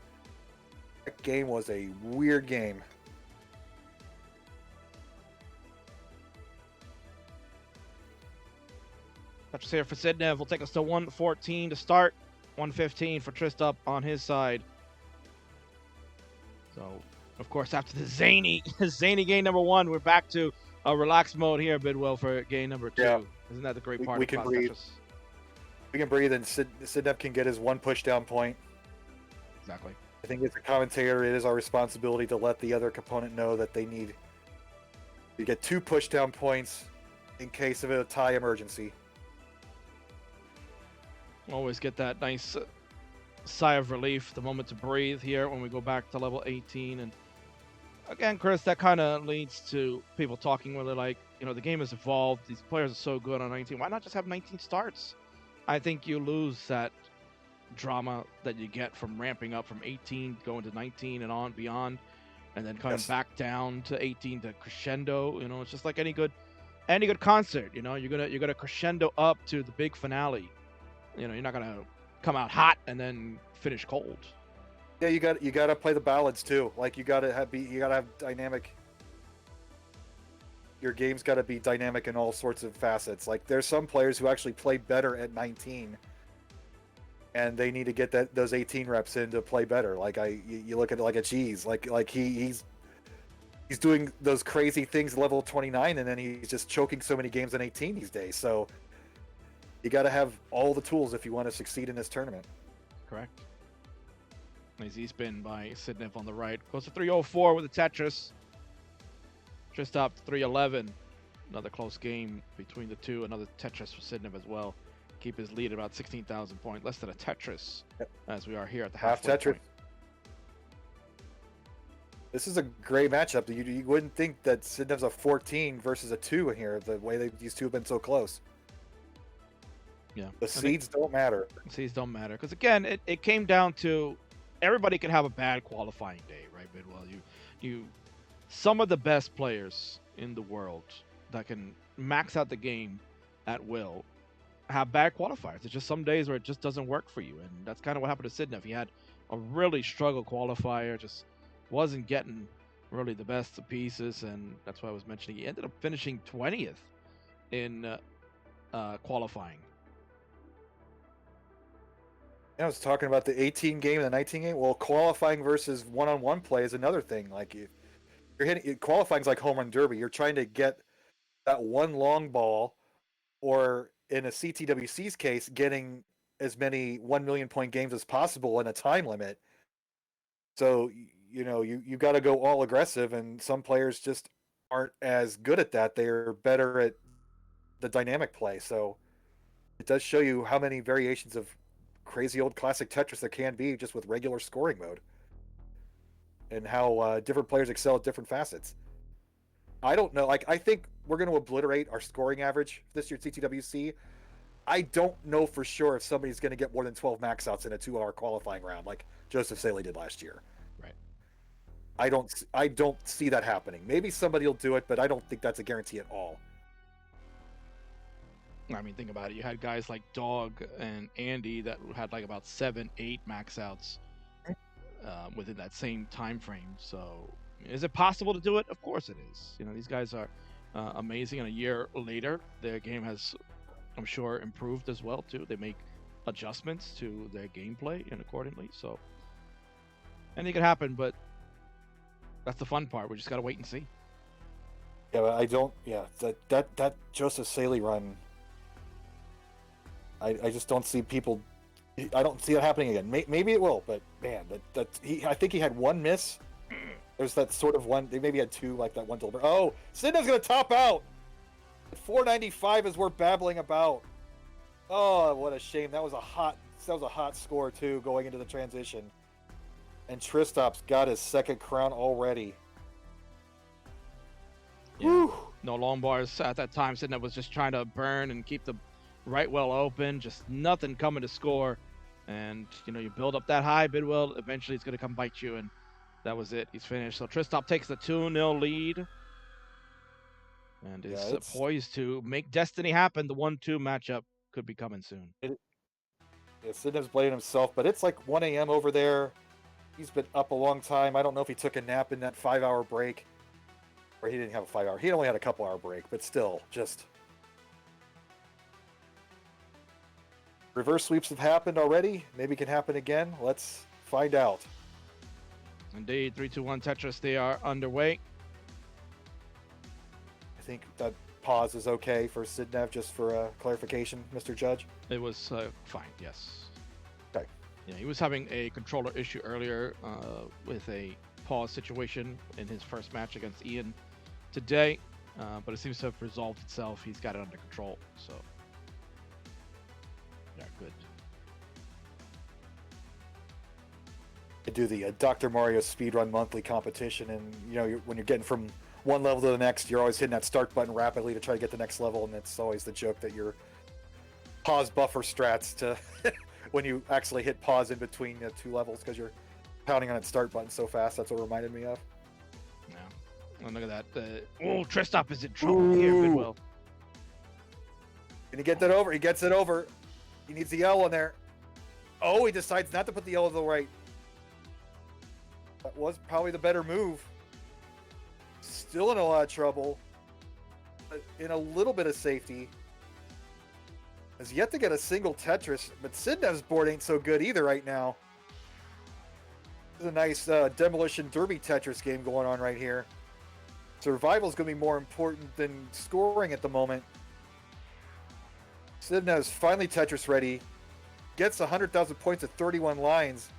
That game was a weird game. Tetris here for Sidnev will take us to 114 to start. 115 for Tristop on his side. So, of course, after the zany game number one, we're back to a relaxed mode here, Bidwell, for game number two. Yeah. Isn't that the great part We of can Classic breathe. Tetris? We can breathe, and Sidnev can get his one pushdown point. Exactly. I think as a commentator, it is our responsibility to let the other component know that they need to get 2 pushdown points in case of a tie emergency. Always get that nice sigh of relief, the moment to breathe here when we go back to level 18. And again, Chris, that kind of leads to people talking where they're like, the game has evolved. These players are so good on 19. Why not just have 19 starts? I think you lose that drama that you get from ramping up from 18 going to 19 and on beyond, and then coming back down to 18 to crescendo. It's just like any good concert. You're gonna crescendo up to the big finale. You're not gonna come out hot and then finish cold. Yeah, you got to play the ballads too. Like you got to have dynamic. Your game's got to be dynamic in all sorts of facets. Like there's some players who actually play better at 19, and they need to get those 18 reps in to play better. Like you look at it like a cheese. Like he's doing those crazy things at level 29, and then he's just choking so many games in 18 these days. So you got to have all the tools if you want to succeed in this tournament. Correct. Easy spin by Sidnev on the right. Goes to 304 with the Tetris. Just up 311. Another close game between the two. Another Tetris for Sidnev as well. Keep his lead at about 16,000 points. Less than a Tetris, as we are here at the half halfway Tetris. point. This is a great matchup. You wouldn't think that Sidnev's a 14 versus a 2 here, the way these two have been so close. Yeah. The seeds don't matter. Seeds don't matter. Because, again, it came down to everybody can have a bad qualifying day, right, Bidwell? Some of the best players in the world that can max out the game at will have bad qualifiers. It's just some days where it just doesn't work for you, and that's kind of what happened to Sidnev. He had a really struggle qualifier, just wasn't getting really the best of pieces, and that's why I was mentioning he ended up finishing 20th in qualifying. I was talking about the 18 game and the 19 game. Well, qualifying versus one-on-one play is another thing. Like you're hitting qualifying's like home run derby. You're trying to get that one long ball, or in a CTWC's case, getting as many 1 million point games as possible in a time limit. So you got to go all aggressive, and some players just aren't as good at that. They're better at the dynamic play. So it does show you how many variations of crazy old classic Tetris there can be just with regular scoring mode, and how different players excel at different facets. I don't know. I think we're going to obliterate our scoring average this year at CTWC. I don't know for sure if somebody's going to get more than 12 max outs in a 2-hour qualifying round like Joseph Saley did last year. Right. I don't see that happening. Maybe somebody will do it, but I don't think that's a guarantee at all. I mean, think about it. You had guys like Dog and Andy that had like about 7-8 max outs within that same time frame. So is it possible to do it? Of course it is. These guys are amazing, and a year later their game has, I'm sure, improved as well too. They make adjustments to their gameplay and accordingly. So anything could happen, but that's the fun part. We just gotta wait and see. Yeah, but I don't. Yeah, that Joseph Saley run. I just don't see people I don't see it happening again. Maybe it will, but man, I think he had one miss. There's that sort of one. They maybe had two, like that one deliver. Oh, Sidnev's gonna top out. 495 is we're babbling about. Oh, what a shame. That was a hot score too, going into the transition. And Tristop's got his second crown already. Yeah. Whew. No long bars at that time. Sidnev was just trying to burn and keep the right well open. Just nothing coming to score. And, you build up that high, Bidwell, eventually it's going to come bite you. And that was it. He's finished. So Tristop takes the 2-0 lead. And is poised to make destiny happen. The 1-2 matchup could be coming soon. Yeah, Sidnev's blaming himself, but it's like 1 a.m. over there. He's been up a long time. I don't know if he took a nap in that 5-hour break. Or he didn't have a 5-hour. He only had a couple-hour break, but still, just... Reverse sweeps have happened already. Maybe it can happen again. Let's find out. Indeed, 3-2-1 Tetris, they are underway. I think that pause is okay for Sidnev, just for clarification, Mr. Judge. It was fine, yes. Okay. Yeah, he was having a controller issue earlier with a pause situation in his first match against Ian today, but it seems to have resolved itself. He's got it under control, so yeah, good. I do the Dr. Mario Speedrun monthly competition, and when you're getting from one level to the next, you're always hitting that start button rapidly to try to get the next level, and it's always the joke that you're pause buffer strats to when you actually hit pause in between the two levels because you're pounding on that start button so fast. That's what it reminded me of. Yeah. Oh, look at that. Tristop is in trouble here, Bidwell. Can he get that over? He gets it over. He needs the L on there. Oh, he decides not to put the L to the right. That was probably the better move. Still in a lot of trouble. But in a little bit of safety. Has yet to get a single Tetris, but Sidnev's board ain't so good either right now. There's a nice Demolition Derby Tetris game going on right here. Survival's going to be more important than scoring at the moment. Sidnev's finally Tetris ready. Gets 100,000 points at 31 lines.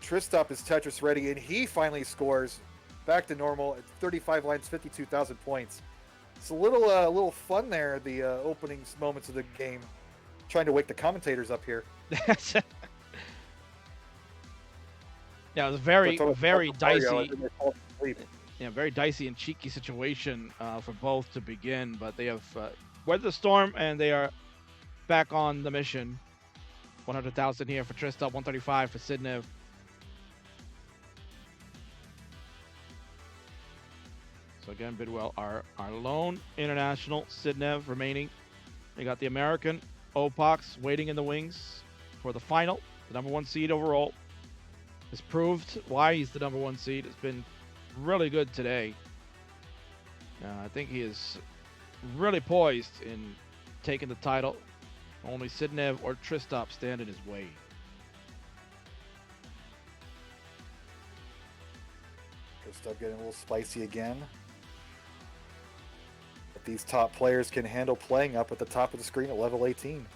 Tristop is Tetris ready, and he finally scores back to normal at 35 lines, 52,000 points. It's a little fun there, the opening moments of the game. Trying to wake the commentators up here. Yeah, it was very dicey. Yeah, very dicey and cheeky situation for both to begin, but they have weathered the storm and they are back on the mission. 100,000 here for Tristop, 135 for Sidnev. So again, Bidwell, our lone international, Sidnev remaining. We got the American, Opox, waiting in the wings for the final. The #1 seed overall has proved why he's the #1 seed. It's been really good today. I think he is really poised in taking the title. Only Sidnev or Tristop stand in his way. Tristop getting a little spicy again. But these top players can handle playing up at the top of the screen at level 18.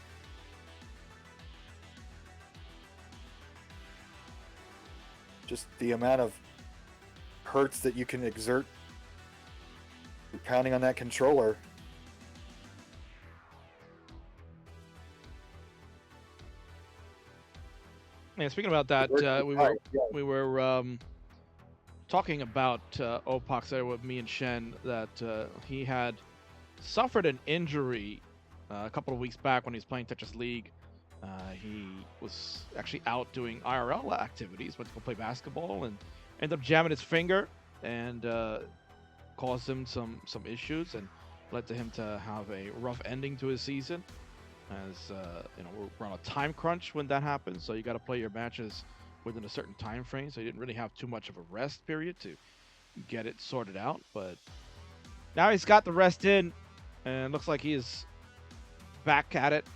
Just the amount of hertz that you can exert pounding on that controller. Yeah, speaking about that, we were talking about Opox there with me and Shen, that he had suffered an injury a couple of weeks back when he was playing Tetris League. He was actually out doing IRL activities, went to go play basketball, and ended up jamming his finger, and caused him some issues, and led to him to have a rough ending to his season. As we're on a time crunch when that happens, so you got to play your matches within a certain time frame. So he didn't really have too much of a rest period to get it sorted out. But now he's got the rest in, and looks like he is back at it.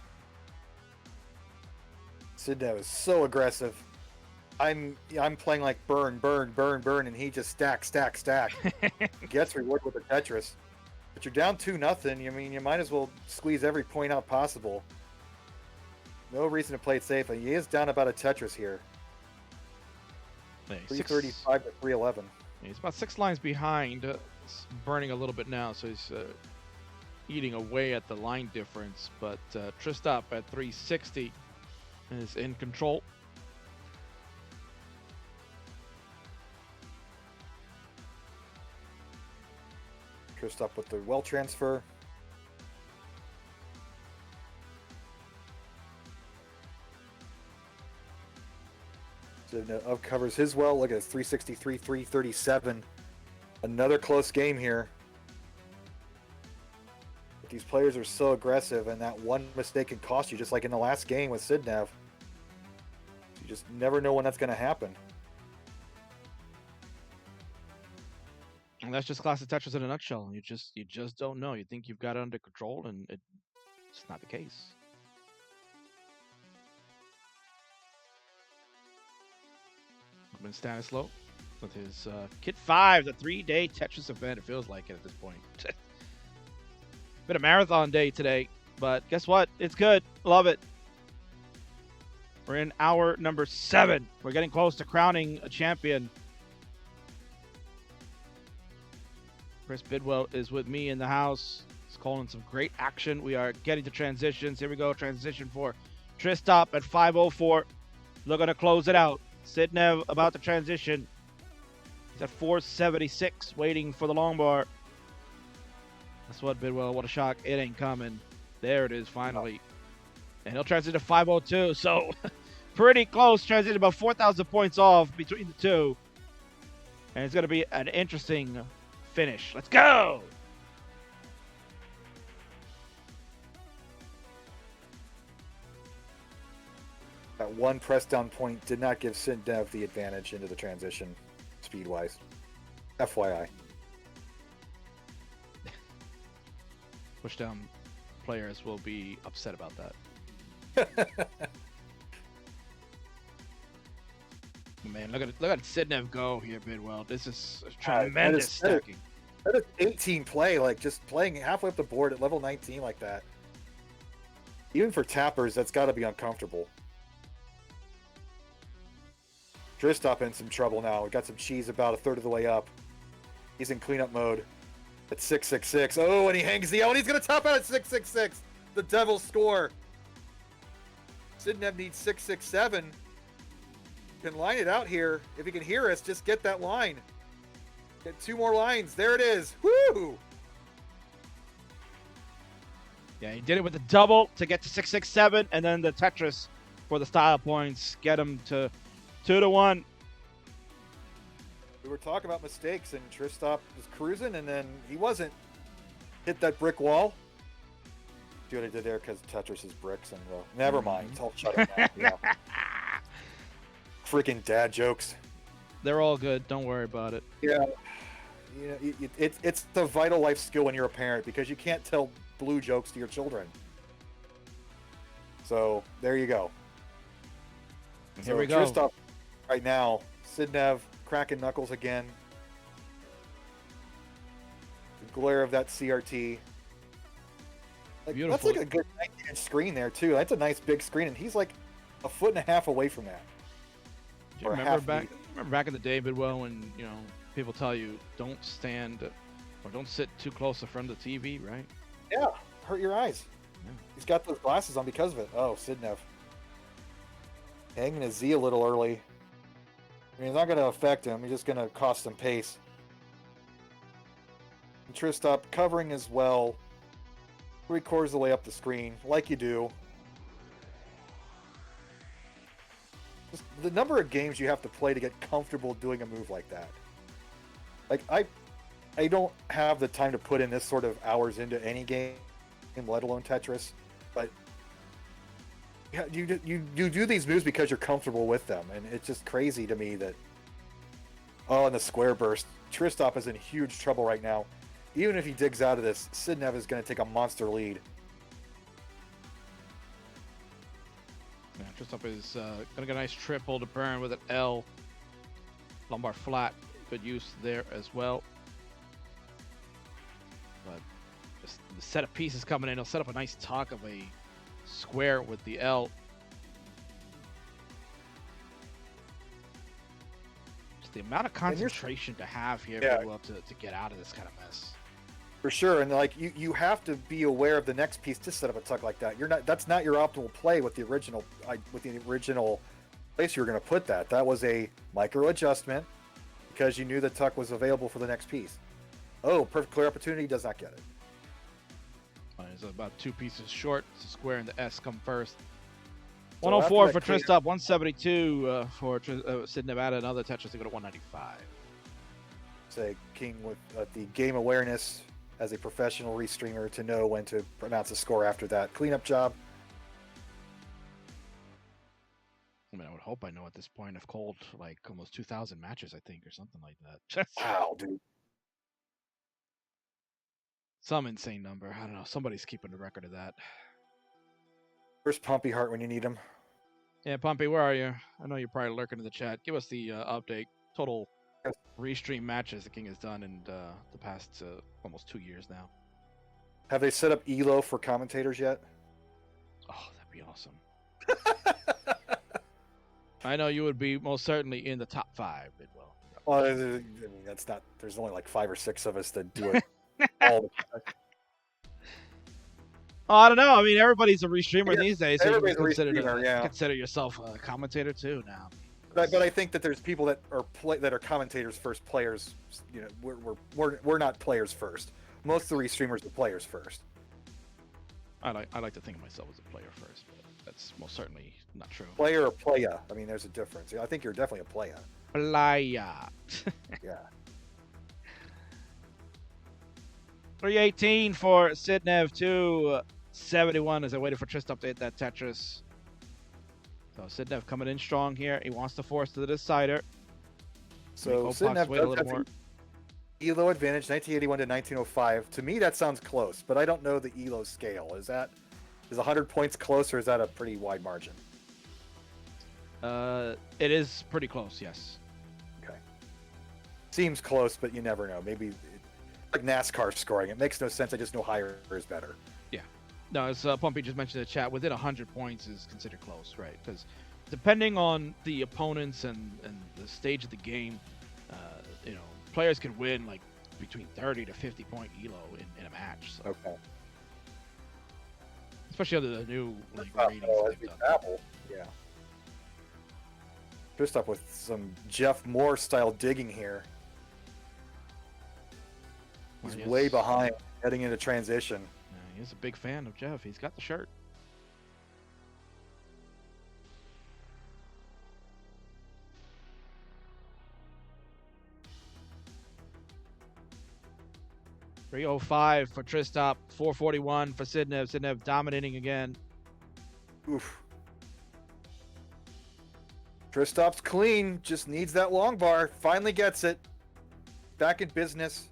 Sidnev is so aggressive. I'm playing like burn, and he just stack. Gets rewarded with a Tetris. But you're down 2-0. I mean, you might as well squeeze every point out possible. No reason to play it safe. And he is down about a Tetris here. Yeah, 335 to 311. He's about 6 lines behind. It's burning a little bit now, so he's eating away at the line difference. But Tristop at 360 is in control. Tristop with the well transfer. Sidnev covers his well. Look at it, 363, 337. Another close game here. But these players are so aggressive, and that one mistake can cost you, just like in the last game with Sidnev. You just never know when that's going to happen. And that's just Classic Tetris in a nutshell. You just don't know. You think you've got it under control, and it's not the case. Been Stanislaw with his Kit 5, the 3-day Tetris event. It feels like it at this point. Been a marathon day today, but guess what? It's good. Love it. We're in hour number 7. We're getting close to crowning a champion. Chris Bidwell is with me in the house. He's calling some great action. We are getting to transitions. Here we go. Transition for Tristop at 5:04. Looking to close it out. Sidnev about to transition. He's at 476, waiting for the long bar. That's what, Bidwell. What a shock. It ain't coming. There it is, finally. And he'll transition to 502. So, pretty close. Transition about 4,000 points off between the two. And it's going to be an interesting finish. Let's go! That one press down point did not give Sidnev the advantage into the transition, speed-wise. FYI. Push down players will be upset about that. Man, look at Sidnev go here, Bidwell. This is tremendous stacking. That is 18 play, like just playing halfway up the board at level 19 like that. Even for tappers, that's got to be uncomfortable. Tristop in some trouble now. We got some cheese about a third of the way up. He's in cleanup mode at 666. Oh, and he hangs the L, and he's going to top out at 666. The Devil's score. Sidnev needs 667. Can line it out here. If he can hear us, just get that line. Get 2 more lines. There it is. Woo! Yeah, he did it with the double to get to 667, and then the Tetris for the style points get him to 2-1. We were talking about mistakes, and Tristop was cruising, and then he wasn't. Hit that brick wall. See what I did there? Because Tetris is bricks, and never mind. I'll shut it down. Yeah. Freaking dad jokes. They're all good. Don't worry about it. Yeah. You know, it's the vital life skill when you're a parent, because you can't tell blue jokes to your children. So there you go. Here we go. Tristop right now. Sidnev cracking knuckles again. The glare of that CRT. Beautiful. That's like a good 19-inch screen there too. That's a nice big screen, and he's like a foot and a half away from that. Do you remember back in the day, Bidwell, when people tell you don't stand or don't sit too close in front of the TV, right? Yeah, hurt your eyes. Yeah. He's got those glasses on because of it. Oh, Sidnev. Hanging his Z a little early. I mean, it's not going to affect him. He's just going to cost him pace. And Tristop covering as well. 3/4 of the way up the screen, like you do. Just the number of games you have to play to get comfortable doing a move like that. Like, I don't have the time to put in this sort of hours into any game, let alone Tetris. But yeah, you do these moves because you're comfortable with them, and it's just crazy to me that. Oh, and the square burst. Tristop is in huge trouble right now. Even if he digs out of this, Sidnev is going to take a monster lead. Yeah, Tristop is going to get a nice triple to burn with an L. Lumbar flat, good use there as well. But just the set of pieces coming in, he'll set up a nice talk of a square with the L. The amount of And you're- concentration to have here Yeah. if you will to get out of this kind of mess. For sure, and like you have to be aware of the next piece to set up a tuck like that. That's not your optimal play with the original place you were going to put that. That was a micro adjustment because you knew the tuck was available for the next piece. Oh, perfect clear opportunity, does not get it. It's about 2 pieces short. So square and the S come first. So 104 after for that Tristop, 172 for Sid Nevada. Another Tetris to go to 195. Say King with the game awareness as a professional restreamer to know when to pronounce a score after that cleanup job. I mean, I would hope I know at this point. I've called like almost 2,000 matches, I think, or something like that. Wow, dude. Some insane number. I don't know. Somebody's keeping the record of that. Where's Pumpy Heart when you need him? Yeah, Pompey, where are you? I know you're probably lurking in the chat. Give us the update. Total restream matches the King has done in the past almost 2 years now. Have they set up ELO for commentators yet? Oh, that'd be awesome. I know you would be most certainly in the top 5, Bidwell. Well, I mean, that's not. There's only like 5 or 6 of us that do it all the time. Oh, I don't know. I mean, everybody's a restreamer Yeah, these days, so you everybody's can a consider, restreamer, yeah. consider yourself a commentator too now. But I think that there's people that are commentators first, players. You know, we're not players first. Most of the restreamers are players first. I like to think of myself as a player first, but that's most certainly not true. Player or playa? I mean, there's a difference. I think you're definitely a playa. Playa. Yeah. 318 for Sidnev, 271 as I waited for Trist to update that Tetris. So Sidnev coming in strong here. He wants to force to the decider. So Sidnev wait a little more. ELO advantage, 1981 to 1905. To me, that sounds close, but I don't know the ELO scale. Is 100 points close, or is that a pretty wide margin? It is pretty close, yes. Okay. Seems close, but you never know. Maybe like NASCAR scoring. It makes no sense. I just know higher is better. Yeah. No, as Pumpy just mentioned in the chat, within 100 points is considered close, right? Because depending on the opponents and the stage of the game, players can win like between 30 to 50 point ELO in a match. So. Okay. Especially under the new like ratings. Yeah. Just up with some Jeff Moore style digging here. He's way behind heading into transition. Yeah, he's a big fan of Jeff. He's got the shirt. .305 for Tristop, 441 for Sidnev. Sidnev dominating again. Oof. Tristop's clean, just needs that long bar. Finally gets it. Back in business.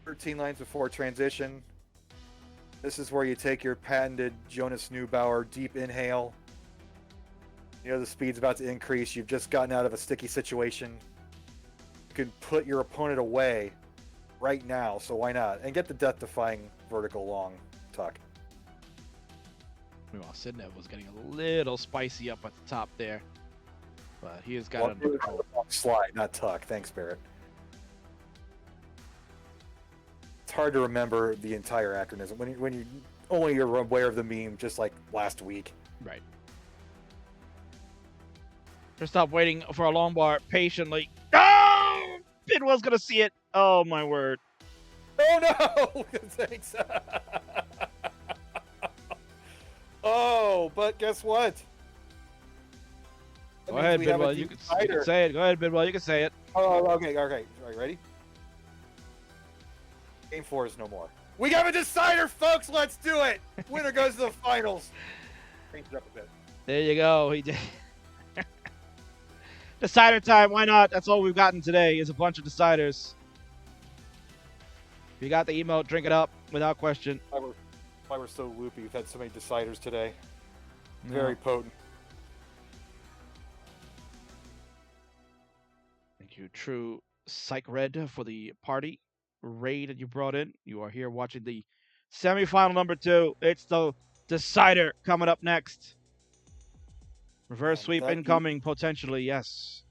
13 lines before transition. This is where you take your patented Jonas Neubauer deep inhale. You know the speed's about to increase. You've just gotten out of a sticky situation. You can put your opponent away right now, so why not? And get the death-defying vertical long tuck. Meanwhile, Sidnev was getting a little spicy up at the top there. But he has got it under control. Slide, not tuck. Thanks, Barrett. It's hard to remember the entire acronym when you only you're aware of the meme just like last week. Right. Tristop waiting for a long bar patiently. Oh! Bidwell's gonna see it. Oh my word. Oh no! Thanks. Oh, but guess what? Go ahead, Bidwell. You can say it. Go ahead, Bidwell. You can say it. Oh, okay. All right, ready? Game 4 is no more. We got a decider, folks. Let's do it. Winner goes to the finals. Change it up a bit. There you go. He did. Decider time. Why not? That's all we've gotten today is a bunch of deciders. If you got the emote, drink it up without question. Why we're so loopy. We've had so many deciders today. Very potent. Thank you, True Psych Red, for the party raid that you brought in. You are here watching the semifinal number 2. It's the decider coming up next. Reverse sweep incoming, potentially, yes.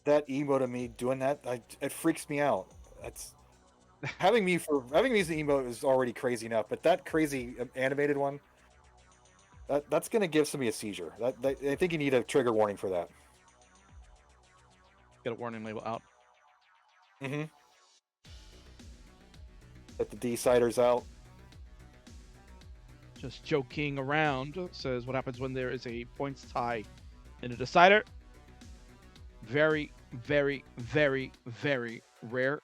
that emote of me doing that, it freaks me out. That's having me use the emote is already crazy enough, but that crazy animated one, that's gonna give somebody a seizure. I think you need a trigger warning for that. Get a warning label out. Mm-hmm. Get the deciders out. Just joking around. Says what happens when there is a points tie in a decider. Very, very, very, very rare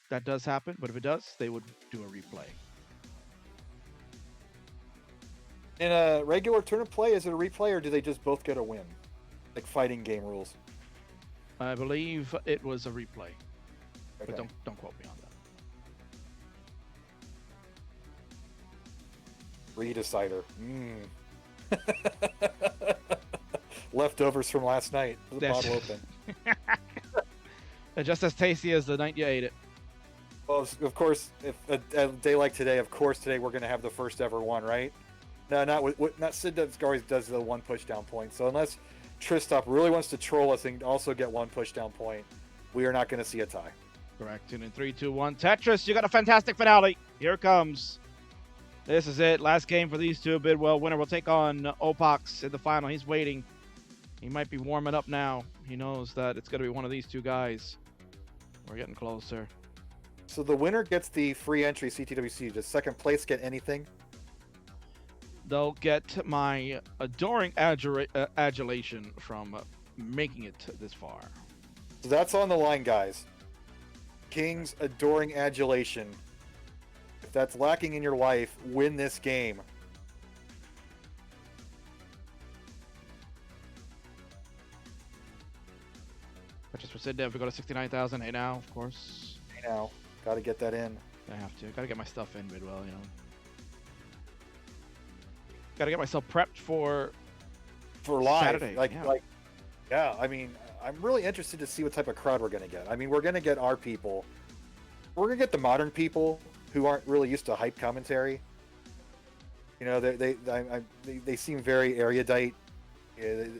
that does happen, but if it does, they would do a replay. In a regular tournament play, is it a replay or do they just both get a win? Like fighting game rules. I believe it was a replay, Okay. but don't quote me on that. Redecider. Leftovers from last night. The Yes. bottle open. They're just as tasty as the night you ate it. Well, of course, if a day like today, of course, today we're going to have the first ever one, right? No, not Sid always does the one push down point. So unless Tristop really wants to troll us and also get one push down point, we are not going to see a tie. Correct. And in 3, 2, 1, Tetris, you got a fantastic finale. Here it comes. This is it. Last game for these two. Bidwell winner will take on Opox in the final. He's waiting. He might be warming up now. He knows that it's going to be one of these two guys. We're getting closer. So the winner gets the free entry CTWC. Does second place get anything? They'll get my adoring adulation from making it this far. So that's on the line, guys. King's adoring adulation. If that's lacking in your life, win this game. Just for Sid Dev, we go to 69,000. Hey now, of course. Hey now, got to get that in. I have to. Got to get my stuff in, Bidwell, you know. Got to get myself prepped for live. Saturday. Yeah. I mean, I'm really interested to see what type of crowd we're going to get. I mean, we're going to get our people. We're going to get the modern people who aren't really used to hype commentary. You know, they seem very erudite.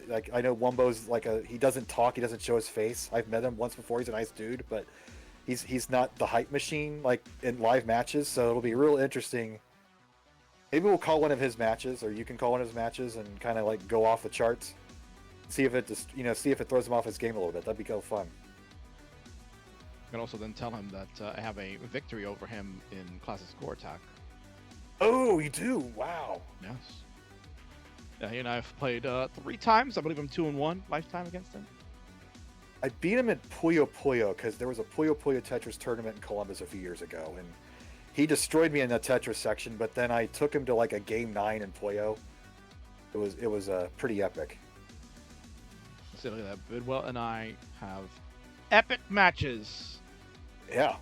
Like, I know Wumbo's like he doesn't talk, he doesn't show his face. I've met him once before. He's a nice dude, but he's not the hype machine like in live matches. So it'll be real interesting. Maybe we'll call one of his matches, or you can call one of his matches and kind of like go off the charts. See if it just see if it throws him off his game a little bit. That'd be kind of fun. I can also then tell him that I have a victory over him in Classic Score Attack. Oh, you do? Wow. Yes. Yeah, he and I have played 3 times. I believe I'm 2-1 lifetime against him. I beat him at Puyo Puyo because there was a Puyo Puyo Tetris tournament in Columbus a few years ago, and he destroyed me in the Tetris section. But then I took him to like a game 9 in Puyo. It was pretty epic. So look at that. Bidwell and I have epic matches. Yeah.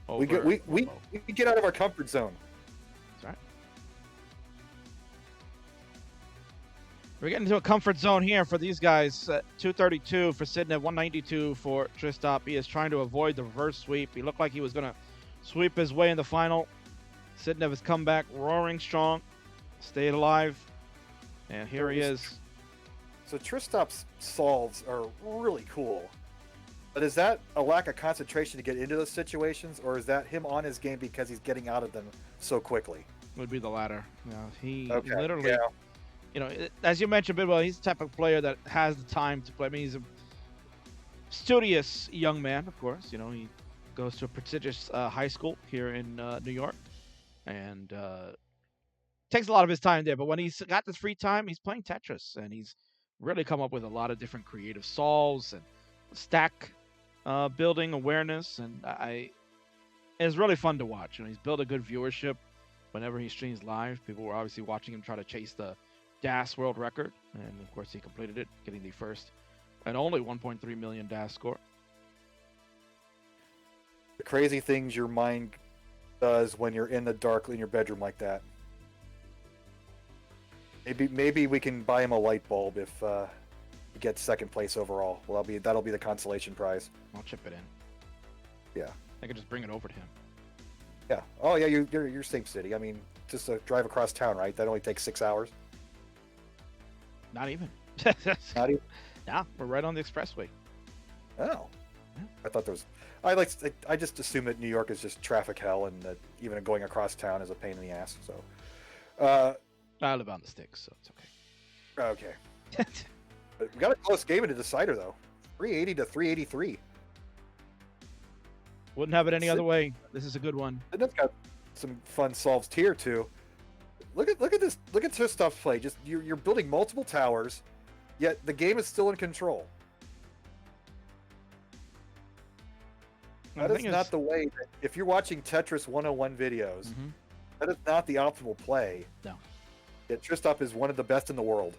We get out of our comfort zone. That's right. We're getting into a comfort zone here for these guys. 232 for Sidnev, 192 for Tristop. He is trying to avoid the reverse sweep. He looked like he was going to sweep his way in the final. Sidnev has come back roaring strong, stayed alive, and here he is. So Tristop's solves are really cool. But is that a lack of concentration to get into those situations, or is that him on his game because he's getting out of them so quickly? Would be the latter. Yeah, he Okay, literally... yeah. You know, as you mentioned, Bidwell, he's the type of player that has the time to play. I mean, he's a studious young man, of course. You know, he goes to a prestigious high school here in New York, and takes a lot of his time there. But when he's got this free time, he's playing Tetris, and he's really come up with a lot of different creative solves and stack building awareness, and it's really fun to watch. You know, he's built a good viewership whenever he streams live. People were obviously watching him try to chase the DAS world record, and of course he completed it, getting the first and only 1.3 million DAS score. The crazy things your mind does when you're in the dark in your bedroom like that. Maybe we can buy him a light bulb if he gets second place overall. Well, that'll be the consolation prize. I'll chip it in. Yeah. I could just bring it over to him. Yeah. Oh yeah, you're same city. I mean, just a drive across town, right? That only takes 6 hours. Not even. Not even. Yeah, we're right on the expressway. Oh. Yeah. I thought there was. I just assume that New York is just traffic hell, and that even going across town is a pain in the ass. So, I live on the sticks, so it's okay. okay. But we got a close game in the decider though, 380 to 383. Wouldn't have it any other way. This is a good one. And that's got some fun solves here too. Look at this. Look at Tristov's play. Just you're building multiple towers, yet the game is still in control. That is not the way. If you're watching Tetris 101 videos, that is not the optimal play. No. Yet Tristov is one of the best in the world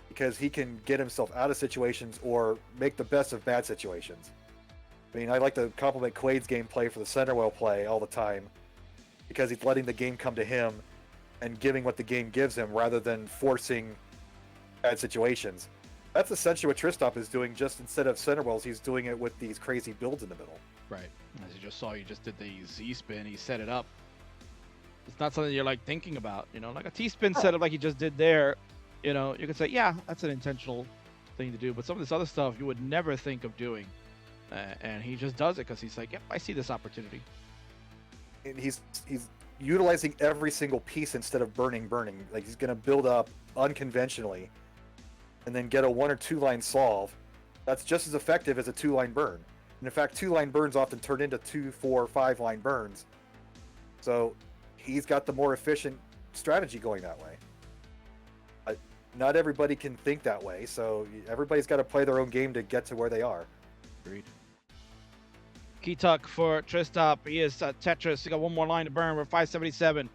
because he can get himself out of situations or make the best of bad situations. I mean, I like to compliment Quaid's gameplay for the center well play all the time because he's letting the game come to him and giving what the game gives him rather than forcing bad situations. That's essentially what Tristov is doing, just instead of center wells, he's doing it with these crazy builds in the middle. Right. As you just saw, you just did the Z-spin. He set it up. It's not something you're like thinking about, you know, like a T-spin setup like he just did there. You know, you could say, yeah, that's an intentional thing to do. But some of this other stuff you would never think of doing. And he just does it because he's like, yep, I see this opportunity. And he's utilizing every single piece instead of burning. Like he's going to build up unconventionally and then get a 1 or 2 line solve. That's just as effective as a 2-line burn. And in fact, 2-line burns often turn into 2, 4, 5-line burns. So he's got the more efficient strategy going that way. Not everybody can think that way, so everybody's got to play their own game to get to where they are. Agreed. Keytuck for Tristop. He is Tetris. He got one more line to burn. We're 577.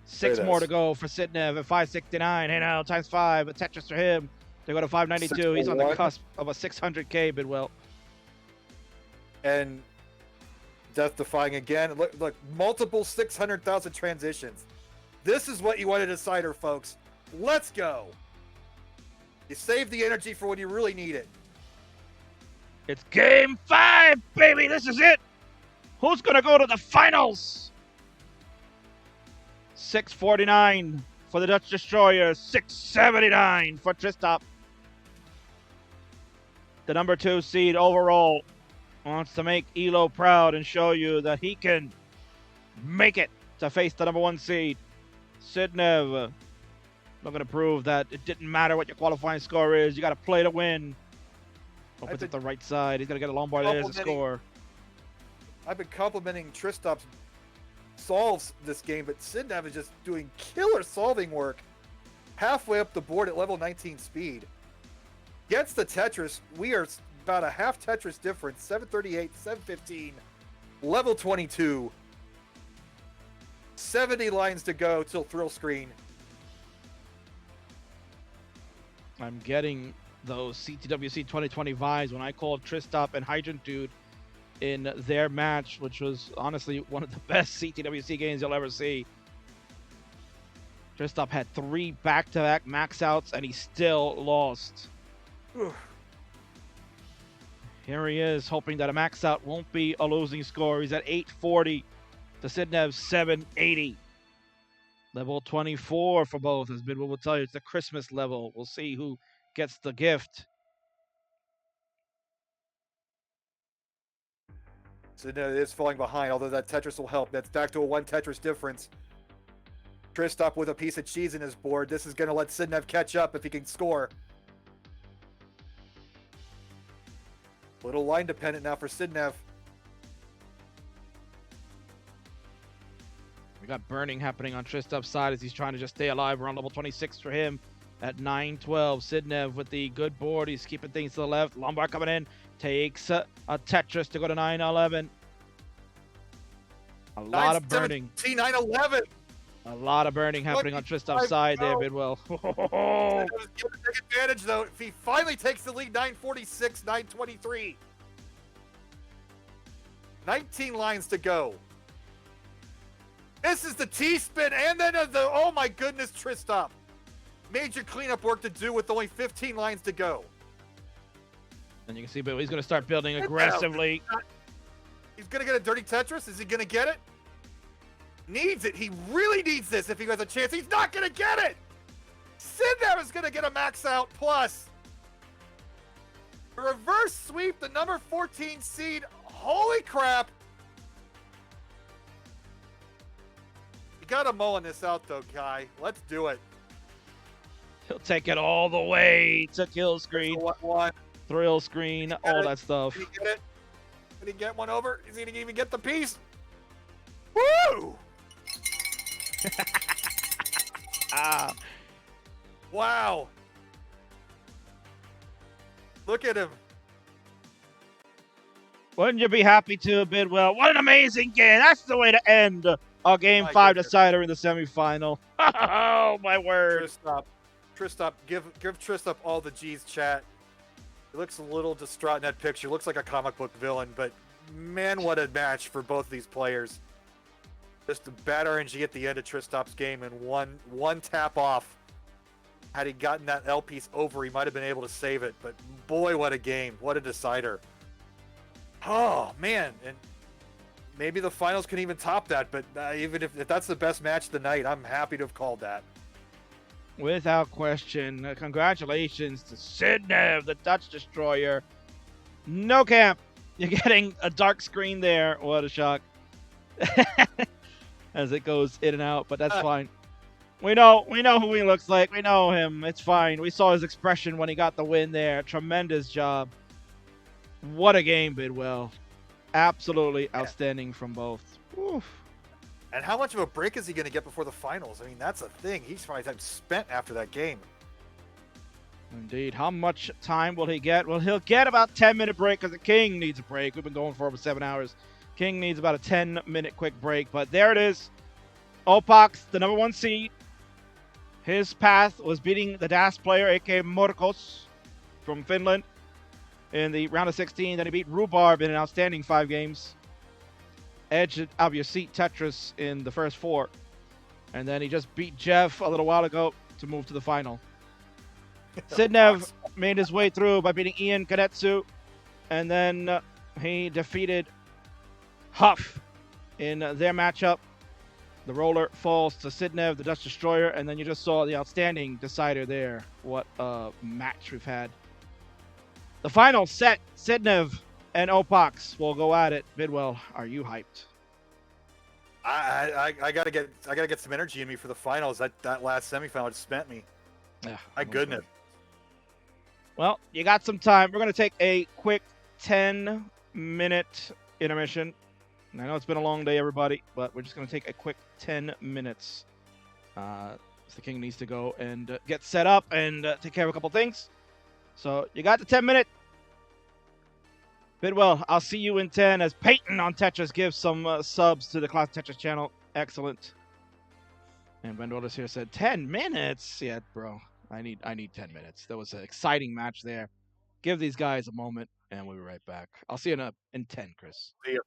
6 more to go for Sitnev at 569. Hey now, times 5. A Tetris for him. They go to 592. He's on the cusp of a 600K, Bidwell. And Death Defying again. Look, multiple 600,000 transitions. This is what you want a decider, folks. Let's go. You save the energy for when you really need it. It's game 5, baby. This is it. Who's going to go to the finals? 649 for the Dutch Destroyer. 679 for Tristop. The number 2 seed overall wants to make Elo proud and show you that he can make it to face the number 1 seed. Sidnev looking to prove that it didn't matter what your qualifying score is. You got to play to win. Opens at the right side. He's going to get a long bar. There's a score. I've been complimenting Tristop's solves this game, but Sidnev is just doing killer solving work halfway up the board at level 19 speed. Gets the Tetris. We are about a half Tetris difference. 738, 715, level 22. 70 lines to go till thrill screen. I'm getting those CTWC 2020 vibes when I called Tristop and Hydrant Dude in their match, which was honestly one of the best CTWC games you'll ever see. Tristop had 3 back-to-back max outs and he still lost. Here he is, hoping that a max out won't be a losing score. He's at 840 to Sidnev's 780. Level 24 for both, as Bidwell will tell you. It's the Christmas level. We'll see who gets the gift. Sidnev is falling behind, although that Tetris will help. That's back to a 1 Tetris difference. Tristop with a piece of cheese in his board. This is going to let Sidnev catch up if he can score. Little line dependent now for Sidnev. We got burning happening on Tristop's side as he's trying to just stay alive. We're on level 26 for him at 912. Sidnev with the good board. He's keeping things to the left. Lombard coming in. Takes a Tetris to go to 911. A lot of burning. 911. A lot of burning happening on Tristop's side there, Bidwell. Take advantage, though. If he finally takes the lead, 946, 923. 19 lines to go. This is the T-spin, and then oh my goodness, Tristop. Major cleanup work to do with only 15 lines to go. And you can see, but he's going to start building aggressively. He's going to get a dirty Tetris. Is he going to get it? Needs it. He really needs this if he has a chance. He's not going to get it. Sidnev is going to get a max out plus. reverse sweep the number 14 seed. Holy crap. You gotta mulling this out though, Kai. Let's do it. He'll take it all the way to kill screen, One. thrill screen, all that stuff. Did he get it? Did he get one over? Is he gonna even get the piece? Woo! Ah, Wow. Look at him. wouldn't you be happy to, Bidwell? What an amazing game. That's the way to end a Game My 5 goodness. decider in the semifinal. Oh, my word. Tristop, give Tristop all the G's, chat. He looks a little distraught in that picture. Looks like a comic book villain, but man, what a match for both of these players. Just a bad RNG at the end of Tristop's game and one tap off. Had he gotten that L piece over, he might have been able to save it. But boy, what a game. What a decider. Oh, man. And maybe the finals can even top that. But even if that's the best match of the night, I'm happy to have called that. Without question. Congratulations to Sidnev, the Dutch Destroyer. No camp. You're getting a dark screen there. What a shock. As it goes in and out, but that's fine. We know who he looks like. We know him. It's fine. We saw his expression when he got the win there. Tremendous job. What a game, Bidwell. Absolutely outstanding from both. Oof. And how much of a break is he going to get before the finals? I mean, that's a thing. He's probably time spent after that game. Indeed. How much time will he get? Well, he'll get about 10-minute break because the King needs a break. We've been going for over 7 hours. King needs about a 10-minute quick break, but there it is. Opox, the number 1 seed. His path was beating the DAS player, a.k.a. Morkos from Finland, in the round of 16. Then he beat Rhubarb in an outstanding 5 games. Edged out of your seat Tetris in the first 4. And then he just beat Jeff a little while ago to move to the final. Sidnev made his way through by beating Ian Kanetsu. And then he defeated Huff in their matchup. The roller falls to Sidnev, the Dutch Destroyer, and then you just saw the outstanding decider there. What a match we've had. The final set, Sidnev and Opox will go at it. Bidwell, are you hyped? I gotta get some energy in me for the finals. That last semifinal just spent me. Yeah, My goodness. Well, you got some time. We're going to take a quick 10-minute intermission. And I know it's been a long day, everybody, but we're just going to take a quick 10 minutes. The King needs to go and get set up and take care of a couple things. So you got the 10-minute. Bidwell, I'll see you in 10 as Peyton on Tetris gives some subs to the Classic Tetris channel. Excellent. And Ben Rollers here said 10 minutes. Yeah, bro. I need 10 minutes. That was an exciting match there. Give these guys a moment, and we'll be right back. I'll see you in 10, Chris. See ya.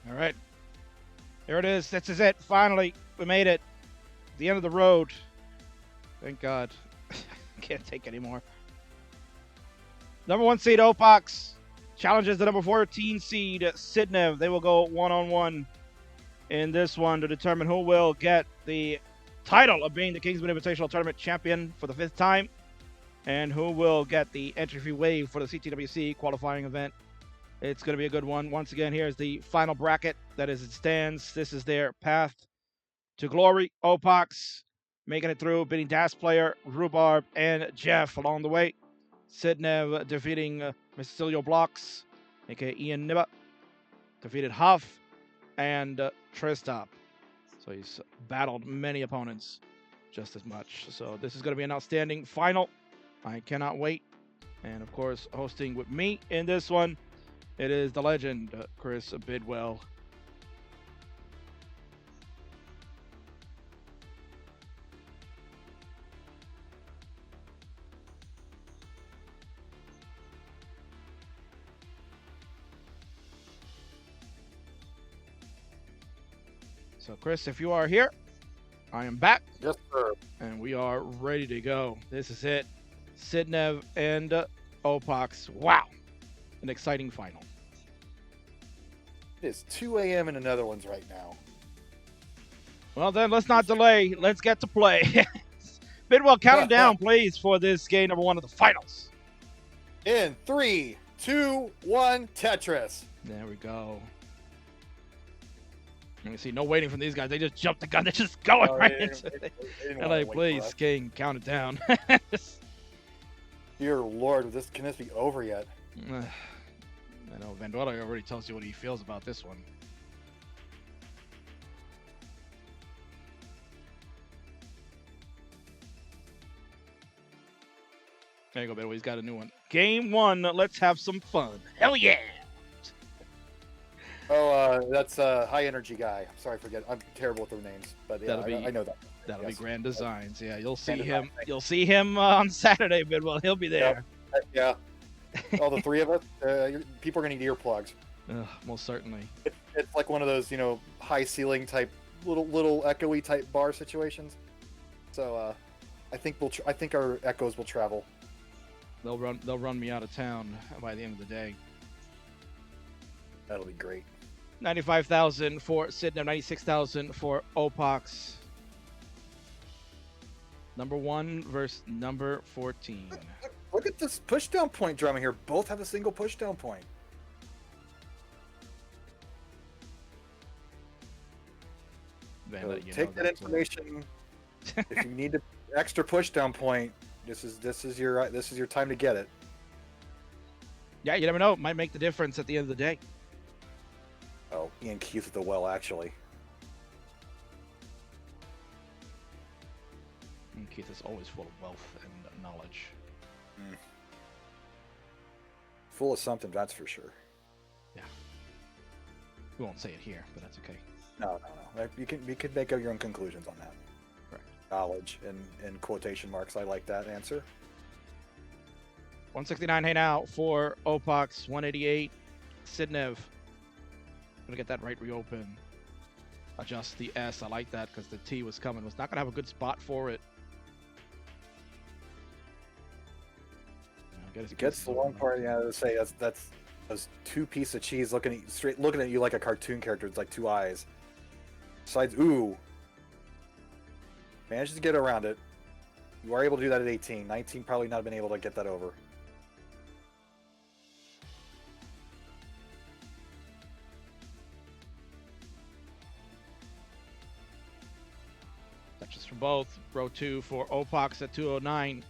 All right. There it is. This is it. Finally, we made it. The end of the road. Thank God. Can't take anymore. Number 1 seed Opox challenges the number 14 seed Sidnev. They will go one-on-one in this one to determine who will get the title of being the Kingsman Invitational Tournament champion for the 5th time and who will get the entry fee waive for the CTWC qualifying event. It's going to be a good one. Once again, here's the final bracket that as it stands. This is their path to glory. Opox making it through, beating Das Player, Rhubarb, and Jeff along the way. Sidnev defeating Mycilio Blocks, aka Ian Nibba. Defeated Huff and Tristop. So he's battled many opponents just as much. So this is going to be an outstanding final. I cannot wait. And of course, hosting with me in this one, it is the legend, Chris Bidwell. So, Chris, if you are here, I am back. Yes, sir. And we are ready to go. This is it. Sidnev and Opox. Wow. An exciting final. It is 2 a.m. in the Netherlands right now. Well, then, let's not delay. Let's get to play. Bidwell, count them down, please, for this game number 1 of the finals. In 3, 2, 1, Tetris. There we go. You can see no waiting from these guys. They just jumped the gun. They're just going right into it. LA, please, King, count it down. Dear Lord, can this be over yet? I know Vanduela already tells you what he feels about this one. There you go, Bidwell. He's got a new one. Game 1. Let's have some fun. Hell yeah! Oh, that's a high energy guy. I'm sorry, I'm terrible with their names, but yeah, I know that. That'll Yes. be Grand Designs. Yeah, you'll see Grand him. Design. You'll see him on Saturday, Bidwell. He'll be there. Yeah. All the 3 of us, people are gonna need earplugs. Most certainly. It's like one of those, high ceiling type, little echoey type bar situations. So, I think our echoes will travel. They'll run me out of town by the end of the day. That'll be great. 95,000 for Sidnev, 96,000 for Opox. Number 1 versus number 14. Look at this pushdown point drumming here. Both have a single pushdown point. So take that information. If you need an extra pushdown point, this is your time to get it. Yeah, you never know. It might make the difference at the end of the day. Oh, Ian Keith with the well, actually. And Keith is always full of wealth and knowledge. Full of something, that's for sure. Yeah. We won't say it here, but that's okay. No. You can make up your own conclusions on that. Correct. Knowledge in quotation marks. I like that answer. 169 hey now for Opox, 188 Sidnev. Gonna get that right reopen. Adjust the S. I like that because the T was coming. Was not gonna have a good spot for it. It gets the long part. Yeah, to say that's those 2 pieces of cheese looking at you like a cartoon character. It's like 2 eyes. Sides. Ooh. Manages to get around it. You are able to do that at 18. 19 probably not been able to get that over. Touches for both. Row 2 for Opox at 209.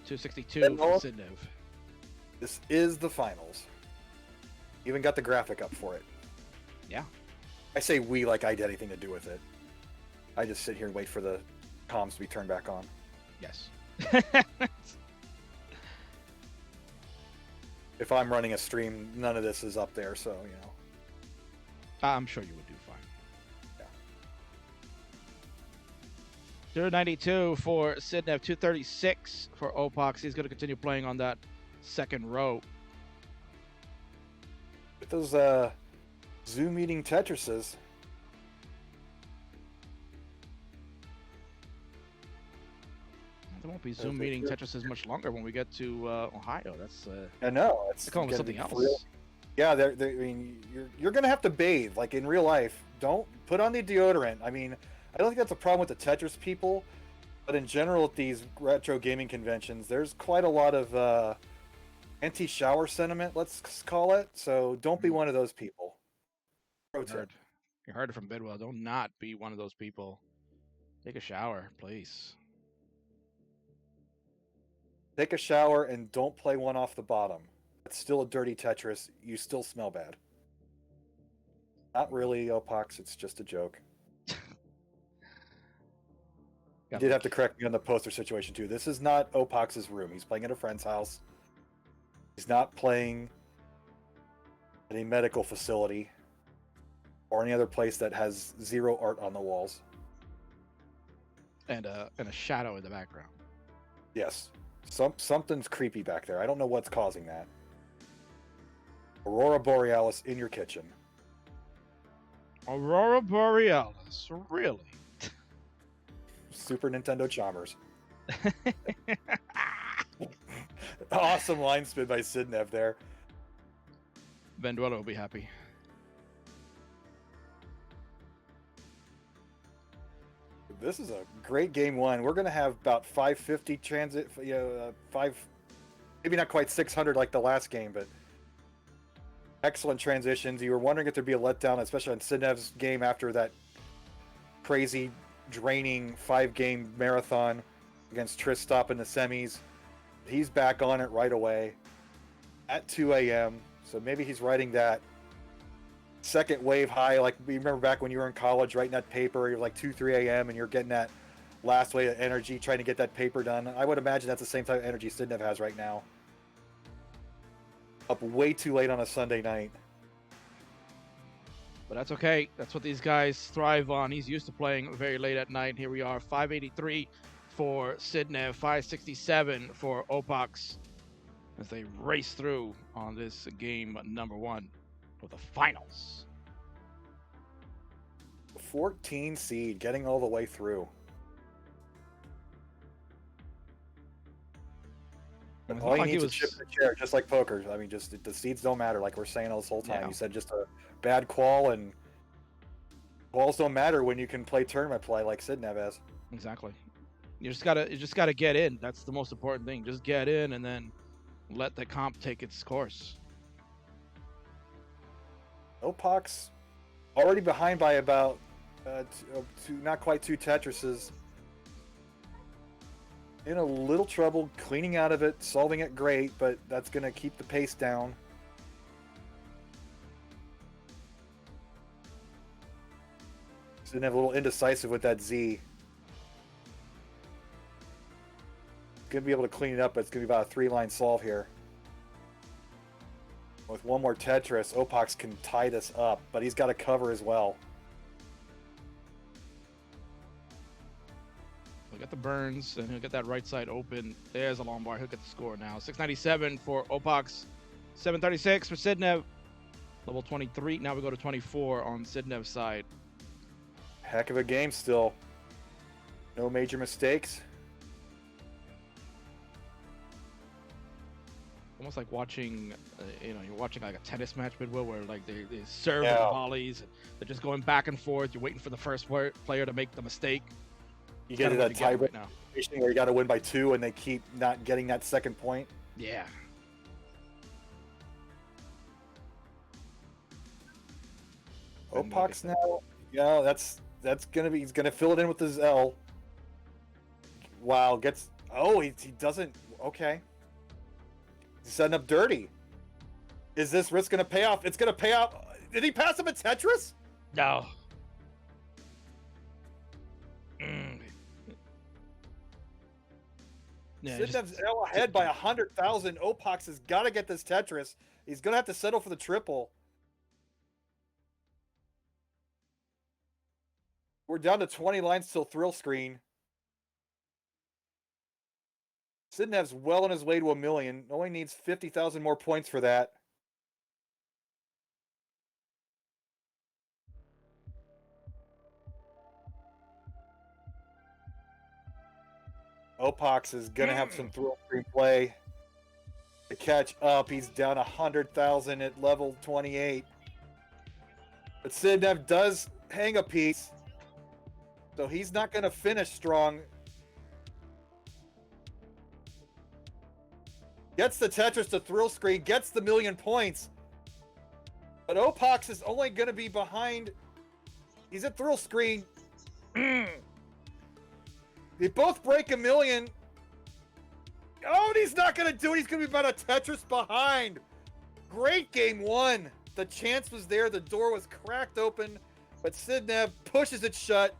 262 And for Sidnev. This is the finals. Even got the graphic up for it. Yeah. I say we like I did anything to do with it. I just sit here and wait for the comms to be turned back on. Yes. If I'm running a stream, none of this is up there, so, I'm sure you would do fine. Yeah. 092 for Sidnev, 236 for Opox. He's going to continue playing on that second row. With those Zoom meeting Tetrises. There won't be Zoom meeting Tetris much longer when we get to Ohio. That's I know. they're calling it something else. Real. Yeah, I mean, you're gonna have to bathe like in real life. Don't put on the deodorant. I mean, I don't think that's a problem with the Tetris people, but in general at these retro gaming conventions, there's quite a lot of anti-shower sentiment, let's call it. So don't be one of those people. Pro tip. You heard it from Bidwell. Don't not be one of those people. Take a shower, please. Take a shower and don't play one off the bottom. It's still a dirty Tetris. You still smell bad. Not really, Opox. It's just a joke. You did have to correct me on the poster situation, too. This is not Opox's room. He's playing at a friend's house. He's not playing at a medical facility or any other place that has zero art on the walls. And a shadow in the background. Yes. Something's creepy back there. I don't know what's causing that. Aurora Borealis in your kitchen. Aurora Borealis, really? Super Nintendo Chalmers. Awesome line spin by Sidnev there. Venduelo will be happy. This is a great game one. We're going to have about 550 transit, maybe not quite 600 like the last game, but excellent transitions. You were wondering if there'd be a letdown, especially on Sidnev's game after that crazy, draining 5-game marathon against Tristop in the semis. He's back on it right away at 2 a.m. So maybe he's writing that second wave high. Like, you remember back when you were in college writing that paper, you're like 2, 3 a.m. and you're getting that last wave of energy trying to get that paper done. I would imagine that's the same type of energy Sidnev has right now. Up way too late on a Sunday night. But that's okay. That's what these guys thrive on. He's used to playing very late at night. Here we are, 583 for Sidnev, 567 for Opox as they race through on this game number one for the finals. 14 seed, getting all the way through. But all you need to chip the chair, just like poker. I mean, just the seeds don't matter, like we're saying all this whole time. Yeah. You said just a bad qual, and quals don't matter when you can play tournament play like Sidnev has. Exactly. You just gotta get in. That's the most important thing. Just get in, and then let the comp take its course. Opox already behind by about not quite 2 Tetrises. In a little trouble, cleaning out of it, solving it great, but that's going to keep the pace down. Didn't have a little indecisive with that Z. Going to be able to clean it up, but it's going to be about a 3-line solve here. With one more Tetris, Opox can tie this up, but he's got to cover as well. He'll get the burns, and he'll get that right side open. There's a long bar. He'll get the score now. 697 for Opox, 736 for Sidnev. Level 23. Now we go to 24 on Sidnev's side. Heck of a game still. No major mistakes. Almost like watching, you're watching like a tennis match, Bidwell, where like they serve and volleys. And they're just going back and forth. You're waiting for the first player to make the mistake. You get that tiebreak now, where you got to win by 2, and they keep not getting that second point. Yeah. Opox now, yeah, that's gonna be. He's gonna fill it in with his L. Wow, he doesn't. Okay. He's setting up dirty. Is this risk going to pay off? It's going to pay off. Did he pass him a Tetris? No. Yeah, Sidnev's L ahead by 100,000. Opox has got to get this Tetris. He's going to have to settle for the triple. We're down to 20 lines till thrill screen. Sidnev's well on his way to 1 million. Only needs 50,000 more points for that. Opox is gonna have some thrill free play to catch up. He's down 100,000 at level 28. But Sidnev does hang a piece, so he's not gonna finish strong. Gets the Tetris to thrill screen, gets the 1,000,000 points. But Opox is only gonna be behind. He's at thrill screen. They both break 1,000,000. Oh, and he's not going to do it. He's going to be about a Tetris behind. Great game one. The chance was there. The door was cracked open. But Sidnev pushes it shut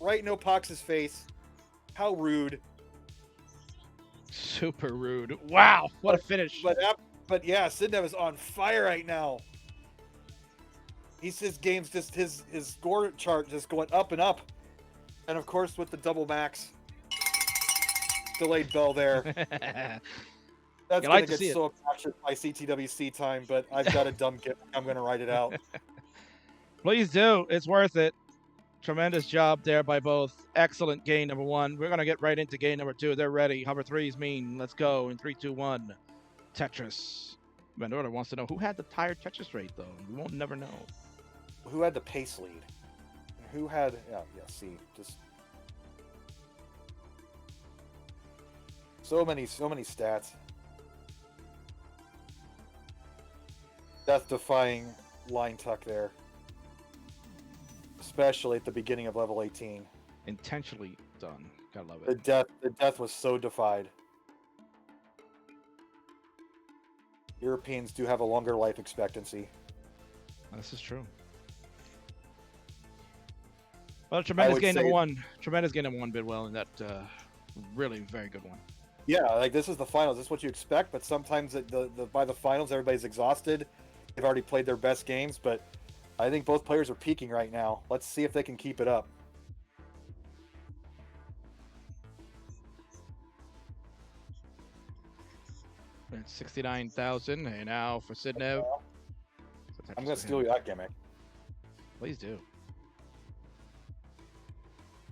right in Opox's face. How rude. Super rude. Wow, what a finish. But yeah, Sidnev is on fire right now. His game's just his score chart just going up and up. And of course with the double max. Delayed bell there. That's going to get so captured by CTWC time, but I've got a dumb gift. I'm going to write it out. Please do. It's worth it. Tremendous job there by both. Excellent game number one. We're going to get right into game number two. They're ready. Hover threes mean. Let's go in 3, 2, 1. Tetris. Vendora wants to know who had the higher Tetris rate, though. We won't never know. Who had the pace lead? Who had... Yeah, see. Just... So many stats. Death-defying line tuck there. Especially at the beginning of level 18. Intentionally done. Gotta love it. The death was so defied. Europeans do have a longer life expectancy. This is true. Well, tremendous game number one. Tremendous game number one, Bidwell, and that really very good one. Yeah, like this is the finals. This is what you expect, but sometimes by the finals, everybody's exhausted. They've already played their best games, but I think both players are peaking right now. Let's see if they can keep it up. It's 69,000, and now for Sidnev. I'm going to steal that gimmick. Please do.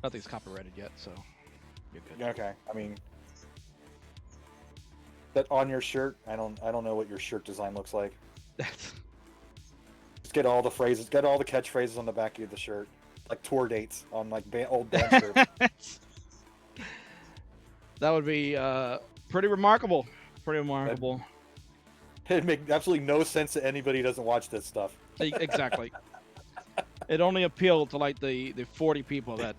Nothing's copyrighted yet, so you're good. Okay, I mean, that on your shirt, I don't know what your shirt design looks like. Just get all the phrases, get all the catchphrases on the back of the shirt, like tour dates on like old band shirts. That would be pretty remarkable. Pretty remarkable. It'd make absolutely no sense to anybody who doesn't watch this stuff. Exactly. It only appealed to like the 40 people that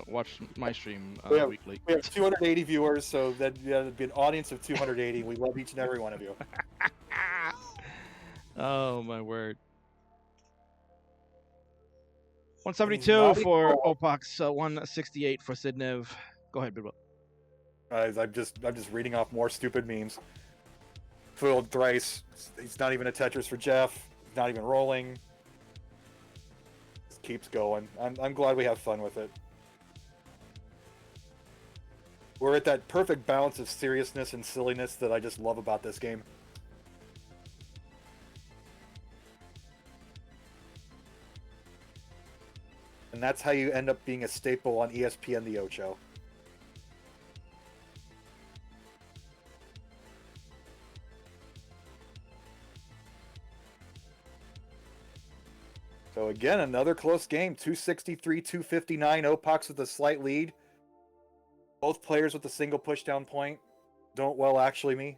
watch my stream weekly. We have 280 viewers, so that'd be an audience of 280. We love each and every one of you. Oh my word. 172 for Opox, 168 for Sidnev. Go ahead, Bidwell. I'm just reading off more stupid memes. Foiled thrice. He's not even a Tetris for Jeff. He's not even rolling. Just keeps going. I'm glad we have fun with it. We're at that perfect balance of seriousness and silliness that I just love about this game. And that's how you end up being a staple on ESPN The Ocho. So again, another close game. 263-259. Opox with a slight lead. Both players with a single pushdown point. Don't well actually me.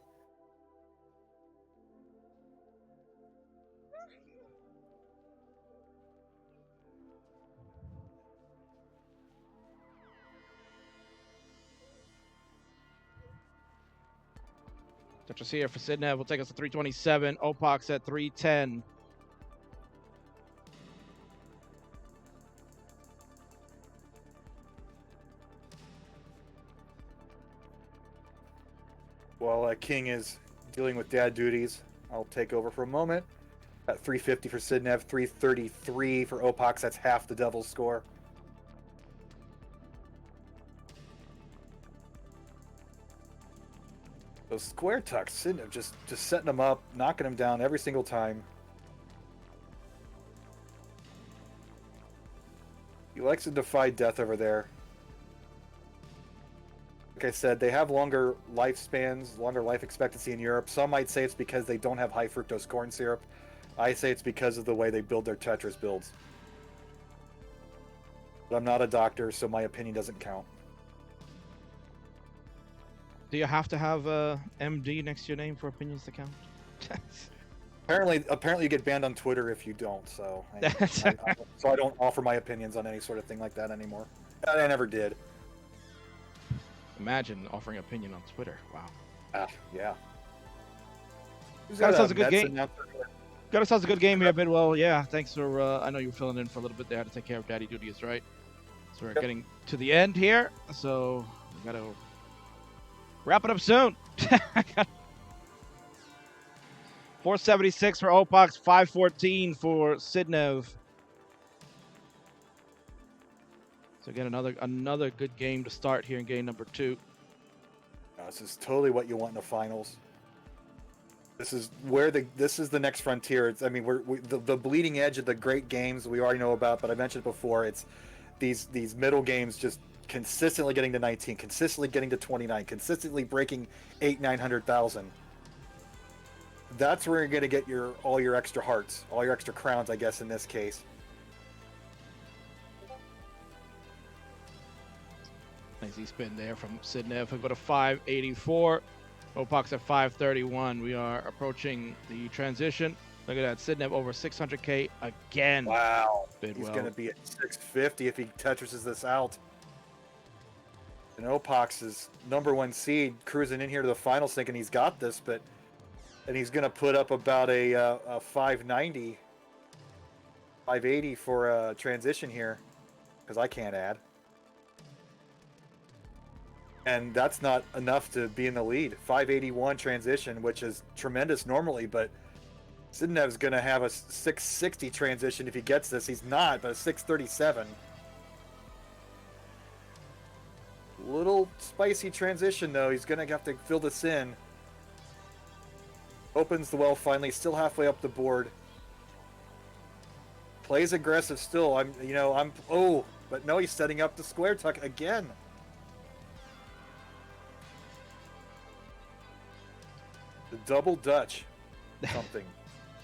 Tetris here for Sidnev will take us to 327. Opox at 310. While King is dealing with dad duties, I'll take over for a moment. At 350 for Sidnev, 333 for Opox. That's half the Devil's score. Those square tucks, Sidnev just setting them up, knocking them down every single time. He likes to defy death over there. like I said, they have longer lifespans, longer life expectancy in Europe. Some might say it's because they don't have high fructose corn syrup. I say it's because of the way they build their Tetris builds. But I'm not a doctor, so my opinion doesn't count. Do you have to have a MD next to your name for opinions to count? Apparently you get banned on Twitter if you don't. So I don't offer my opinions on any sort of thing like that anymore. I never did. Imagine offering opinion on Twitter. Wow. Yeah. Got ourselves a good game. Got ourselves a good game here, Bidwell. Yeah, thanks for. I know you were filling in for a little bit there to take care of daddy duties, right? So we're getting to the end here, so we got to wrap it up soon. 476 for Opox, 514 for Sidnev. So again, another good game to start here in game number 2. This is totally what you want in the finals. This is the next frontier. I mean, the bleeding edge of the great games we already know about, but I mentioned before, it's these middle games just consistently getting to 19, consistently getting to 29, consistently breaking 900,000. That's where you're going to get all your extra hearts, all your extra crowns, I guess, in this case. Nice spin there from Sidnev. We go to 584. Opox at 531. We are approaching the transition. Look at that. Sidnev over 600K again. Wow. Bidwell. He's going to be at 650 if he Tetrises this out. And Opox is #1 seed, cruising in here to the finals thinking he's got this, and he's going to put up about a 590, 580 for a transition here, because I can't add. And that's not enough to be in the lead. 581 transition, which is tremendous normally, but Sidnev's going to have a 660 transition if he gets this. He's not, but a 637. Little spicy transition, though. He's going to have to fill this in. Opens the well finally, still halfway up the board. Plays aggressive still. But no, he's setting up the square tuck again. The double Dutch.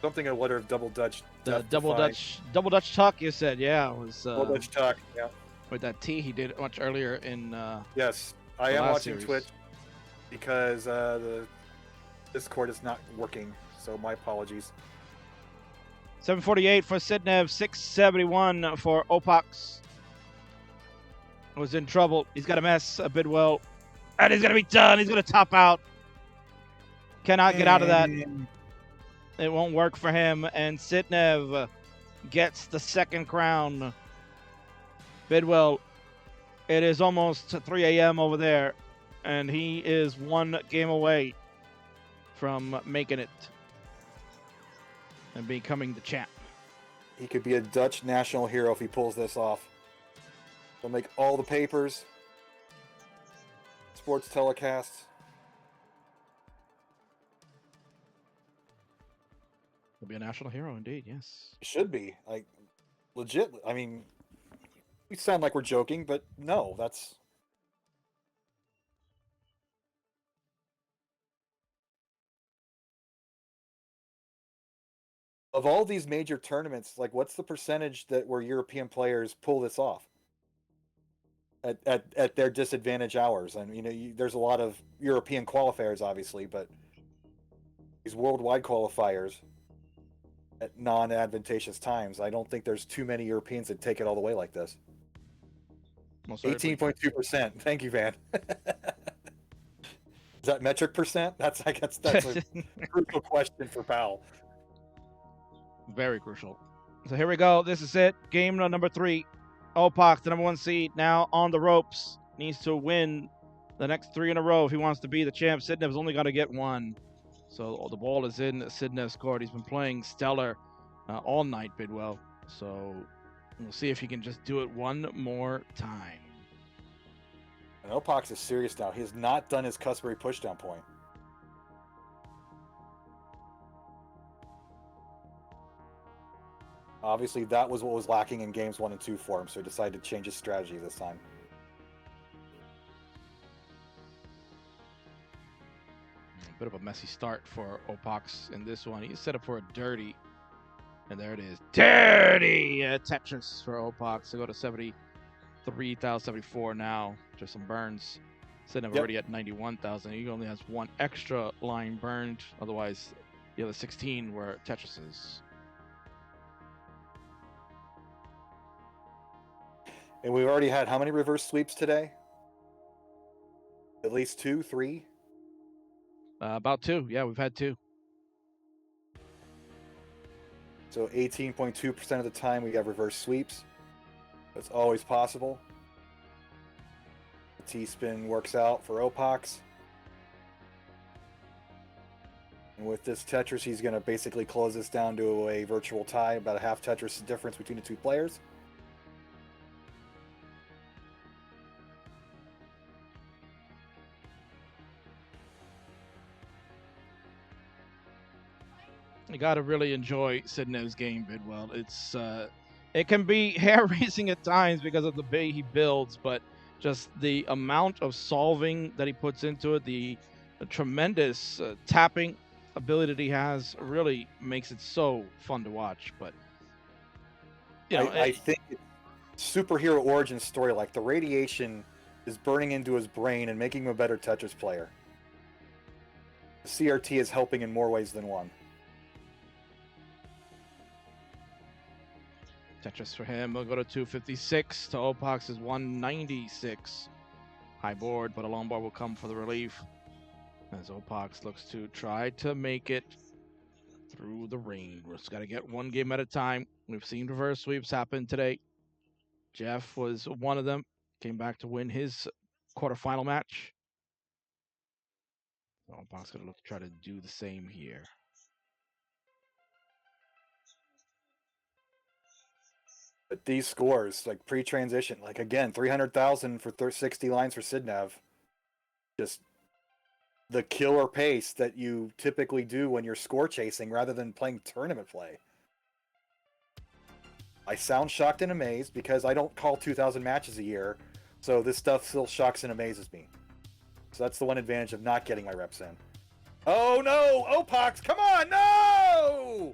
Something I wonder if double Dutch. The double Dutch tuck, you said, yeah, it was double Dutch tuck, yeah. With that T he did much earlier in yes, I am watching series. Twitch because the Discord is not working, so my apologies. 748 for Sidnev, 671 for Opox. Was in trouble. He's got a mess, a Bidwell, and he's gonna be done. He's gonna top out. Cannot get out of that. It won't work for him, and Sidnev gets the second crown. Bidwell, it is almost 3 a.m. over there, and he is one game away from making it and becoming the champ. He could be a Dutch national hero if he pulls this off. He'll make all the papers, sports telecasts. He'll be a national hero indeed, yes. He should be. Like, legit. I mean, we sound like we're joking, but no, that's... Of all these major tournaments, like, what's the percentage that where European players pull this off at their disadvantage hours? And there's a lot of European qualifiers, obviously, but these worldwide qualifiers at non-advantageous times, I don't think there's too many Europeans that take it all the way like this. 18.2%. Thank you, Van. Is that metric percent? That's a crucial question for Powell. Very crucial. So here we go. This is it. Game number 3. Opox, the #1 seed, now on the ropes. Needs to win the next 3 in a row if he wants to be the champ. Sidnev's only got to get 1. So the ball is in Sidnev's court. He's been playing stellar all night, Bidwell. So we'll see if he can just do it one more time. And Opox is serious now. He has not done his customary pushdown point. Obviously, that was what was lacking in games 1 and 2 for him, so he decided to change his strategy this time. bit of a messy start for Opox in this one. He's set up for a dirty. And there it is. Dirty Tetris for Opox to go to 73,074 now. Just some burns. Sitting already at 91,000. He only has one extra line burned. Otherwise, the other 16 were Tetris's. And we've already had how many reverse sweeps today? At least 2, 3? About 2. Yeah, we've had 2. So 18.2% of the time we have reverse sweeps. That's always possible. The T-spin works out for Opox. And with this Tetris, he's going to basically close this down to a virtual tie, about a half Tetris difference between the two players. You got to really enjoy Sidnev's game, Bidwell. It can be hair-raising at times because of the way he builds, but just the amount of solving that he puts into it, the tremendous tapping ability that he has, really makes it so fun to watch. But you know, I think it's superhero origin story. Like the radiation is burning into his brain and making him a better Tetris player. The CRT is helping in more ways than one. Tetris for him. We'll go to 256 to Opox's 196. High board, but a long board will come for the relief as Opox looks to try to make it through the rain. We're just got to get one game at a time. We've seen reverse sweeps happen today. Jeff was one of them. Came back to win his quarterfinal match. So Opox going to look to try to do the same here. But these scores, like pre-transition, like again, 300,000 for 60 lines for Sidnev. Just the killer pace that you typically do when you're score chasing rather than playing tournament play. I sound shocked and amazed because I don't call 2,000 matches a year, so this stuff still shocks and amazes me. So that's the one advantage of not getting my reps in. Oh no, Opox, come on, no!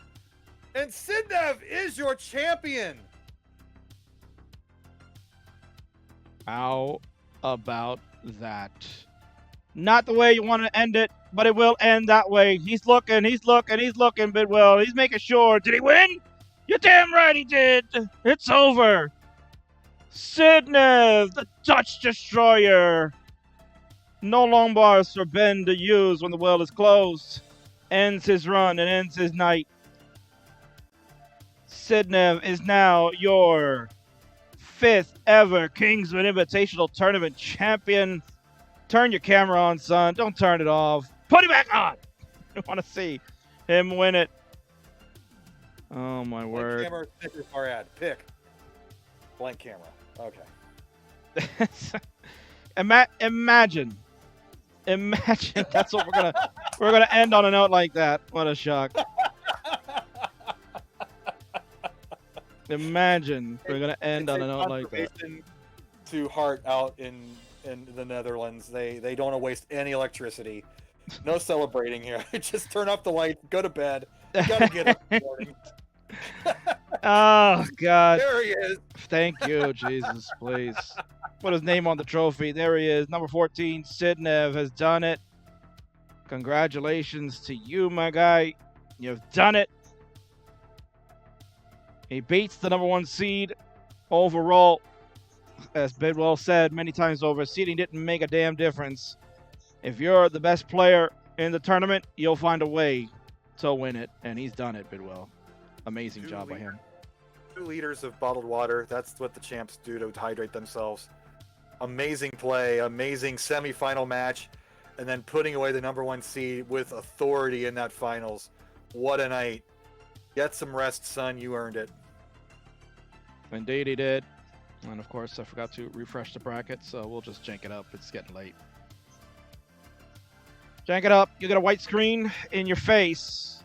And Sidnev is your champion! How about that? Not the way you want to end it, but it will end that way. He's looking, Bidwell. He's making sure. Did he win? You're damn right he did. It's over. Sidnev, the Dutch destroyer. No long bars for Ben to use when the well is closed. Ends his run and ends his night. Sidnev is now your 5th ever Kingsman Invitational Tournament champion. Turn your camera on, son. Don't turn it off. Put it back on. I want to see him win it. Oh, my word. Blank camera, pick your far ad. Pick. Blank camera. Okay. Imagine that's what we're gonna end on a note like that. What a shock. Imagine we're gonna end on a note like that. To Hart out in the Netherlands, they don't want to waste any electricity. No celebrating here. Just turn off the light, go to bed. You gotta get up in the morning. Oh God! There he is. Thank you, Jesus. Please put his name on the trophy. There he is, number 14. Sidnev has done it. Congratulations to you, my guy. You've done it. He beats the number 1 seed overall. As Bidwell said many times over, seeding didn't make a damn difference. If you're the best player in the tournament, you'll find a way to win it. And he's done it, Bidwell. Amazing job by him. 2 liters of bottled water. That's what the champs do to hydrate themselves. Amazing play, amazing semifinal match, and then putting away the number 1 seed with authority in that finals. What a night. Get some rest, son. You earned it. Indeed he did. And of course, I forgot to refresh the bracket, so we'll just jank it up. It's getting late. Jank it up. You get a white screen in your face,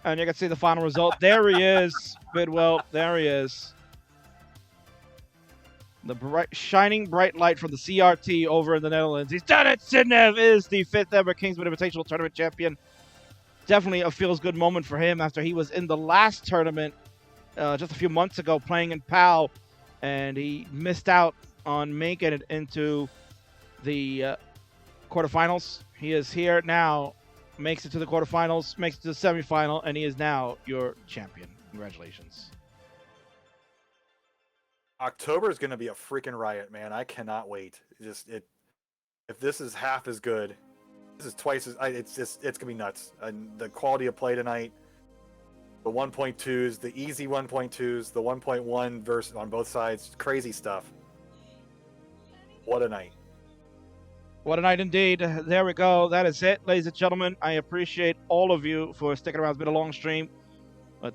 and you can see the final result. There he is, Bidwell. There he is. The shining bright light from the CRT over in the Netherlands. He's done it! Sidnev is the 5th ever Kingsman Invitational Tournament champion. Definitely a feels-good moment for him after he was in the last tournament just a few months ago playing in PAL, and he missed out on making it into the quarterfinals. He is here now, makes it to the quarterfinals, makes it to the semifinal, and he is now your champion. Congratulations. October is going to be a freaking riot, man. I cannot wait. If this is half as good, this is twice as. It's going to be nuts. And the quality of play tonight, the 1.2s, the easy 1.2s, the 1.1 versus on both sides, crazy stuff. What a night. What a night indeed. There we go. That is it, ladies and gentlemen. I appreciate all of you for sticking around. It's been a long stream.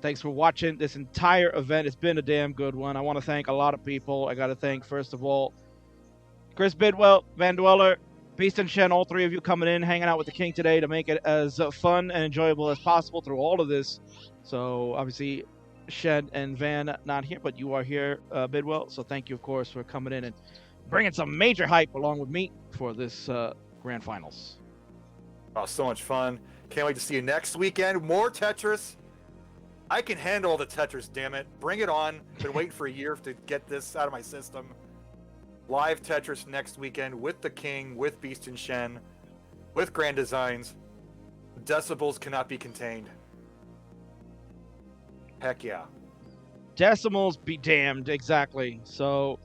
Thanks for watching this entire event. It's been a damn good one. I want to thank a lot of people. I got to thank, first of all, Chris Bidwell, Van Dweller, Beast and Shen, all three of you coming in, hanging out with the King today to make it as fun and enjoyable as possible through all of this. So, obviously, Shen and Van not here, but you are here, Bidwell. So, thank you, of course, for coming in and bringing some major hype along with me for this Grand Finals. Oh, so much fun. Can't wait to see you next weekend. More Tetris. I can handle the Tetris, damn it. Bring it on. Been waiting for a year to get this out of my system. Live Tetris next weekend with the King, with Beast and Shen, with Grand Designs. Decibels cannot be contained. Heck yeah. Decimals be damned, exactly. So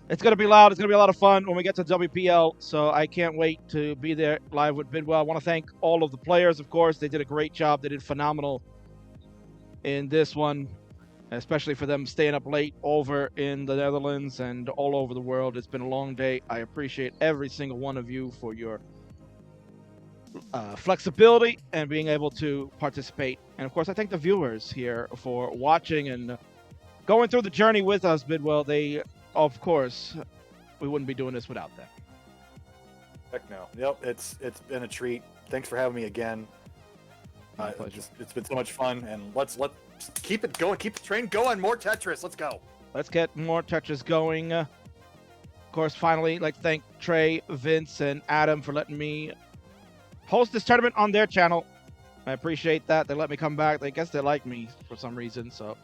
it's going to be loud. It's going to be a lot of fun when we get to WPL. So I can't wait to be there live with Bidwell. I want to thank all of the players, of course. They did a great job. They did phenomenal in this one, especially for them staying up late over in the Netherlands and all over the world. It's been a long day. I appreciate every single one of you for your flexibility and being able to participate. And of course, I thank the viewers here for watching and going through the journey with us, Bidwell. They, of course, we wouldn't be doing this without them. Heck no. Yep, it's been a treat. Thanks for having me again. My pleasure. It's been so much fun, and let's keep it going. Keep the train going. More Tetris. Let's go. Let's get more Tetris going. Of course, finally, I'd like to thank Trey, Vince, and Adam for letting me host this tournament on their channel. I appreciate that. They let me come back. I guess they like me for some reason. So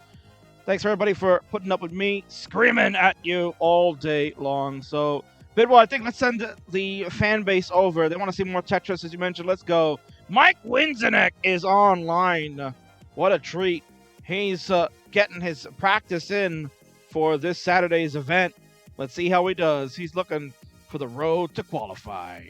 thanks, everybody, for putting up with me screaming at you all day long. So, Bidwell, I think let's send the fan base over. They want to see more Tetris, as you mentioned. Let's go. Mike Winzenek is online. What a treat. He's getting his practice in for this Saturday's event. Let's see how he does. He's looking for the road to qualify.